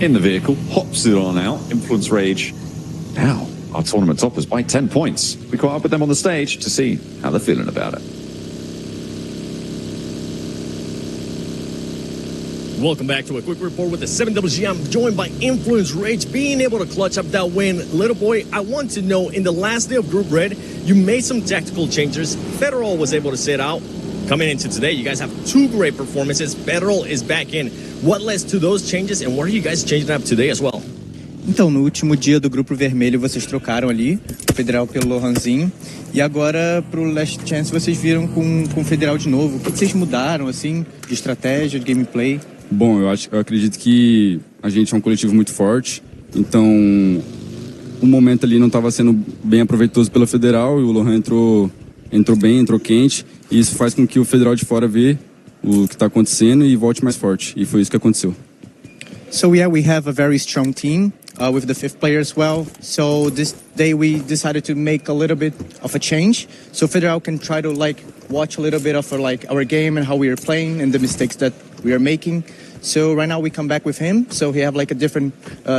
in the vehicle, hops it on out. Influence Rage now our tournament toppers by 10 points. We caught up with them on the stage to see how they're feeling about it. Welcome back to a quick report with the 7WG. I'm joined by Influence Rage, being able to clutch up that win. Little boy, I want to know, in the last day of Group Red, you made some tactical changes. Federal was able to sit out. Coming into today, you guys have 2 great performances. Federal is back in. What led to those changes, and what are you guys changing up today as well? Então, no último dia do Grupo Vermelho, vocês trocaram ali o Federal pelo Lohanzinho. E agora, pro Last Chance, vocês viram com o Federal de novo. O que vocês mudaram, assim, de estratégia, de gameplay? Bom, eu acredito que a gente é um coletivo muito forte. Então, o momento ali não estava sendo bem aproveitoso pela Federal. E o Lohan entrou bem, entrou quente. E isso faz com que o Federal de fora vê o que está acontecendo e volte mais forte. E foi isso que aconteceu. So yeah, we have a very strong team. With the 5th player as well. So this day we decided to make a little bit of a change. So Federal can try to watch a little bit of our game and how we are playing and the mistakes that we are making. So right now we come back with him. So he have a different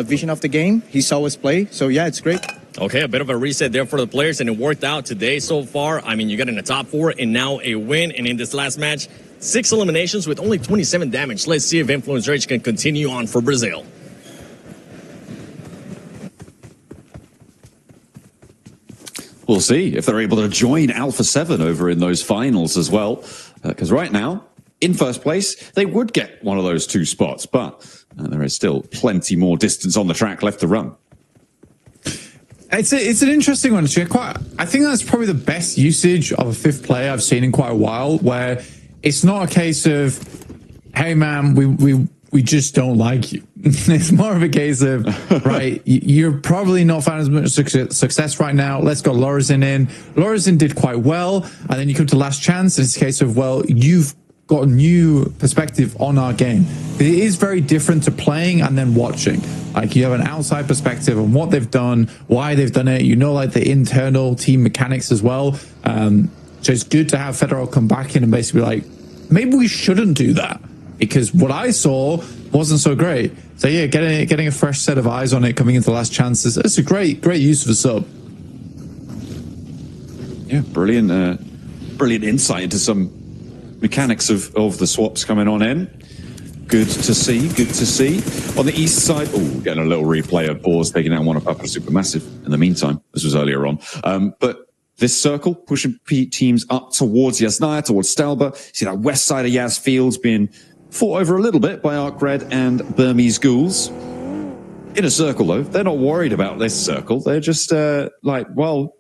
vision of the game. He saw us play. So yeah, it's great. Okay, a bit of a reset there for the players, and it worked out today so far. I mean, you got in the top 4 and now a win. And in this last match, 6 eliminations with only 27 damage. Let's see if Influence Rage can continue on for Brazil. We'll see if they're able to join Alpha 7 over in those finals as well. Because right now, in first place, they would get one of those 2 spots. But there is still plenty more distance on the track left to run. It's an interesting one. I think that's probably the best usage of a 5th player I've seen in quite a while, where it's not a case of, hey man, we we just don't like you. It's more of a case of, right, you're probably not finding as much success right now. Let's go Lorizin in. Lorizin did quite well. And then you come to Last Chance. And it's a case of, well, you've got a new perspective on our game. It is very different to playing and then watching. Like, you have an outside perspective on what they've done, why they've done it. You know, like the internal team mechanics as well. So it's good to have Federal come back in and basically be like, maybe we shouldn't do that, because what I saw wasn't so great. So yeah, getting a fresh set of eyes on it coming into Last Chances, it's a great use of a sub. Yeah, brilliant insight into some mechanics of the swaps coming on in. Good to see. On the east side, getting a little replay of Boars taking out one of Papa Supermassive in the meantime. This was earlier on. But this circle pushing teams up towards Yasnaya, towards Stalba. See that west side of Yas Fields being fought over a little bit by Arc Red and Burmese Ghouls. In a circle, though, they're not worried about this circle. They're just like, well,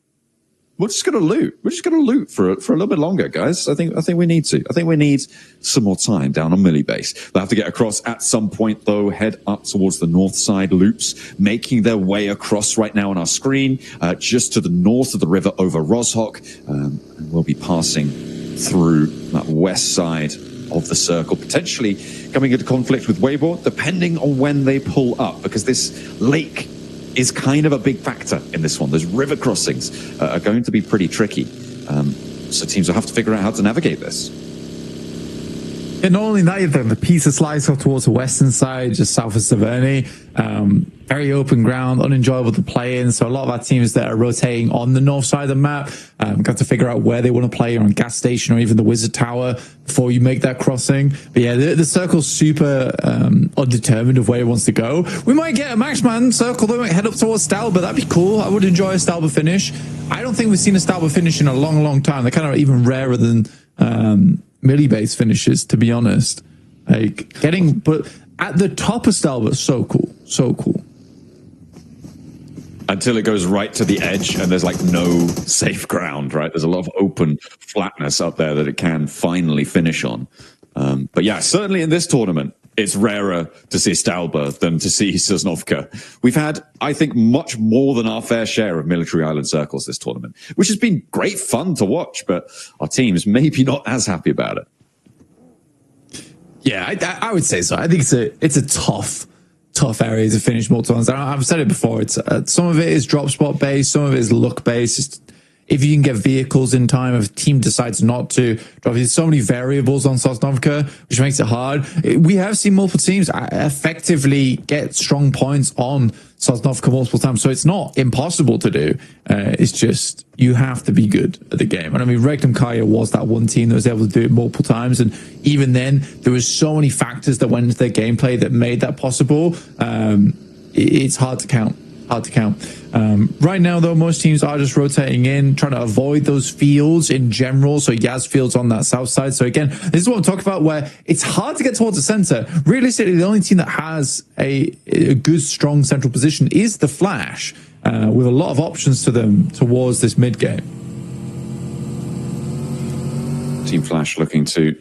we're just going to loot. We're just going to loot for a little bit longer, guys. I think we need to. I think we need some more time down on Millie base. They'll have to get across at some point, though. Head up towards the north side loops, making their way across right now on our screen, just to the north of the river over Roshok. And we'll be passing through that west side of the circle, potentially coming into conflict with Weibo, depending on when they pull up, because this lake is kind of a big factor in this one. Those river crossings are going to be pretty tricky. So teams will have to figure out how to navigate this. Yeah, not only that, you have the pizza slice off towards the western side, just south of Severny. Very open ground, unenjoyable to play in. So a lot of our teams that are rotating on the north side of the map got to figure out where they want to play, on gas station or even the Wizard Tower, before you make that crossing. But yeah, the circle's super undetermined of where it wants to go. We might get a Maxman circle that might head up towards Stalba. That'd be cool. I would enjoy a Stalba finish. I don't think we've seen a Stalba finish in a long time. They're kind of even rarer than Millie base finishes, to be honest. Like but at the top of Stalba, so cool. Until it goes right to the edge and there's like no safe ground, right? There's a lot of open flatness up there that it can finally finish on. But yeah, certainly in this tournament, it's rarer to see Stalba than to see Sosnovka. We've had, I think, much more than our fair share of military island circles this tournament, which has been great fun to watch, but our teams maybe not as happy about it. Yeah, I would say so. I think it's a tough area to finish multiple times. I've said it before. It's some of it is drop spot based, some of it is luck based. If you can get vehicles in time, if a team decides not to drop, there's so many variables on Sosnovka, which makes it hard. We have seen multiple teams effectively get strong points on Sosnovka multiple times, so it's not impossible to do. It's just you have to be good at the game. And I mean, Rectum Kaya was that one team that was able to do it multiple times, and even then, there was so many factors that went into their gameplay that made that possible. It's hard to count. Right now, though, most teams are just rotating in, trying to avoid those fields in general. So Yaz Fields on that south side. So again, this is what I'm talking about, where it's hard to get towards the center. Realistically, the only team that has a good, strong central position is the Flash, with a lot of options to them towards this mid game. Team Flash looking to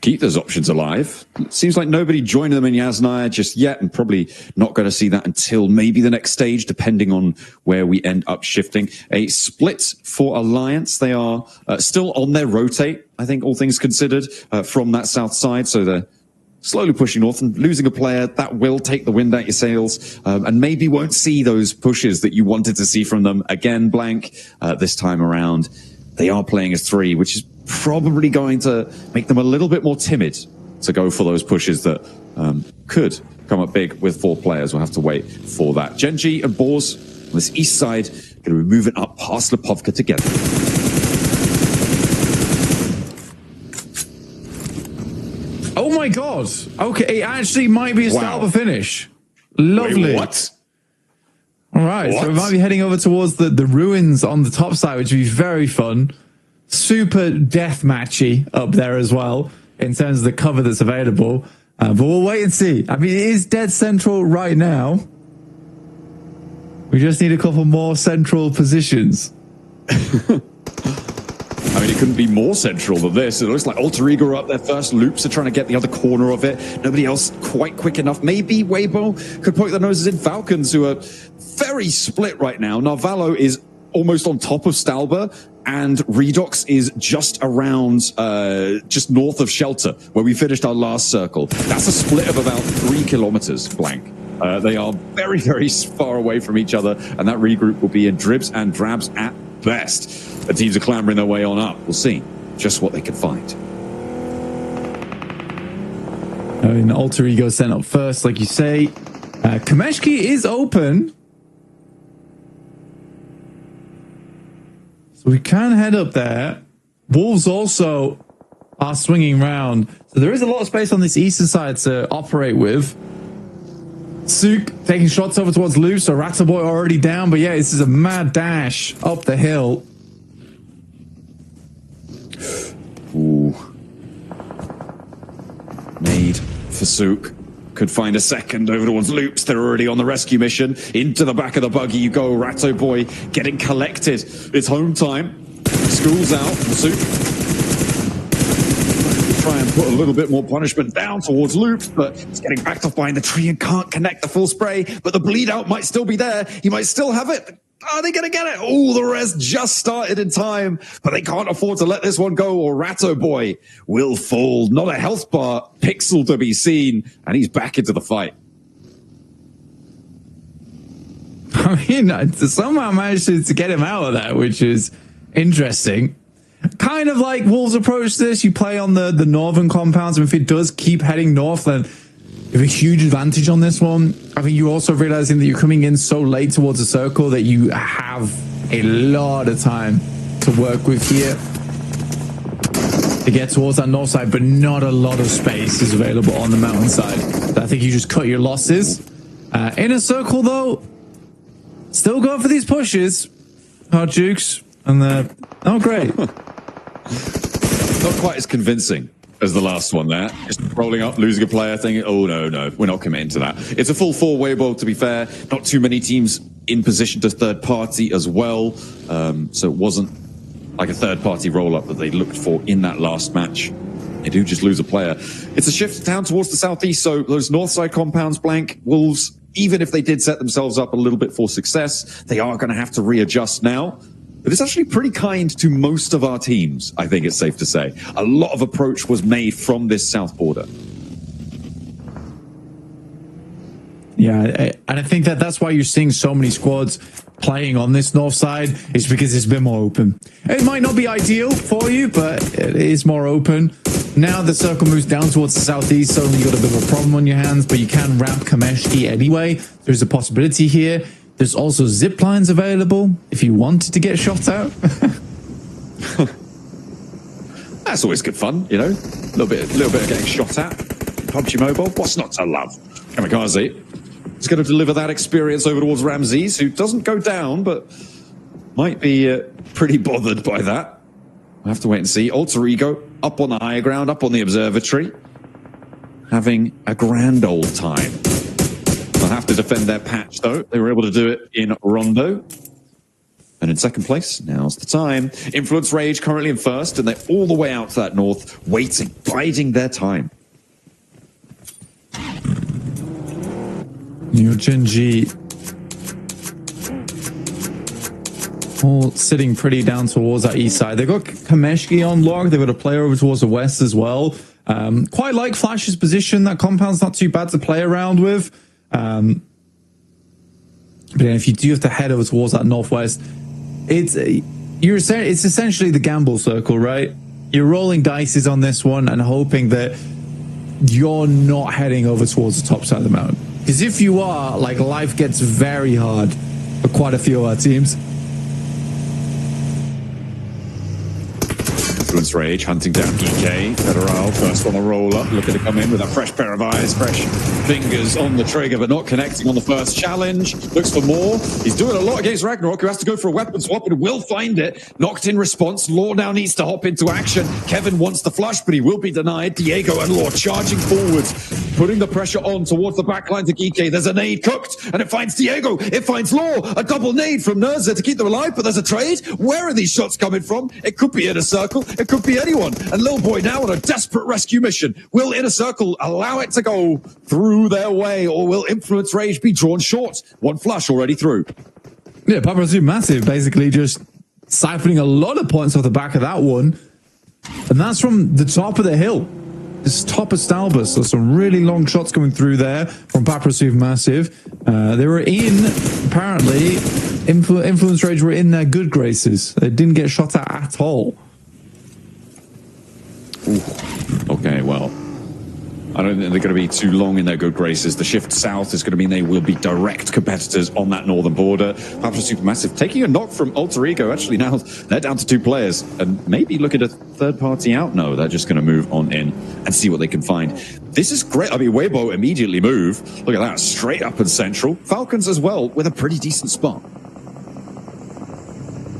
keep those options alive. It seems like nobody joined them in Yasnaya just yet, and probably not going to see that until maybe the next stage, depending on where we end up shifting. A split for Alliance. They are still on their rotate, I think, all things considered, from that south side. So they're slowly pushing north, and losing a player that will take the wind out your sails, and maybe won't see those pushes that you wanted to see from them again, Blank, this time around. They are playing as 3, which is probably going to make them a little bit more timid to go for those pushes that could come up big with 4 players. We'll have to wait for that. Genji and Boars on this east side going to be moving up past Lipovka together. Oh my god! Okay, it actually might be a Stalba finish. Lovely. Wait, what? All right, so we might be heading over towards the ruins on the top side, which would be very fun. Super death matchy up there as well in terms of the cover that's available. But we'll wait and see. I mean, it is dead central right now. We just need a couple more central positions. I mean, it couldn't be more central than this. It looks like Alter Ego are up there first. Loops are trying to get the other corner of it. Nobody else quite quick enough. Maybe Weibo could poke their noses in. Falcons, who are very split right now. Narvalo is almost on top of Stalber, and Redox is just around, just north of Shelter, where we finished our last circle. That's a split of about 3 kilometers, Blank. They are very, very far away from each other, and that regroup will be in dribs and drabs at best. The teams are clambering their way on up. We'll see just what they can find. And Alter Ego sent up first, like you say. Kameshki is open. So we can head up there. Wolves also are swinging round. So there is a lot of space on this eastern side to operate with. Sook taking shots over towards Loose. So Ratterboy already down. But yeah, this is a mad dash up the hill. Ooh. Nade for Sook. Could find a second over towards Loops. They're already on the rescue mission. Into the back of the buggy you go. Ratto Boy getting collected. It's home time. School's out. Sook try and put a little bit more punishment down towards Loops, but he's getting backed off behind the tree and can't connect the full spray. But the bleed out might still be there. He might still have it. Are they going to get it? Oh, the rest just started in time, but they can't afford to let this one go, or Ratto Boy will fall. Not a health bar, pixel to be seen, and he's back into the fight. I mean, somehow managed to get him out of that, which is interesting. Kind of like Wolves approach this. You play on the northern compounds, and if it does keep heading north, then you have a huge advantage on this one. I think you're also realizing that you're coming in so late towards the circle that you have a lot of time to work with here to get towards that north side, but not a lot of space is available on the mountainside. So I think you just cut your losses. Inner circle, though, still going for these pushes. Hard Jukes, and oh, great. Not quite as convincing as the last one there. Just rolling up, losing a player, thinking, oh, no, we're not committing to that. It's a full 4 Weibo, to be fair. Not too many teams in position to third party as well. So it wasn't like a third party roll up that they looked for in that last match. They do just lose a player. It's a shift down towards the southeast. So those north side compounds, Blank, Wolves, even if they did set themselves up a little bit for success, they are going to have to readjust now. But it's actually pretty kind to most of our teams, I think it's safe to say. A lot of approach was made from this south border. Yeah, and I think that's why you're seeing so many squads playing on this north side, is because it's a bit more open. It might not be ideal for you, but it is more open. Now the circle moves down towards the southeast, so you've got a bit of a problem on your hands, but you can ramp Kameshki anyway. There's a possibility here. There's also zip lines available if you wanted to get shot out. That's always good fun, you know. A little bit of getting shot at. PUBG Mobile, what's not to love? Kamikaze is going to deliver that experience over towards Ramses, who doesn't go down, but might be pretty bothered by that. We'll have to wait and see. Alter Ego up on the higher ground, up on the observatory, having a grand old time. They'll have to defend their patch, though. They were able to do it in Rondo. And in second place, now's the time. Influence Rage currently in first, and they're all the way out to that north, waiting, biding their time. New Genji all sitting pretty down towards that east side. They've got Kameshki on log. They've got a player over towards the west as well. Quite like Flash's position. That compound's not too bad to play around with. But if you do have to head over towards that northwest, it's essentially the gamble circle, right? You're rolling dices on this one and hoping that you're not heading over towards the top side of the mountain. Because if you are, like, life gets very hard for quite a few of our teams. Influence Influence Rage hunting down GK. Federal first on the roll up, looking to come in with a fresh pair of eyes, fresh fingers on the trigger, but not connecting on the first challenge. Looks for more. He's doing a lot against Ragnarok, who has to go for a weapon swap and will find it. Knocked in response. Law now needs to hop into action. Kevin wants the flush, but he will be denied. Diego and Law charging forwards, putting the pressure on towards the backline to GK. There's a nade cooked, and it finds Diego. It finds Law. A double nade from Nerza to keep them alive, but there's a trade. Where are these shots coming from? It could be Inner Circle. It could be anyone. And Lil Boy now on a desperate rescue mission. Will Inner Circle allow it to go through their way, or will Influence Rage be drawn short? One flush already through. Yeah, PUBG Massive basically just siphoning a lot of points off the back of that one. And that's from the top of the hill. This top of Stalbus. So some really long shots coming through there from Paprasuv Massive. They were in, apparently, Influence Rage were in their good graces. They didn't get shot at all. Ooh. Okay, well, I don't think they're going to be too long in their good graces. The shift south is going to mean they will be direct competitors on that northern border. Papa Supermassive taking a knock from Alter Ego. Actually, now they're down to 2 players and maybe look at a third party out. No, they're just going to move on in and see what they can find. This is great. I mean, Weibo immediately move. Look at that, straight up and central. Falcons as well with a pretty decent spot.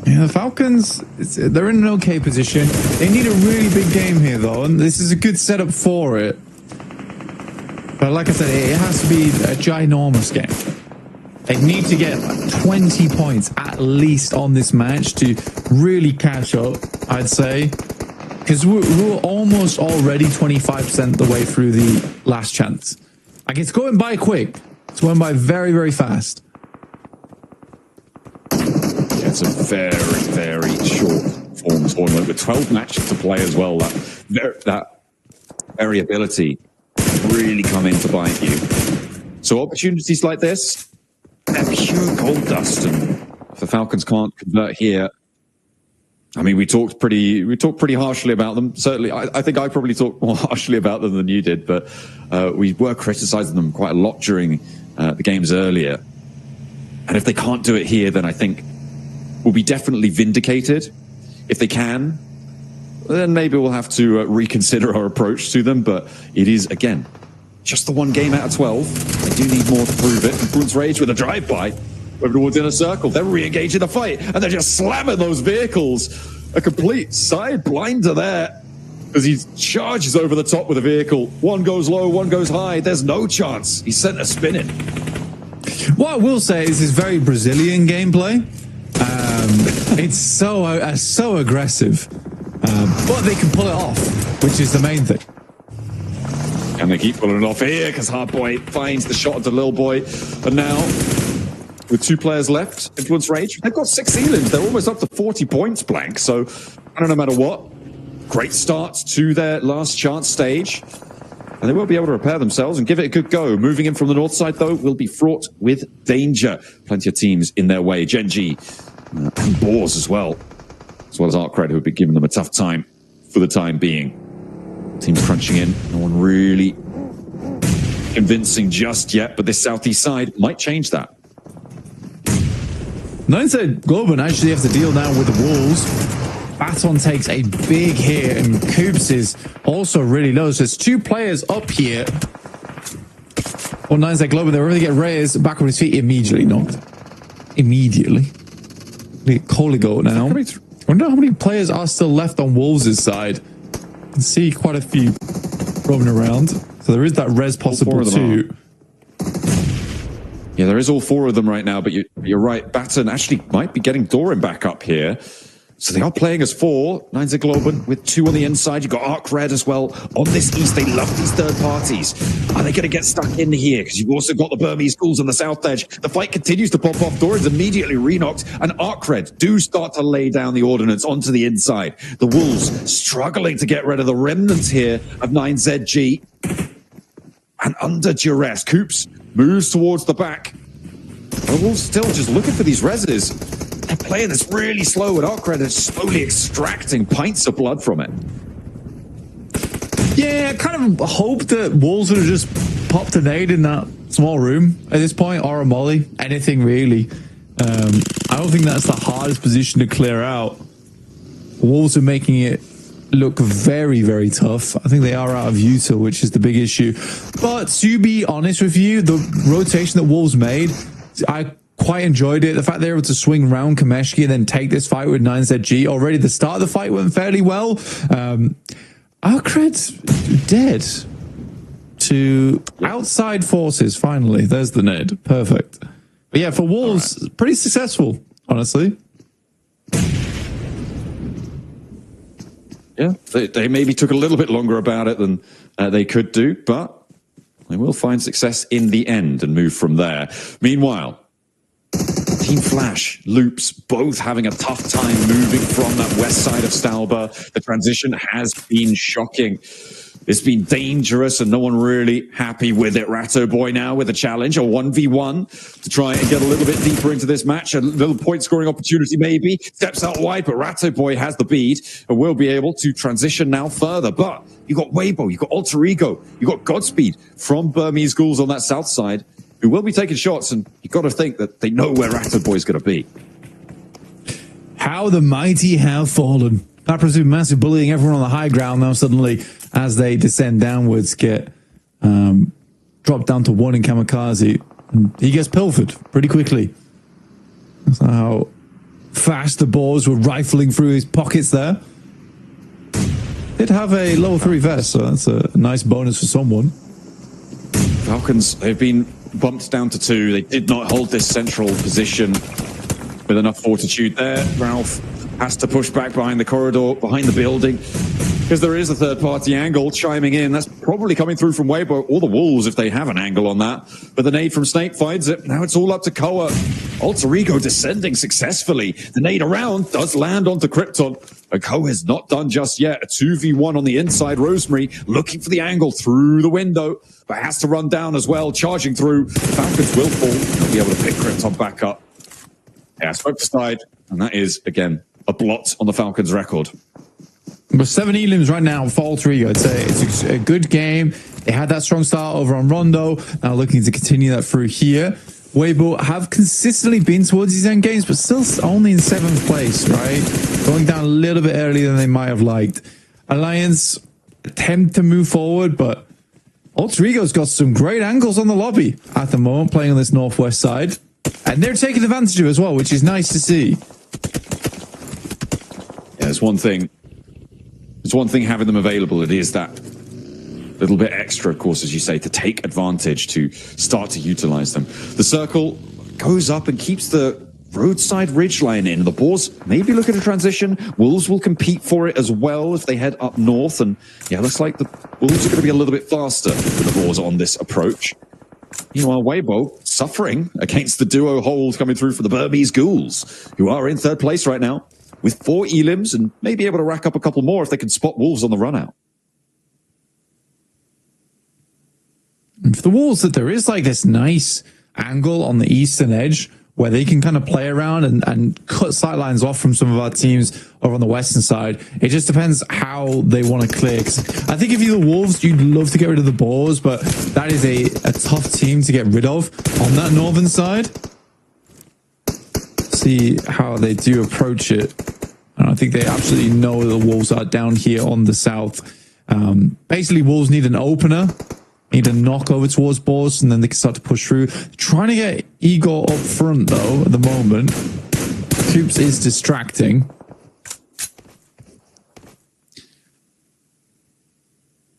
Yeah, the Falcons, they're in an okay position. They need a really big game here, though, and this is a good setup for it. But like I said, it has to be a ginormous game. They need to get 20 points at least on this match to really catch up, I'd say. Because we're almost already 25% the way through the last chance. Like, it's going by quick. It's going by very, very fast. Yeah, it's a very, very short form tournament with 12 matches to play as well. That variability really come in to bite you. So opportunities like this, they're pure gold dust, and if the Falcons can't convert here, I mean, we talked pretty harshly about them. Certainly, I think I probably talked more harshly about them than you did, but we were criticizing them quite a lot during the games earlier. And if they can't do it here, then I think we'll be definitely vindicated. If they can, then maybe we'll have to reconsider our approach to them. But it is, again, just the one game out of 12. They do need more to prove it. Influence Rage with a drive-by over towards Inner Circle. They're re-engaging the fight, and they're just slamming those vehicles. A complete side blinder there as he charges over the top with a vehicle. One goes low, one goes high. There's no chance. He's sent a spinning. What I will say is it's very Brazilian gameplay. It's so aggressive. But they can pull it off, which is the main thing. And they keep pulling it off here because Hardboy finds the shot of the Lil Boy. And now, with 2 players left, Influence Rage, they've got 6 ceilings. They're almost up to 40 points blank. So, I don't know, no matter what, great start to their last chance stage. And they will be able to repair themselves and give it a good go. Moving in from the north side, though, will be fraught with danger. Plenty of teams in their way. Genji and Boars as well as Arcred, who have been giving them a tough time for the time being. Teams crunching in. No one really convincing just yet, but this southeast side might change that. Nine-Side Globan actually have to deal now with the Wolves. Baton takes a big hit, and Coops is also really low. So it's 2 players up here. On Nine-Side Globan, they really get Reyes back on his feet immediately. Not immediately. Coligo now. I wonder how many players are still left on Wolves' side. I see quite a few roaming around. So there is that res possible too. Yeah, there is all 4 of them right now, but you're right. Baton actually might be getting Doran back up here. So they are playing as 4. Nines Globan with 2 on the inside. You've got Arc Red as well. On this east, they love these third parties. Are they going to get stuck in here? Because you've also got the Burmese schools on the south edge. The fight continues to pop off. Doran's immediately re-knocked. And Arc Red do start to lay down the ordnance onto the inside. The Wolves struggling to get rid of the remnants here of 9ZG. And under duress, Coops moves towards the back. The Wolves still just looking for these reses. They're playing this really slow, and Arcred is slowly extracting pints of blood from it. Yeah, I kind of hope that Wolves would have just popped a nade in that small room at this point, or a molly, anything really. I don't think that's the hardest position to clear out. Wolves are making it look very, very tough. I think they are out of Utah, which is the big issue. But to be honest with you, the rotation that Wolves made, I quite enjoyed it. The fact they were able to swing round Kameshki and then take this fight with 9ZG. Already the start of the fight went fairly well. Alcred's dead to outside forces, finally. There's the nade. Perfect. But yeah, for Wolves, pretty successful, honestly. Yeah, they maybe took a little bit longer about it than they could do, but they will find success in the end and move from there. Meanwhile, Team Flash, Loops, both having a tough time moving from that west side of Stalba. The transition has been shocking. It's been dangerous and no one really happy with it. Ratto Boy now with a challenge, a 1v1 to try and get a little bit deeper into this match. A little point scoring opportunity maybe. Steps out wide, but Ratto Boy has the bead and will be able to transition now further. But you got Weibo, you got Alter Ego, you got Godspeed from Burmese Ghouls on that south side who will be taking shots, and you got to think that they know where Ratto Boy is going to be. How the mighty have fallen. Paprazu massive bullying everyone on the high ground now suddenly as they descend downwards, get dropped down to 1 in Kamikaze. And he gets pilfered pretty quickly. That's how fast the balls were rifling through his pockets there. Did have a level 3 vest, so that's a nice bonus for someone. Falcons, they've been bumped down to 2. They did not hold this central position with enough fortitude there. Ralph has to push back behind the corridor, behind the building, because there is a third-party angle chiming in. That's probably coming through from Weibo or the Wolves if they have an angle on that. But the nade from Snake finds it. Now it's all up to Koa. Alter Ego descending successfully. The nade around does land onto Krypton. But Koa is not done just yet. A 2v1 on the inside. Rosemary looking for the angle through the window, but has to run down as well. Charging through. The Falcons will fall. They'll be able to pick Krypton back up. Yeah, smoke aside. And that is, again, a blot on the Falcons' record. But 7 elims right now for Alter Ego. It's a good game. They had that strong start over on Rondo. Now looking to continue that through here. Weibo have consistently been towards these end games, but still only in 7th place, right? Going down a little bit earlier than they might have liked. Alliance attempt to move forward, but Alter Ego's got some great angles on the lobby at the moment, playing on this northwest side. And they're taking advantage of it as well, which is nice to see. Yeah, there's one thing having them available. It is that little bit extra, of course, as you say, to take advantage, to start to utilize them. The circle goes up and keeps the roadside ridgeline in. The Boars maybe look at a transition. Wolves will compete for it as well if they head up north. And yeah, looks like the Wolves are going to be a little bit faster than the Boars on this approach. Meanwhile, Weibo suffering against the duo hold coming through for the Burmese Ghouls, who are in 3rd place right now with 4 elims and may be able to rack up a couple more if they can spot Wolves on the run out. And for the Wolves, that there is like this nice angle on the eastern edge where they can kind of play around and cut sight lines off from some of our teams over on the western side. It just depends how they want to clear. 'Cause I think if you're the Wolves, you'd love to get rid of the Boars, but that is a tough team to get rid of on that northern side. See how they do approach it. And I think they absolutely know the Wolves are down here on the south. Basically, Wolves need an opener. Need a knock over towards Boars, and then they can start to push through. Trying to get Igor up front, though, at the moment. Coops is distracting.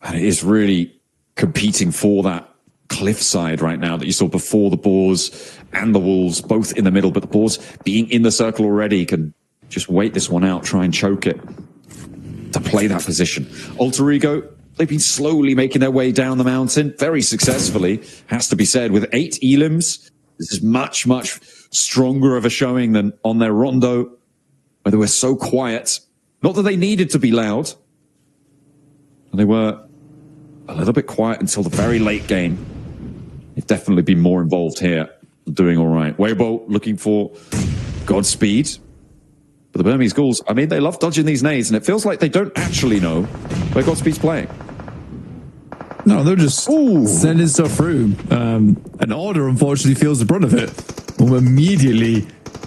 And it is really competing for that cliffside right now that you saw before. The Boars and the Wolves both in the middle, but the Boars being in the circle already can just wait this one out, try and choke it to play that position. Alter Ego, they've been slowly making their way down the mountain, very successfully, has to be said, with 8 elims. This is much, much stronger of a showing than on their Rondo, where they were so quiet. Not that they needed to be loud. And they were a little bit quiet until the very late game. They've definitely been more involved here, doing all right. Weibo looking for Godspeed. But the Burmese Ghouls, I mean, they love dodging these nades, and it feels like they don't actually know where Godspeed's playing. No, they're just sending stuff through. An Order, unfortunately, feels the brunt of it. Will immediately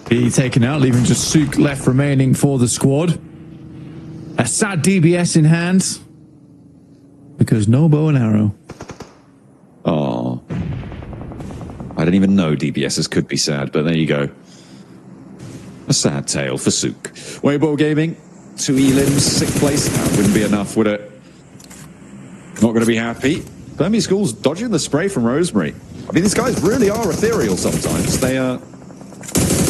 be taken out, leaving just Sook left remaining for the squad. A sad DBS in hand. Because no bow and arrow. Oh. I didn't even know DBSs could be sad, but there you go. A sad tale for Sook. Weibo Gaming, 2 elims, 6th place. That wouldn't be enough, would it? Not going to be happy. Burmese School's dodging the spray from Rosemary. I mean, these guys really are ethereal sometimes. They are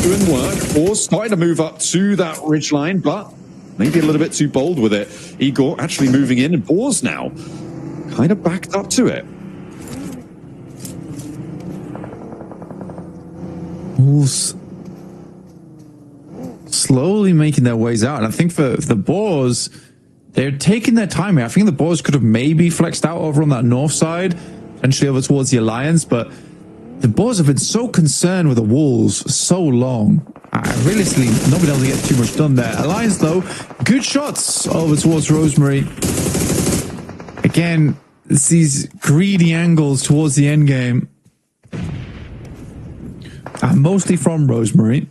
doing work, or starting to move up to that ridgeline, but maybe a little bit too bold with it. Igor actually moving in, and Boars now kind of backed up to it. Wolves slowly making their ways out. And I think for the Boars, they're taking their time here. I think the Boars could have maybe flexed out over on that north side, potentially over towards the Alliance, but the Boars have been so concerned with the Wolves so long. Realistically, not been able to get too much done there. Alliance, though, good shots over towards Rosemary. Again, it's these greedy angles towards the end game. Mostly from Rosemary.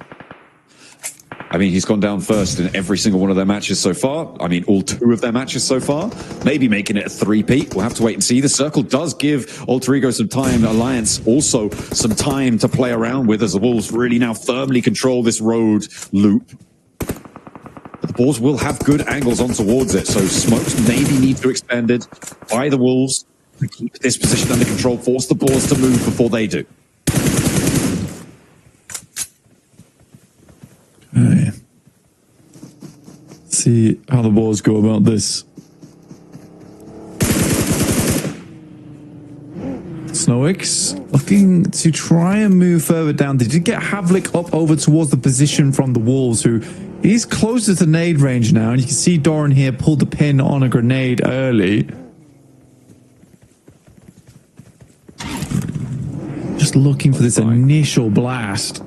I mean, he's gone down first in every single one of their matches so far. I mean, all 2 of their matches so far. Maybe making it a 3-peat. We'll have to wait and see. The circle does give Alter Ego some time. Alliance also some time to play around with as the Wolves really now firmly control this road loop. But the Boars will have good angles on towards it, so smokes maybe need to expand it by the Wolves to keep this position under control, force the Boars to move before they do. Right. See how the Boars go about this. Snowix looking to try and move further down. They did get Havlik up over towards the position from the Wolves, who is closer to nade range now. And you can see Doran here pulled the pin on a grenade early. Just looking for this initial blast.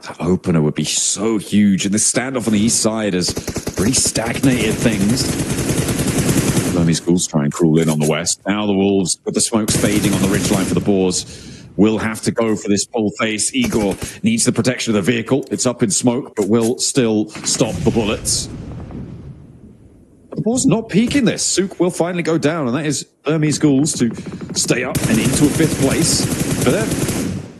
That opener would be so huge, and the standoff on the east side has really stagnated things. Burmese Schools try and crawl in on the west. Now the Wolves, with the smokes fading on the ridgeline for the Boars, will have to go for this full face. Igor needs the protection of the vehicle. It's up in smoke, but will still stop the bullets. But the Boars not peaking this. Sook will finally go down, and that is Burmese Schools to stay up and into a 5th place. For them,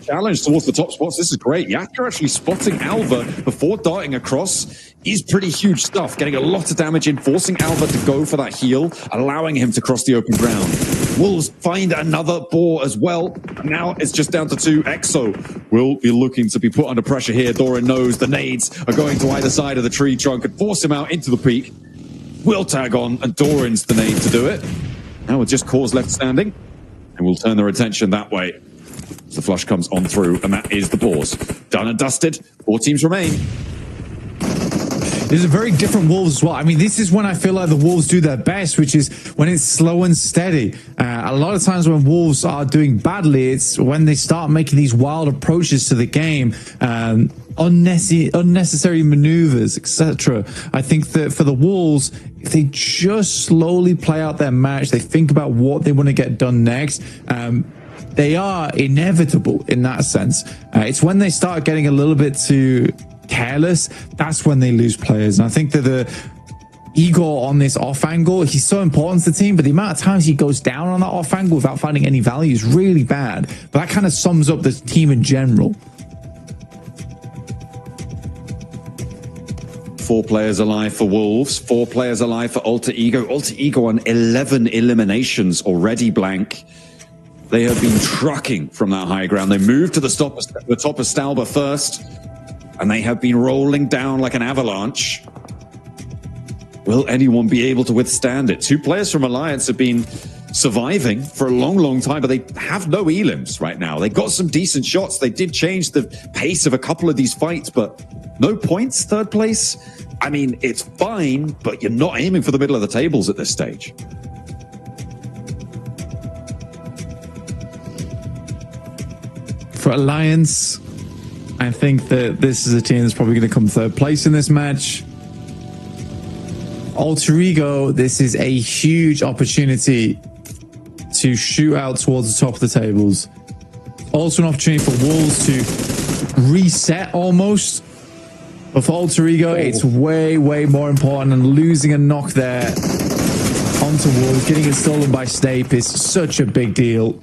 challenge towards the top spots. This is great. Yatka actually spotting Alva before darting across is pretty huge stuff. Getting a lot of damage in, forcing Alva to go for that heal, allowing him to cross the open ground. Wolves find another boar as well. Now it's just down to 2. Exo will be looking to be put under pressure here. Doran knows the nades are going to either side of the tree trunk and force him out into the peak. Will tag on, and Doran's the nade to do it. Now with just Cause left standing, and we'll turn their attention that way. The flush comes on through, and that is the Boars. Done and dusted. 4 teams remain. There's a very different Wolves as well. I mean, this is when I feel like the Wolves do their best, which is when it's slow and steady. A lot of times when Wolves are doing badly, it's when they start making these wild approaches to the game, unnecessary maneuvers, etc. I think that for the Wolves, if they just slowly play out their match, they think about what they want to get done next, they are inevitable in that sense. It's when they start getting a little bit too careless, that's when they lose players. And I think that the Igor on this off angle, he's so important to the team, but the amount of times he goes down on that off angle without finding any value is really bad. But that kind of sums up the team in general. 4 players alive for Wolves, 4 players alive for Alter Ego. Alter Ego on 11 eliminations already, blank. They have been trucking from that high ground. They moved to the top of Stalba first, and they have been rolling down like an avalanche. Will anyone be able to withstand it? 2 players from Alliance have been surviving for a long, long time, but they have no elims right now. They got some decent shots. They did change the pace of a couple of these fights, but no points, 3rd place. I mean, it's fine, but you're not aiming for the middle of the tables at this stage. For Alliance, I think that this is a team that's probably going to come 3rd place in this match. Alter Ego, this is a huge opportunity to shoot out towards the top of the tables. Also an opportunity for Wolves to reset almost. But for Alter Ego, it's way, way more important. And losing a knock there onto Wolves, getting it stolen by Snape is such a big deal.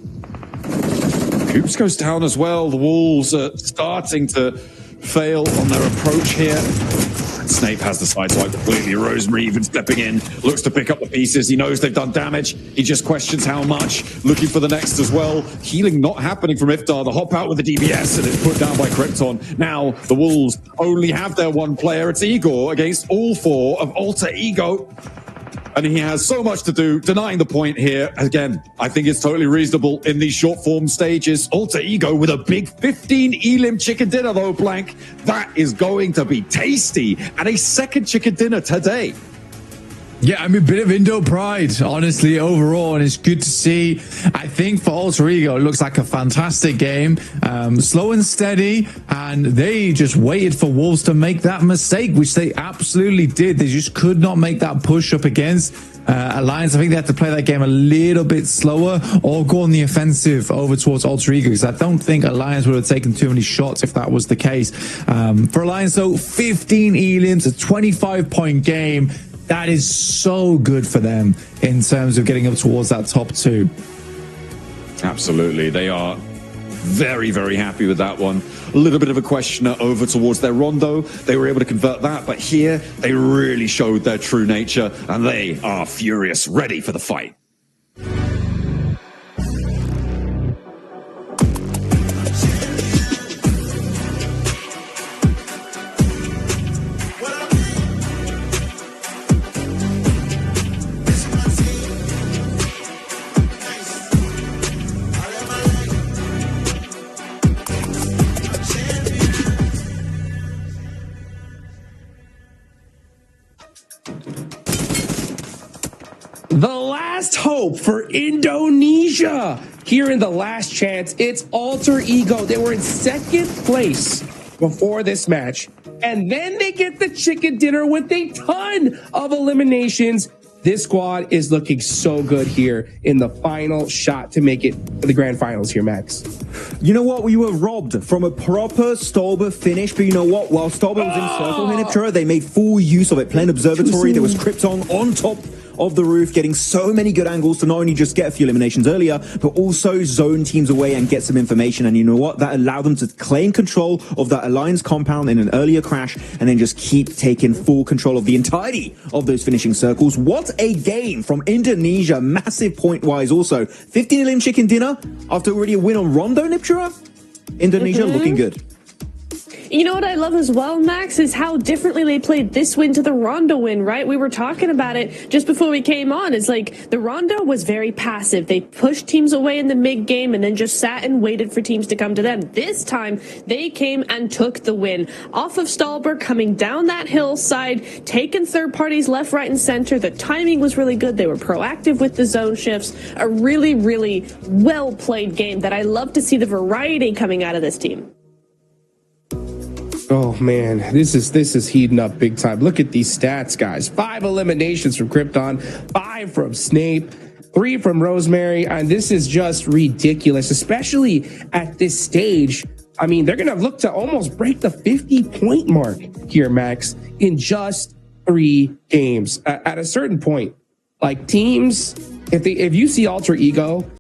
Hoops goes down as well. The Wolves are starting to fail on their approach here. Snape has the sideswipe completely. Rosemary even stepping in, looks to pick up the pieces. He knows they've done damage. He just questions how much. Looking for the next as well. Healing not happening from Iftar. The hop out with the DBS, and it's put down by Krypton. Now the Wolves only have their one player. It's Igor against all four of Alter Ego. And he has so much to do, denying the point here. Again, I think it's totally reasonable in these short form stages. Alter Ego with a big 15 Elim chicken dinner though, Blank. That is going to be tasty. And a second chicken dinner today. Yeah, I mean, a bit of Indo pride, honestly, overall, and it's good to see. I think for Alter Ego, it looks like a fantastic game. Slow and steady, and they just waited for Wolves to make that mistake, which they absolutely did. They just could not make that push up against Alliance. I think they had to play that game a little bit slower or go on the offensive over towards Alter Ego, because I don't think Alliance would have taken too many shots if that was the case. For Alliance, though, 15 elims, a 25-point game. That is so good for them in terms of getting up towards that top two. Absolutely. They are very, very happy with that one. A little bit of a questioner over towards their Rondo. They were able to convert that, but here they really showed their true nature, and they are furious, ready for the fight. The last hope for Indonesia here in the last chance. It's Alter Ego. They were in second place before this match, and then they get the chicken dinner with a ton of eliminations. This squad is looking so good here in the final shot to make it to the grand finals here, Max. You know what? We were robbed from a proper Stolber finish, but you know what? While Stolber was in circle Hiniptura, they made full use of it. Playing observatory, there was Krypton on top of the roof, getting so many good angles to not only just get a few eliminations earlier, but also zone teams away and get some information. And you know what? That allowed them to claim control of that Alliance compound in an earlier crash, and then just keep taking full control of the entirety of those finishing circles. What a game from Indonesia, massive point-wise also. 15 Elim chicken dinner after already a win on Rondo, Niptura. Indonesia looking good. You know what I love as well, Max, is how differently they played this win to the Rondo win, right? We were talking about it just before we came on. It's like the Rondo was very passive. They pushed teams away in the mid game and then just sat and waited for teams to come to them. This time, they came and took the win. Off of Stolberg, coming down that hillside, taking third parties left, right, and center. The timing was really good. They were proactive with the zone shifts. A really, really well-played game that I love to see the variety coming out of this team. Oh man, this is heating up big time. Look at these stats, guys. 5 eliminations from Krypton, 5 from Snape, 3 from Rosemary, and this is just ridiculous, especially at this stage. I mean, they're gonna look to almost break the 50-point mark here, Max, in just 3 games. At a certain point, like teams, if you see Alter Ego